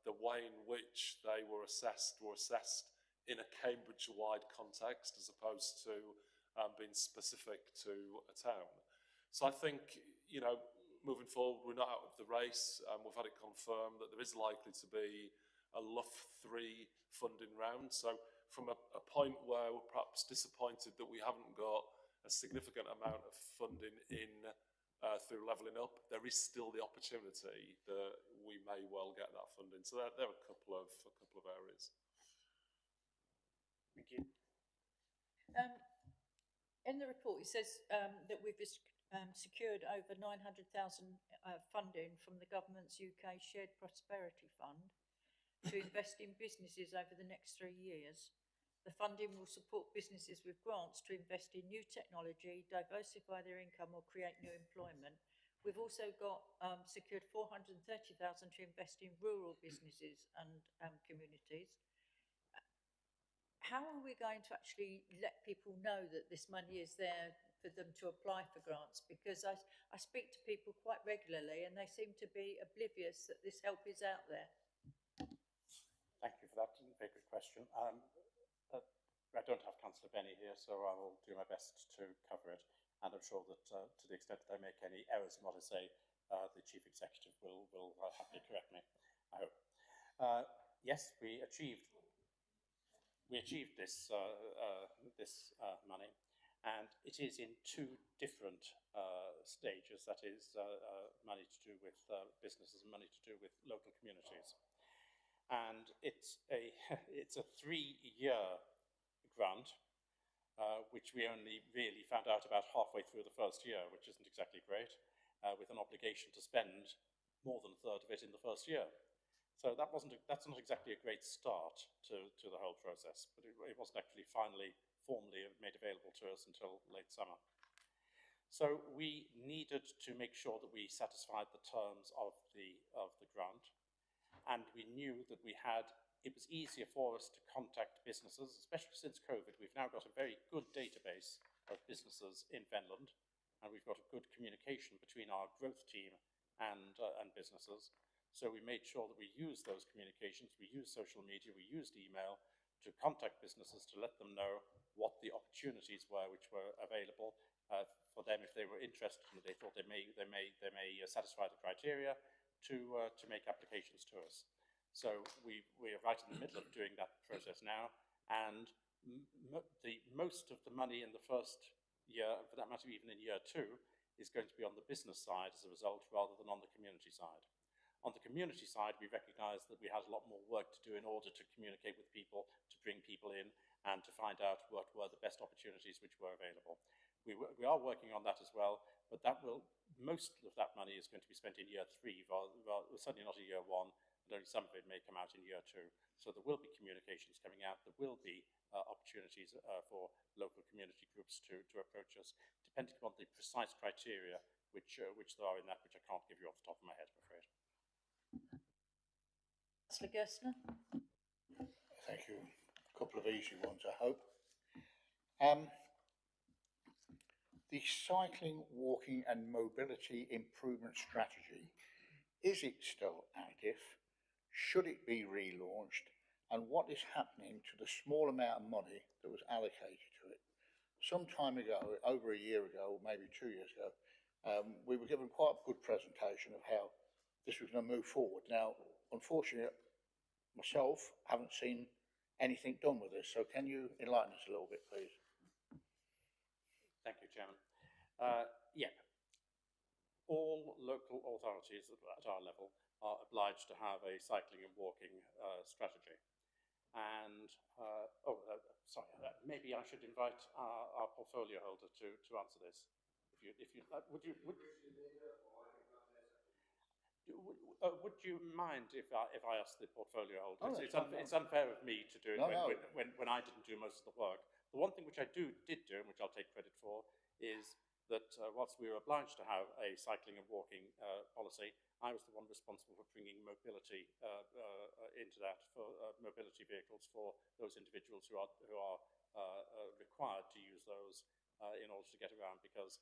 the way in which they were assessed in a Cambridge-wide context as opposed to being specific to a town. So I think, moving forward, we're not out of the race. We've had it confirmed that there is likely to be a LUF 3 funding round. So from a point where we're perhaps disappointed that we haven't got a significant amount of funding in through Levelling Up, there is still the opportunity that we may well get that funding. So there are a couple of areas. Thank you. In the report, it says that we've secured over 900,000 funding from the government's UK Shared Prosperity Fund to invest in businesses over the next 3 years. The funding will support businesses with grants to invest in new technology, diversify their income or create new employment. We've also got secured 430,000 to invest in rural businesses and communities. How are we going to actually let people know that this money is there for them to apply for grants? Because I speak to people quite regularly and they seem to be oblivious that this help is out there. Thank you for that. Very good question. I don't have Councillor Benny here, so I will do my best to cover it. And I'm sure that to the extent that I make any errors in what I say, the Chief Executive will happily correct me, I hope. Yes, we achieved this money, and it is in two different stages. That is money to do with businesses and money to do with local communities. And it's a 3-year grant, which we only really found out about halfway through the first year, which isn't exactly great, with an obligation to spend more than a third of it in the first year. So that's not exactly a great start to the whole process, but it wasn't actually formally made available to us until late summer. So we needed to make sure that we satisfied the terms of the grant, and we knew that it was easier for us to contact businesses, especially since COVID. We've now got a very good database of businesses in Fenland, and we've got a good communication between our growth team and businesses. So we made sure that we used those communications, we used social media, we used email to contact businesses to let them know what the opportunities were which were available for them if they were interested and they thought they may satisfy the criteria. to make applications to us. So we are right in the middle of doing that process now, and most of the money in the first year, and for that matter even in year 2, is going to be on the business side as a result, rather than on the community side. On the community side, we recognise that we had a lot more work to do in order to communicate with people, to bring people in, and to find out what were the best opportunities which were available. We are working on that as well, but most of that money is going to be spent in year 3, certainly not in year 1, and only some of it may come out in year 2. So there will be communications coming out, there will be opportunities for local community groups to approach us, depending upon the precise criteria which there are in that, which I can't give you off the top of my head, I'm afraid. Councillor Gerstner. Thank you. A couple of easy ones, I hope. The cycling, walking and mobility improvement strategy, is it still active? Should it be relaunched? And what is happening to the small amount of money that was allocated to it? Some time ago, over a year ago, or maybe 2 years ago, we were given quite a good presentation of how this was going to move forward. Now, unfortunately, myself haven't seen anything done with this, so can you enlighten us a little bit, please? Thank you, Chairman. Yeah, all local authorities at our level are obliged to have a cycling and walking strategy. And, sorry, maybe I should invite our portfolio holder to answer this. Would you mind if I ask the portfolio holder? Oh, it's unfair of me to do it when I didn't do most of the work. The one thing which I did do, and which I'll take credit for, is that whilst we were obliged to have a cycling and walking policy, I was the one responsible for bringing mobility into that, for mobility vehicles for those individuals who are required to use those in order to get around, because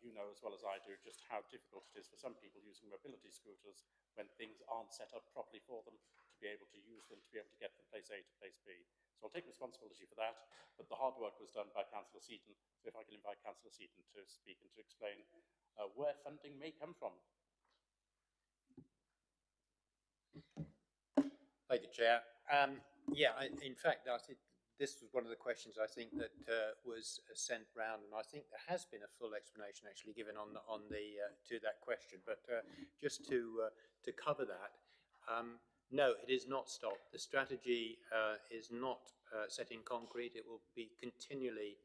you know as well as I do just how difficult it is for some people using mobility scooters when things aren't set up properly for them to be able to use them, to be able to get from place A to place B. So I'll take responsibility for that, but the hard work was done by Councillor Seaton, so if I can invite Councillor Seaton to speak and to explain where funding may come from. Thank you, Chair. In fact, I think this was one of the questions I think that was sent round, and I think there has been a full explanation actually given on the to that question. But just to cover that, no, it is not stopped. The strategy is not set in concrete. It will be continually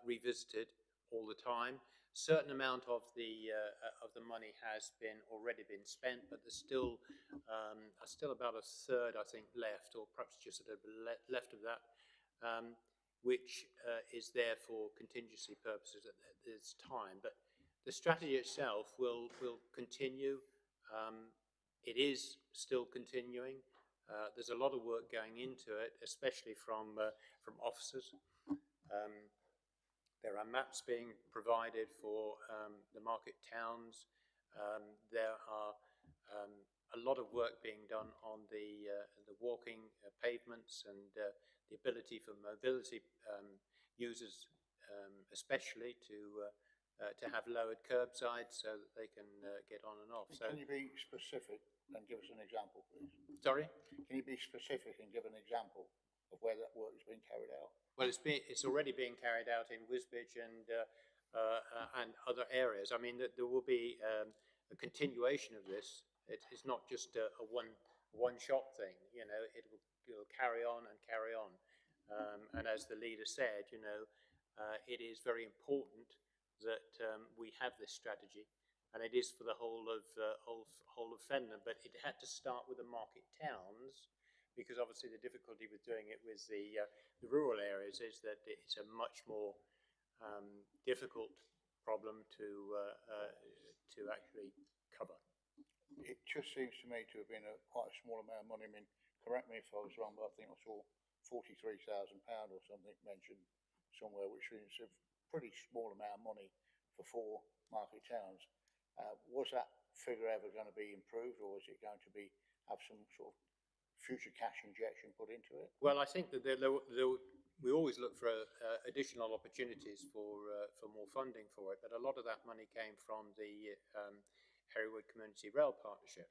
revisited all the time. Certain amount of the money has already been spent, but there's still about a third, I think, left, or perhaps just a little bit left of that, which is there for contingency purposes at this time. But the strategy itself will continue. It is still continuing. There's a lot of work going into it, especially from officers. There are maps being provided for the market towns. There are a lot of work being done on the walking pavements and the ability for mobility users, especially to have lowered curbsides so that they can get on and off. So, can you be specific and give us an example, please? Sorry? Can you be specific and give an example of where that work is being carried out? Well, it's already being carried out in Wisbech and other areas. I mean, there will be a continuation of this. It's not just a one-shot thing. You know, it'll carry on and carry on. And as the leader said, you know, it is very important that we have this strategy, and it is for the whole of Fenland. But it had to start with the market towns, because obviously the difficulty with doing it with the rural areas is that it's a much more difficult problem to actually cover. It just seems to me to have been quite a small amount of money. I mean, correct me if I was wrong, but I think I saw £43,000 or something mentioned somewhere, which seems a pretty small amount of money for 4 market towns. Was that figure ever going to be improved, or is it going to have some sort of future cash injection put into it? Well, I think that we always look for additional opportunities for more funding for it, but a lot of that money came from the Perrywood Community Rail Partnership,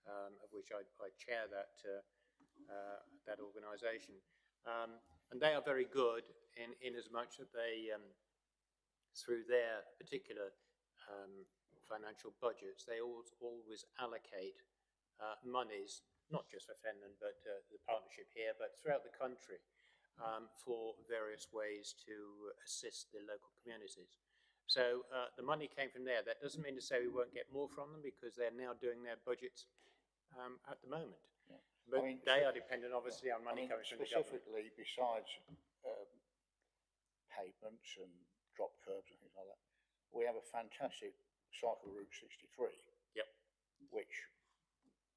of which I chair that organisation. And they are very good in as much that they, through their particular financial budgets, they always allocate monies, not just for Fenland, but the partnership here, but throughout the country, for various ways to assist the local communities. So the money came from there. That doesn't mean to say we won't get more from them, because they're now doing their budgets at the moment. Yeah. But they are dependent, obviously, on money coming from the government. Specifically, besides pavements and drop curbs and things like that, we have a fantastic cycle route 63. Yep. Which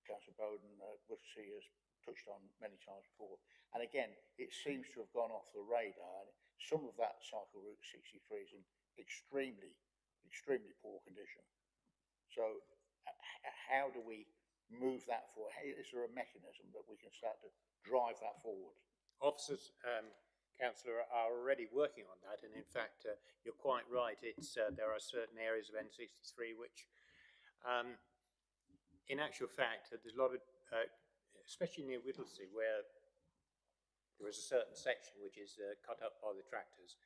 Councillor Bowden, Whittlesey has touched on many times before. And again, it seems to have gone off the radar. And some of that cycle route 63 is in extremely poor condition. So how do we move that forward? Is there a mechanism that we can start to drive that forward? Officers, Councillor, are already working on that, and in fact, you're quite right. It's there are certain areas of N63 which, in actual fact, there's a lot of, especially near Whittlesey, where there is a certain section which is cut up by the tractors.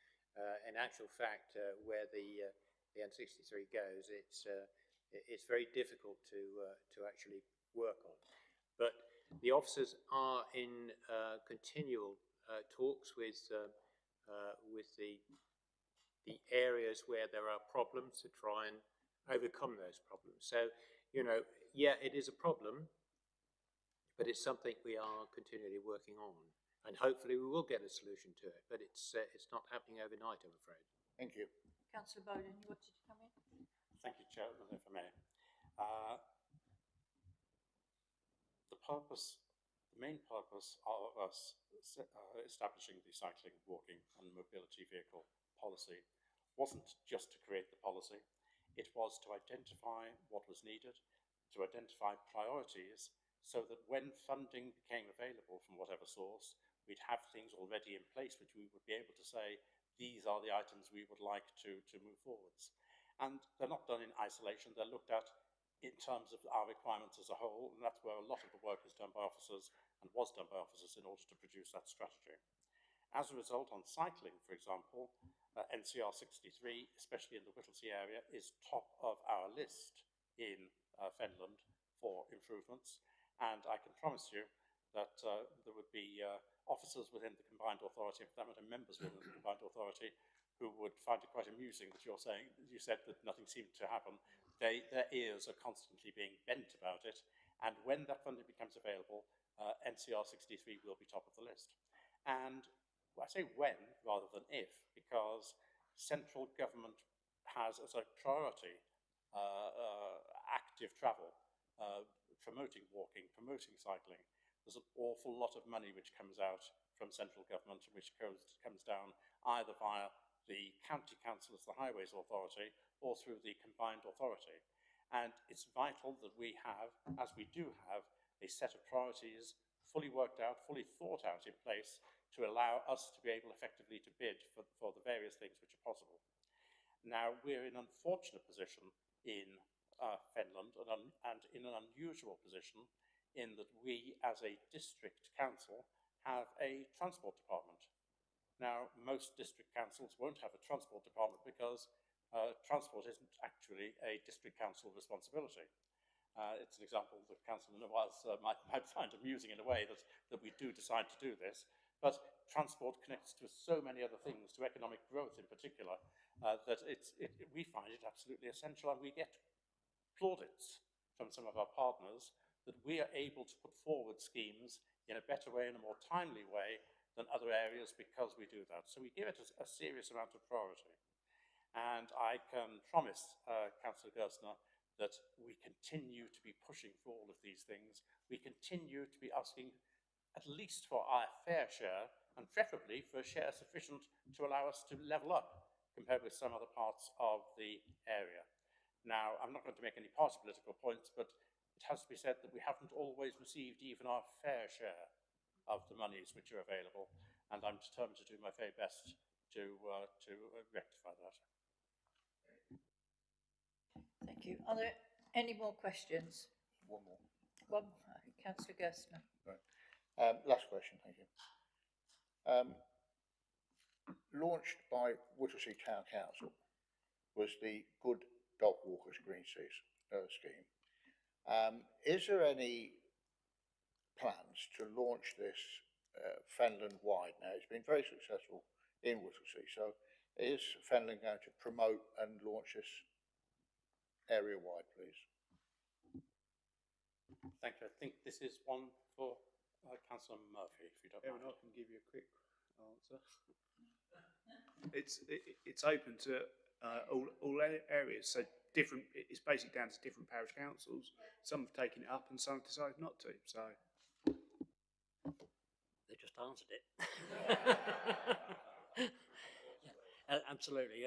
In actual fact, where the N63 goes, it's very difficult to actually work on. But the officers are in continual talks with the areas where there are problems to try and overcome those problems. So, you know, yeah, it is a problem, but it's something we are continually working on, and hopefully we will get a solution to it. But it's not happening overnight, I'm afraid. Thank you. Councillor Bowden, you wanted to come in? Thank you, Chairman, if I may. The main purpose of us establishing the cycling, walking and mobility vehicle policy wasn't just to create the policy. It was to identify what was needed, to identify priorities, so that when funding became available from whatever source, we'd have things already in place which we would be able to say, these are the items we would like to move forwards. And they're not done in isolation, they're looked at in terms of our requirements as a whole, and that's where a lot of the work is done by officers and was done by officers in order to produce that strategy. As a result, on cycling, for example, NCR 63, especially in the Whittlesey area, is top of our list in Fenland for improvements, and I can promise you that there would be officers within the combined authority, and for that matter members within the combined authority, who would find it quite amusing that you said that nothing seemed to happen. Their ears are constantly being bent about it, and when that funding becomes available, NCR 63 will be top of the list. And well, I say when rather than if, because central government has as a priority active travel, promoting walking, promoting cycling. There's an awful lot of money which comes out from central government, which comes down either via the county council as the highways authority or through the combined authority. And it's vital that we have, as we do have, a set of priorities fully worked out, fully thought out in place to allow us to be able effectively to bid for the various things which are possible. Now, we're in an unfortunate position in Fenland and in an unusual position in that we, as a district council, have a transport department. Now, most district councils won't have a transport department because transport isn't actually a district council responsibility. It's an example that Councillor Nawaz might find amusing in a way that we do decide to do this, but transport connects to so many other things, to economic growth in particular, that we find it absolutely essential, and we get plaudits from some of our partners that we are able to put forward schemes in a better way, in a more timely way than other areas because we do that. So we give it a serious amount of priority. And I can promise Councillor Gerstner that we continue to be pushing for all of these things. We continue to be asking at least for our fair share, and preferably for a share sufficient to allow us to level up compared with some other parts of the area. Now, I'm not going to make any party political points, but it has to be said that we haven't always received even our fair share of the monies which are available, and I'm determined to do my very best to rectify that. Thank you. Are there Any more questions? One more. One, councillor Gerstner. Right. Last question, thank you. Launched by Whittlesea Town Council was the Good Dog Walkers Green Seas scheme. Is there any plans to launch this Fenland wide? Now, it's been very successful in Whittlesea, so is Fenland going to promote and launch this area wide, please? Thank you. I think this is one for Councillor Murphy, if you don't mind. I can give you a quick answer. It's open to all areas, so different. It's basically down to different parish councils. Some have taken it up, and some have decided not to. So They just answered it. Absolutely.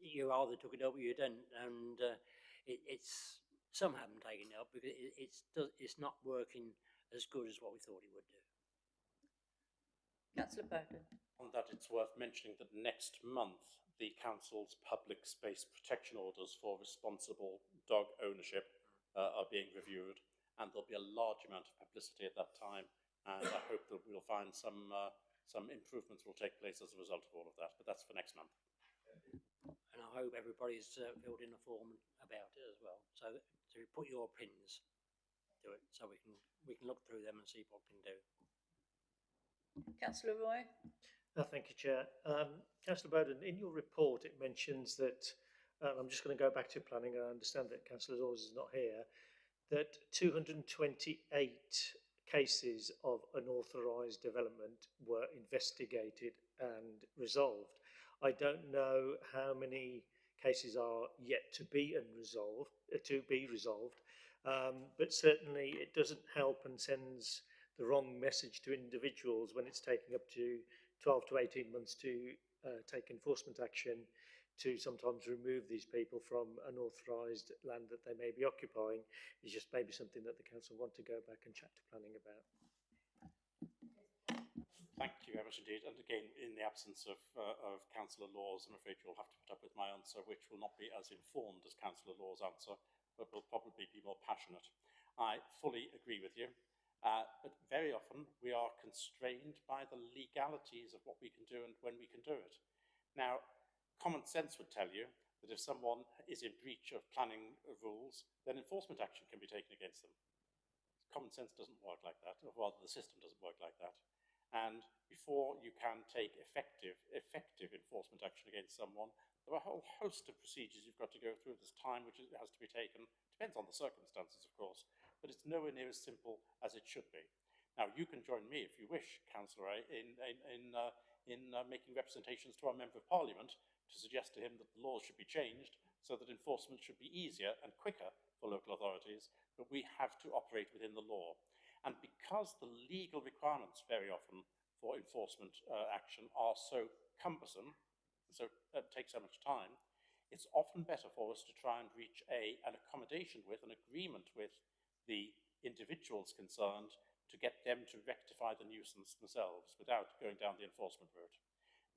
You either took it up or you didn't, and it's some haven't taken it up because it's not working as good as what we thought it would do. Councillor Bowden. On that, it's worth mentioning that next month the council's public space protection orders for responsible dog ownership are being reviewed, and there'll be a large amount of publicity at that time. And I hope that we'll find some improvements will take place as a result of all of that. But that's for next month. And I hope everybody's filled in a form about it as well. So put your opinions to it, so we can look through them and see what we can do. Councillor Roy. Thank you, Chair. Councillor Bowden, in your report it mentions that, I'm just going to go back to planning, I understand that Councillor Laws is not here, that 228 cases of unauthorised development were investigated and resolved. I don't know how many cases are yet to be resolved, but certainly it doesn't help and sends the wrong message to individuals when it's taking up to 12 to 18 months to take enforcement action to sometimes remove these people from unauthorised land that they may be occupying. Is just maybe something that the council want to go back and chat to planning about. Thank you very much indeed. And again, in the absence of Councillor Laws, I'm afraid you'll have to put up with my answer, which will not be as informed as Councillor Laws' answer, but will probably be more passionate. I fully agree with you. But very often we are constrained by the legalities of what we can do and when we can do it. Now, common sense would tell you that if someone is in breach of planning rules, then enforcement action can be taken against them. Common sense doesn't work like that, or rather the system doesn't work like that. And before you can take effective enforcement action against someone, there are a whole host of procedures you've got to go through. There's time which has to be taken. Depends on the circumstances, of course, but it's nowhere near as simple as it should be. Now, you can join me if you wish, Councillor, in making representations to our Member of Parliament to suggest to him that the laws should be changed so that enforcement should be easier and quicker for local authorities, but we have to operate within the law. And because the legal requirements very often for enforcement action are so cumbersome, so take so much time, it's often better for us to try and reach an accommodation with, an agreement with the individuals concerned to get them to rectify the nuisance themselves without going down the enforcement route.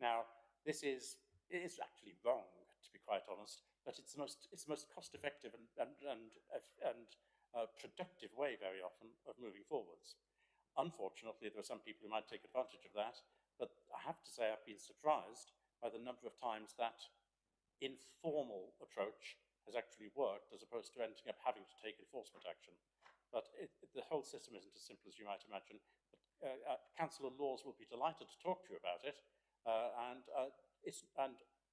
Now, it is actually wrong, to be quite honest, but it's the most cost-effective and productive way very often of moving forwards. Unfortunately, there are some people who might take advantage of that, but I have to say I've been surprised by the number of times that informal approach has actually worked as opposed to ending up having to take enforcement action. But the whole system isn't as simple as you might imagine. But, Councillor Laws will be delighted to talk to you about it, and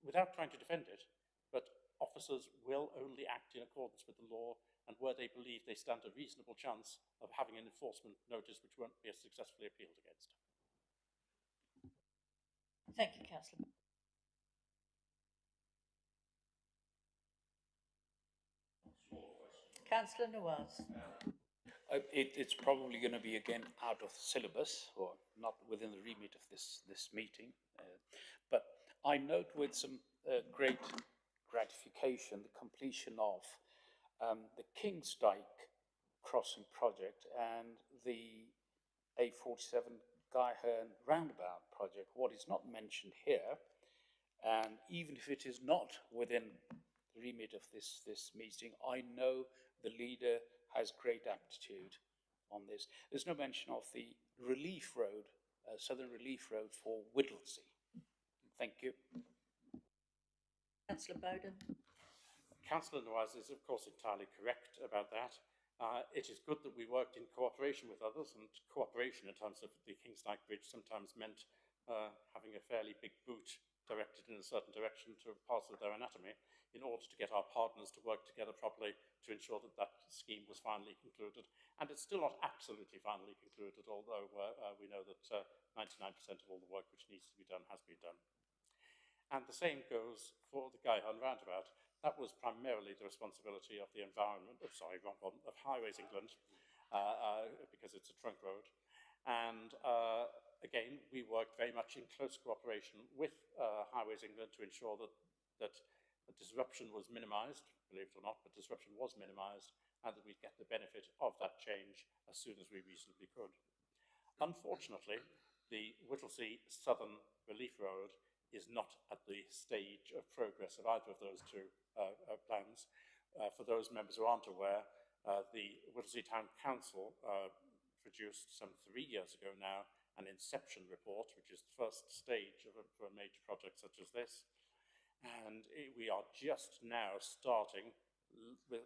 without trying to defend it, but officers will only act in accordance with the law and where they believe they stand a reasonable chance of having an enforcement notice which won't be successfully appealed against. Thank you, Councillor. Councillor Nawaz. It's probably going to be again out of syllabus or not within the remit of this meeting, but I note with some great gratification the completion of the Kingsdyke crossing project and the A47 Guyherne roundabout project. What is not mentioned here, and even if it is not within the remit of this meeting, I know the leader has great aptitude on this. There's no mention of the relief road, southern relief road for Whittlesey. Thank you. Councillor Bowden. Councillor Noise is, of course, entirely correct about that. It is good that we worked in cooperation with others, and cooperation in terms of the Kingsdyke Bridge sometimes meant having a fairly big boot directed in a certain direction to parts of their anatomy in order to get our partners to work together properly to ensure that that scheme was finally concluded. And it's still not absolutely finally concluded, although we know that 99% of all the work which needs to be done has been done. And the same goes for the Guyhorn roundabout. That was primarily the responsibility of the environment, of Highways England, because it's a trunk road. And again, we worked very much in close cooperation with Highways England to ensure that disruption was minimised, believe it or not, but disruption was minimised, and that we'd get the benefit of that change as soon as we reasonably could. Unfortunately, the Whittlesey Southern Relief Road is not at the stage of progress of either of those two plans. For those members who aren't aware, the Whittlesey Town Council produced some 3 years ago now an inception report, which is the first stage of for a major project such as this. And we are just now starting,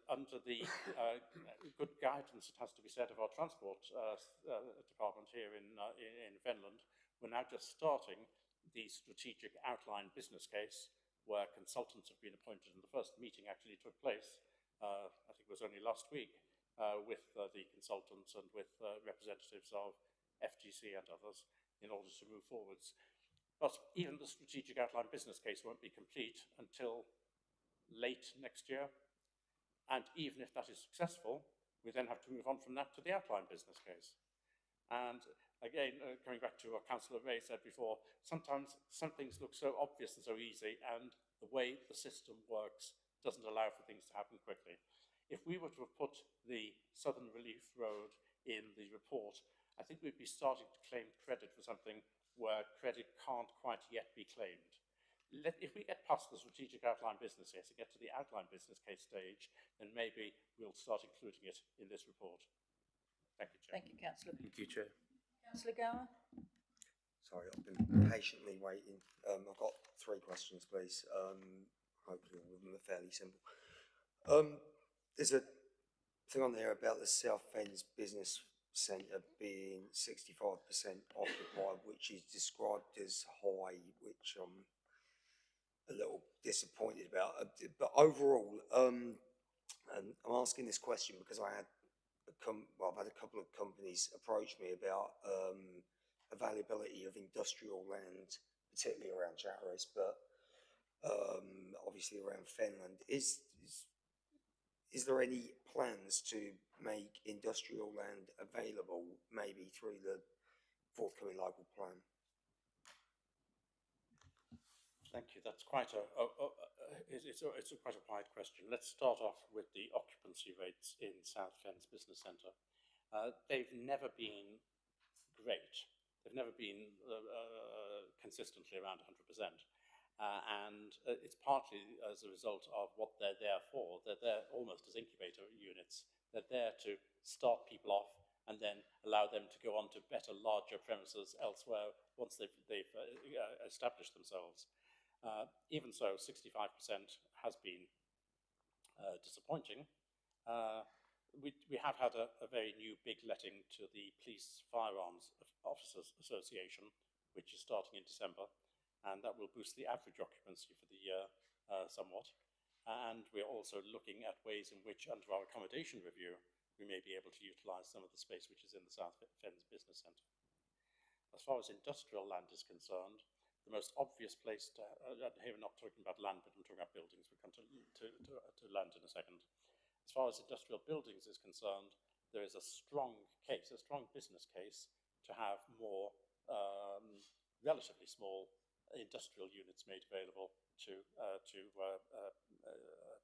under the good guidance, it has to be said, of our transport department here in Fenland, we're now just starting the strategic outline business case, where consultants have been appointed, and the first meeting actually took place, I think it was only last week, with the consultants and with representatives of FTC and others in order to move forwards. But even the strategic outline business case won't be complete until late next year. And even if that is successful, we then have to move on from that to the outline business case. And again, coming back to what Councillor Ray said before, sometimes some things look so obvious and so easy, and the way the system works doesn't allow for things to happen quickly. If we were to have put the Southern Relief Road in the report, I think we'd be starting to claim credit for something where credit can't quite yet be claimed. If we get past the strategic outline business case and get to the outline business case stage, then maybe we'll start including it in this report. Thank you, Chair. Thank you, Councillor. Thank you, Chair. Councillor Gower. Sorry, I've been patiently waiting. I've got 3 questions, please. Hopefully all of them are fairly simple. There's a thing on there about the South Fens Business Centre being 65% occupied, which is described as high, which I'm a little disappointed about. But overall, and I'm asking this question because I've had a couple of companies approach me about availability of industrial land, particularly around Chatteris, but obviously around Fenland. Is there any plans to make industrial land available, maybe through the forthcoming local plan? Thank you. That's quite it's quite a wide question. Let's start off with the occupancy rates in South Fens Business Centre. They've never been great. They've never been consistently around 100%. And it's partly as a result of what they're there for. They're there almost as incubator units. They're there to start people off and then allow them to go on to better, larger premises elsewhere once they've established themselves. Even so, 65% has been disappointing. We have had a very new big letting to the Police Firearms Officers Association, which is starting in December, and that will boost the average occupancy for the year somewhat. And we're also looking at ways in which, under our accommodation review, we may be able to utilise some of the space which is in the South Fens Business Centre. As far as industrial land is concerned, the most obvious place to, here we're not talking about land, but I'm talking about buildings. We'll come to land in a second. As far as industrial buildings is concerned, there is a strong case, a strong business case, to have more relatively small industrial units made available to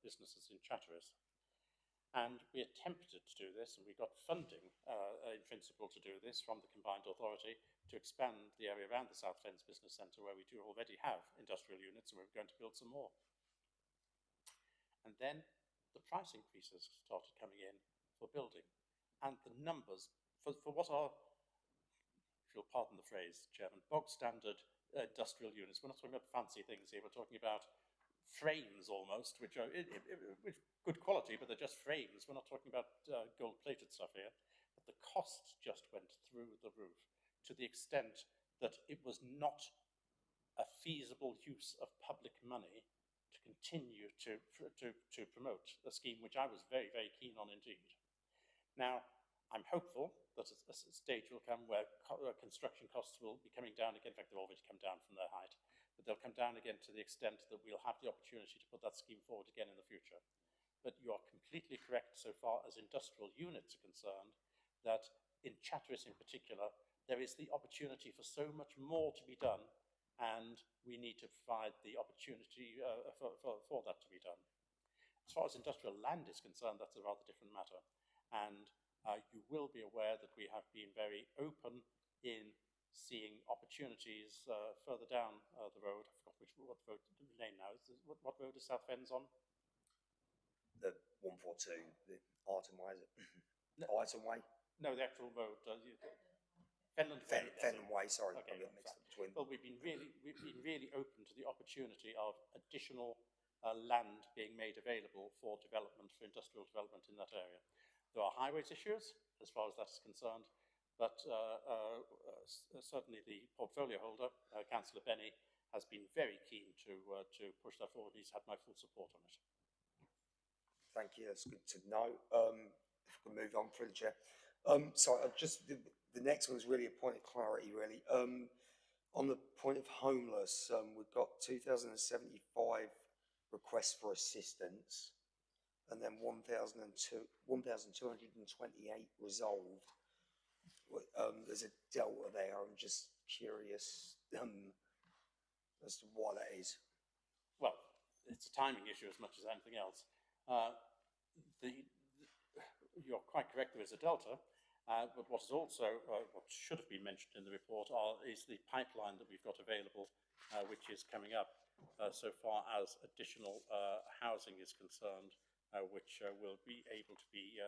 businesses in Chatteris. And we attempted to do this, and we got funding in principle to do this from the Combined Authority to expand the area around the South Fens Business Centre, where we do already have industrial units, and we're going to build some more. And then the price increases started coming in for building. And the numbers, for what are, if you'll pardon the phrase, Chairman, bog standard industrial units. We're not talking about fancy things here. We're talking about frames almost, which are which good quality, but they're just frames. We're not talking about gold-plated stuff here. But the costs just went through the roof to the extent that it was not a feasible use of public money to continue to promote a scheme which I was very, very keen on indeed. Now, I'm hopeful that a stage will come where construction costs will be coming down again. In fact, they've already come down from their height, but they'll come down again to the extent that we'll have the opportunity to put that scheme forward again in the future. But you are completely correct so far as industrial units are concerned, that in Chatteris in particular, there is the opportunity for so much more to be done, and we need to provide the opportunity for that to be done. As far as industrial land is concerned, that's a rather different matter. And you will be aware that we have been very open in seeing opportunities further down the road. I forgot what road the name now is. What road is South Fens on? The 142, the Arton Way, is it? No. Arton Way? No, the actual road. Fenland Way. Fenland Way, sorry. Okay, I got mixed up between. Well, we've been really open to the opportunity of additional land being made available for development, for industrial development in that area. There are highways issues as far as that is concerned, but certainly the portfolio holder, Councillor Benny, has been very keen to push that forward. He's had my full support on it. Thank you, that's good to know. If we can move on through the chair. So just the next one is really a point of clarity, really. On the point of homeless, we've got 2,075 requests for assistance, and then 1,228 resolved. There's a delta there. I'm just curious as to why that is. Well, it's a timing issue as much as anything else. You're quite correct, there is a delta, but what is also, what should have been mentioned in the report is the pipeline that we've got available, which is coming up so far as additional housing is concerned, which will be able to be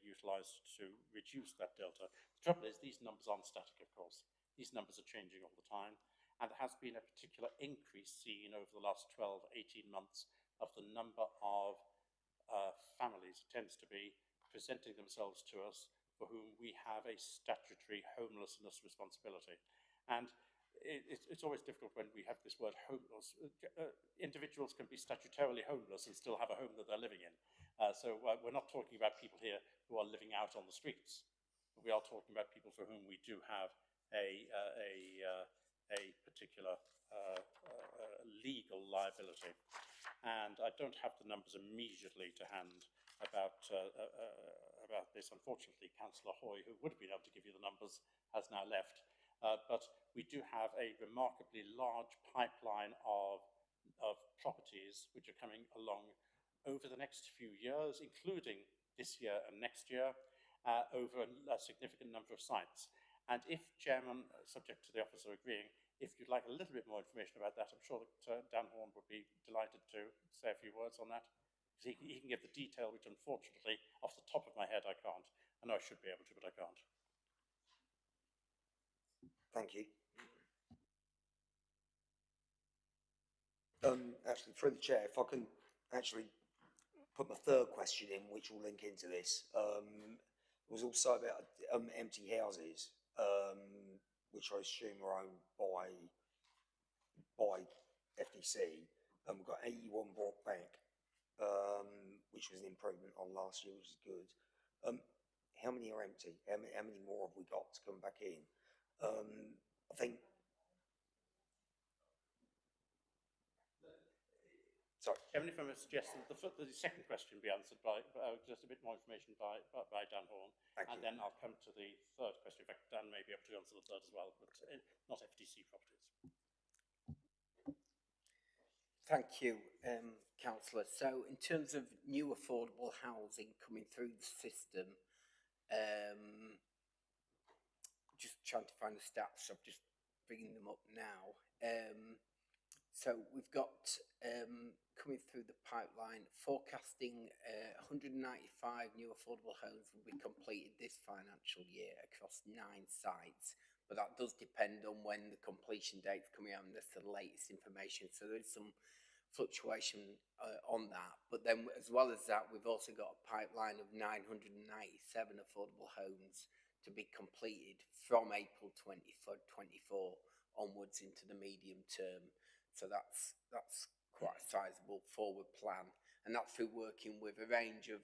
utilised to reduce that delta. The trouble is, these numbers aren't static, of course. These numbers are changing all the time, and there has been a particular increase seen over the last 12, 18 months of the number of families, it tends to be, presenting themselves to us for whom we have a statutory homelessness responsibility. And it's always difficult when we have this word homeless. Individuals can be statutorily homeless and still have a home that they're living in. So we're not talking about people here who are living out on the streets. We are talking about people for whom we do have a particular legal liability. And I don't have the numbers immediately to hand about this. Unfortunately, Councillor Hoy, who would have been able to give you the numbers, has now left. But we do have a remarkably large pipeline of properties which are coming along over the next few years, including this year and next year, over a significant number of sites. And if, Chairman, subject to the officer agreeing, if you'd like a little bit more information about that, I'm sure that Dan Horn would be delighted to say a few words on that. Because he can give the detail, which unfortunately, off the top of my head, I can't. I know I should be able to, but I can't. Thank you. Actually, through the chair, if I can actually put my third question in, which will link into this, was also about empty houses, which I assume are owned by FDC. We've got 81 brought back, which was an improvement on last year, which is good. How many are empty? How many more have we got to come back in? I think. Sorry. Chairman, if I may suggest that the second question be answered by just a bit more information by Dan Horn, and then I'll come to the third question. In fact, Dan may be able to answer the third as well, but not FDC properties. Thank you, Councillor. So in terms of new affordable housing coming through the system, just trying to find the stats, so I'm just bringing them up now. So we've got coming through the pipeline, forecasting 195 new affordable homes will be completed this financial year across 9 sites. But that does depend on when the completion date's coming out, and that's the latest information. So there is some fluctuation on that. But then as well as that, we've also got a pipeline of 997 affordable homes to be completed from April 2024 onwards into the medium term. So that's quite a sizable forward plan, and that's through working with a range of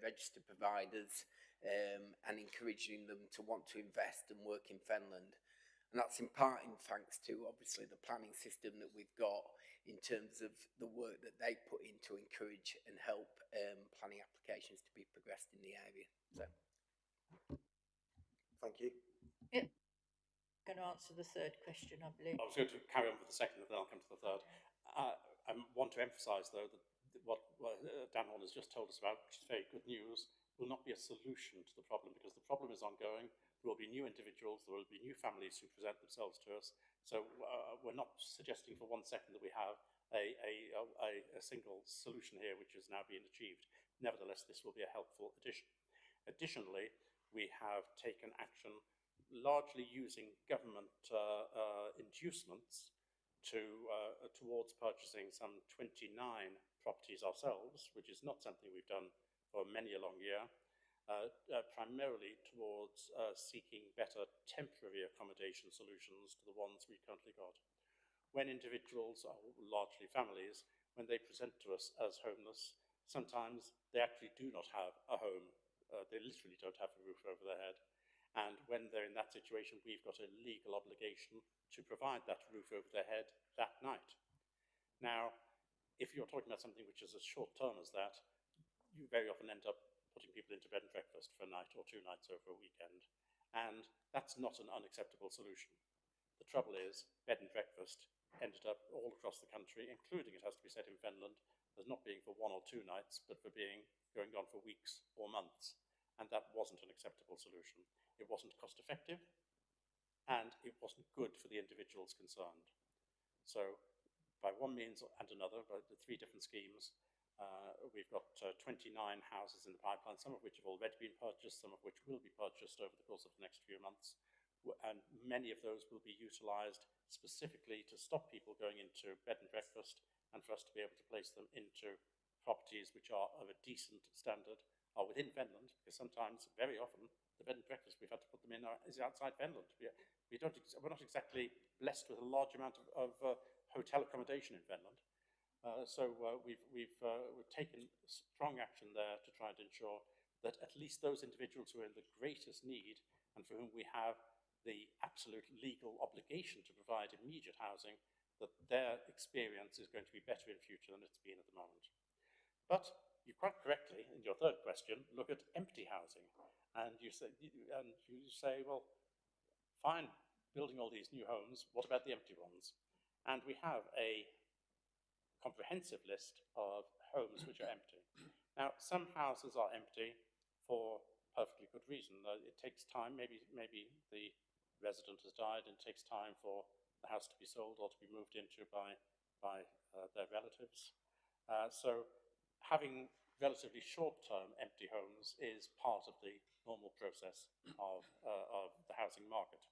registered providers and encouraging them to want to invest and work in Fenland. And that's in part in thanks to obviously the planning system that we've got in terms of the work that they put in to encourage and help planning applications to be progressed in the area. So, thank you. Yeah. Going to answer the third question, I believe. I was going to carry on with the second, and then I'll come to the third. I want to emphasise, though, that what Dan Horn has just told us about, which is very good news, will not be a solution to the problem, because the problem is ongoing. There will be new individuals, there will be new families who present themselves to us. So we're not suggesting for 1 second that we have a single solution here which is now being achieved. Nevertheless, this will be a helpful addition. Additionally, we have taken action largely using government inducements towards purchasing some 29 properties ourselves, which is not something we've done for many a long year, primarily towards seeking better temporary accommodation solutions to the ones we currently got. When individuals, or largely families, when they present to us as homeless, sometimes they actually do not have a home. They literally don't have a roof over their head. And when they're in that situation, we've got a legal obligation to provide that roof over their head that night. Now, if you're talking about something which is as short term as that, you very often end up putting people into bed and breakfast for a night or 2 nights over a weekend. And that's not an unacceptable solution. The trouble is, bed and breakfast ended up all across the country, including, it has to be said, in Fenland, as not being for 1 or 2 nights, but for going on for weeks or months. And that wasn't an acceptable solution. It wasn't cost effective, and it wasn't good for the individuals concerned. So by one means and another, by the 3 different schemes, we've got 29 houses in the pipeline, some of which have already been purchased, some of which will be purchased over the course of the next few months. And many of those will be utilised specifically to stop people going into bed and breakfast, and for us to be able to place them into properties which are of a decent standard, are within Fenland, because sometimes, very often, the bed and breakfast we've had to put them in is outside Fenland. We're not exactly blessed with a large amount of hotel accommodation in Fenland. So we've taken strong action there to try and ensure that at least those individuals who are in the greatest need, and for whom we have the absolute legal obligation to provide immediate housing, that their experience is going to be better in future than it's been at the moment. But you quite correctly, in your third question, look at empty housing, and you say, well, fine, building all these new homes, what about the empty ones? And we have a comprehensive list of homes which are empty. Now, some houses are empty for perfectly good reason. It takes time, maybe the resident has died, and it takes time for the house to be sold or to be moved into by their relatives. So having relatively short-term empty homes is part of the normal process of the housing market.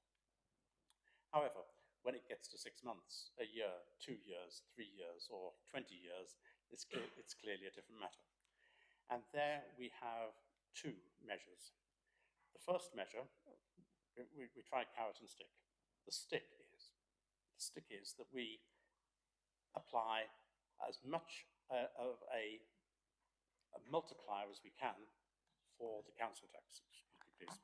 However, when it gets to 6 months, a year, 2 years, 3 years, or 20 years, it's clearly a different matter. And there we have 2 measures. The first measure, we tried carrot and stick. The stick is that we apply as much of a multiplier as we can for the council tax. Excuse me, please.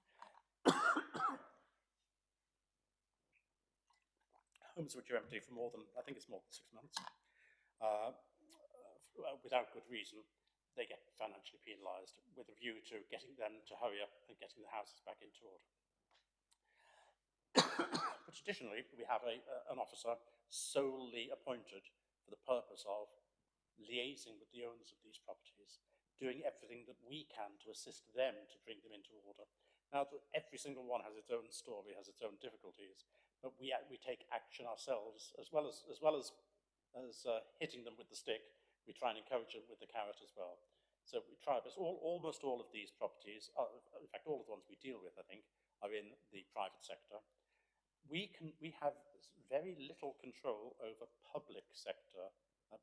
Homes which are empty for more than, I think it's more than 6 months, without good reason, they get financially penalised, with a view to getting them to hurry up and getting the houses back into order. But additionally, we have an officer solely appointed for the purpose of liaising with the owners of these properties, doing everything that we can to assist them to bring them into order. Now, every single one has its own story, has its own difficulties, but we take action ourselves, as well as hitting them with the stick. we try and encourage them with the carrot as well. So we try, but almost all of these properties, in fact, all of the ones we deal with, I think, are in the private sector. We have very little control over public sector,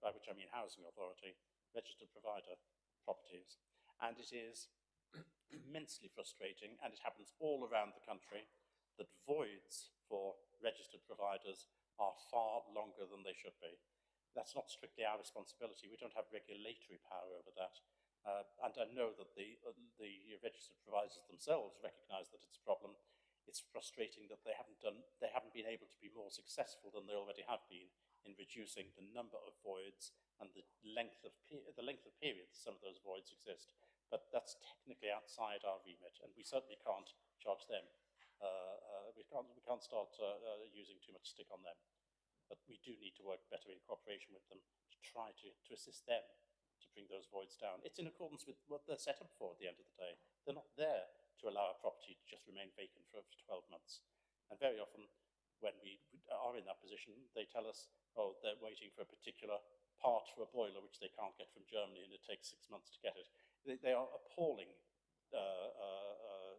by which I mean housing authority, registered provider properties. And it is immensely frustrating, and it happens all around the country, that voids for registered providers are far longer than they should be. That's not strictly our responsibility. We don't have regulatory power over that. And I know that the registered providers themselves recognise that it's a problem. It's frustrating that they haven't been able to be more successful than they already have been in reducing the number of voids and the length of period some of those voids exist. But that's technically outside our remit, and we certainly can't charge them. We can't start using too much stick on them. But we do need to work better in cooperation with them to try to assist them to bring those voids down. It's in accordance with what they're set up for at the end of the day. They're not there to allow a property to just remain vacant for 12 months. And very often, when we are in that position, they tell us, oh, they're waiting for a particular part for a boiler which they can't get from Germany, and it takes 6 months to get it. They are appalling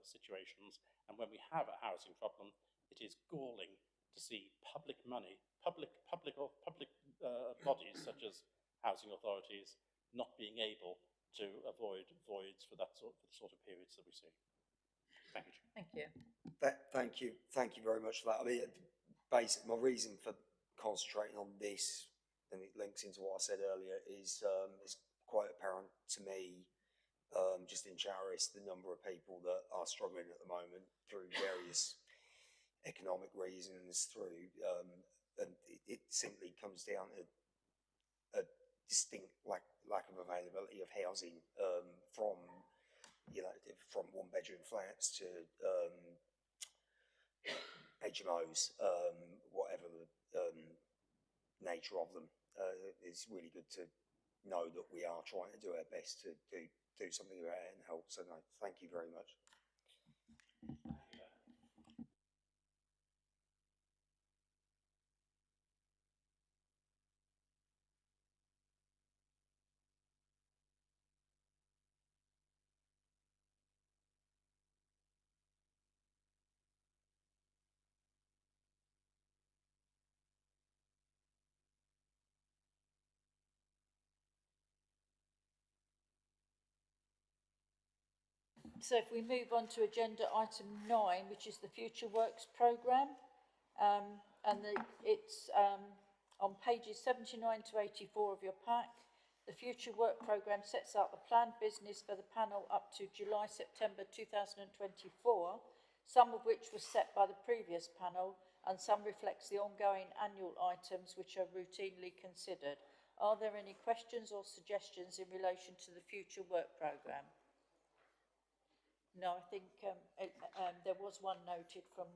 situations, and when we have a housing problem, it is galling to see public money, public bodies such as housing authorities not being able to avoid voids for the sort of periods that we see. Thank you. Thank you. Thank you very much for that. I mean, my reason for concentrating on this, and it links into what I said earlier, is quite apparent to me, just in Charis, the number of people that are struggling at the moment through various economic reasons, and it simply comes down to a distinct lack of availability of housing, from one-bedroom flats to HMOs, whatever the nature of them. It's really good to know that we are trying to do our best to do something about it and help. So no, thank you very much. So if we move on to agenda item 9, which is the Future Works programme, it's on pages 79 to 84 of your pack. The Future Work programme sets out the planned business for the panel up to July-September 2024, some of which was set by the previous panel, and some reflects the ongoing annual items which are routinely considered. Are there any questions or suggestions in relation to the Future Work programme? No, I think there was one noted from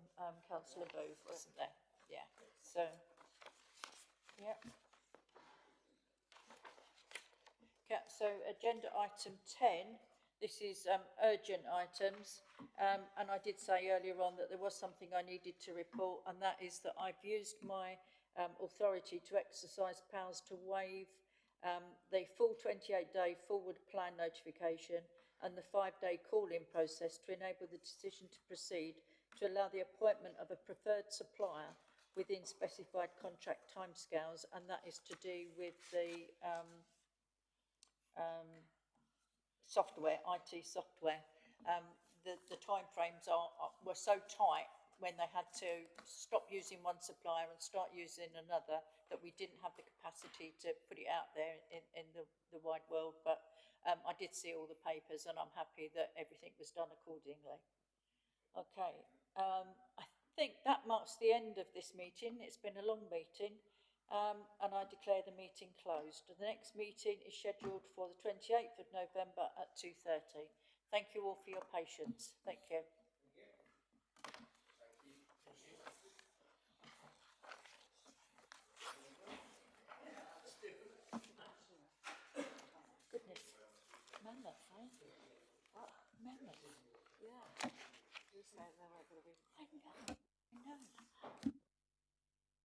Councillor Booth, wasn't there? Yeah. So, yeah. So, agenda item 10. This is urgent items, and I did say earlier on that there was something I needed to report, and that is that I've used my authority to exercise powers to waive the full 28-day forward plan notification and the 5-day call-in process to enable the decision to proceed to allow the appointment of a preferred supplier within specified contract timescales, and that is to do with the software, IT software. The timeframes were so tight when they had to stop using one supplier and start using another that we didn't have the capacity to put it out there in the wide world. But I did see all the papers, and I'm happy that everything was done accordingly. Okay, I think that marks the end of this meeting. It's been a long meeting, and I declare the meeting closed. The next meeting is scheduled for the 28th of November at 2:30. Thank you all for your patience. Thank you. Goodness, mammoth, eh? Oh, mammoth. Yeah. You said they were going to be. I know.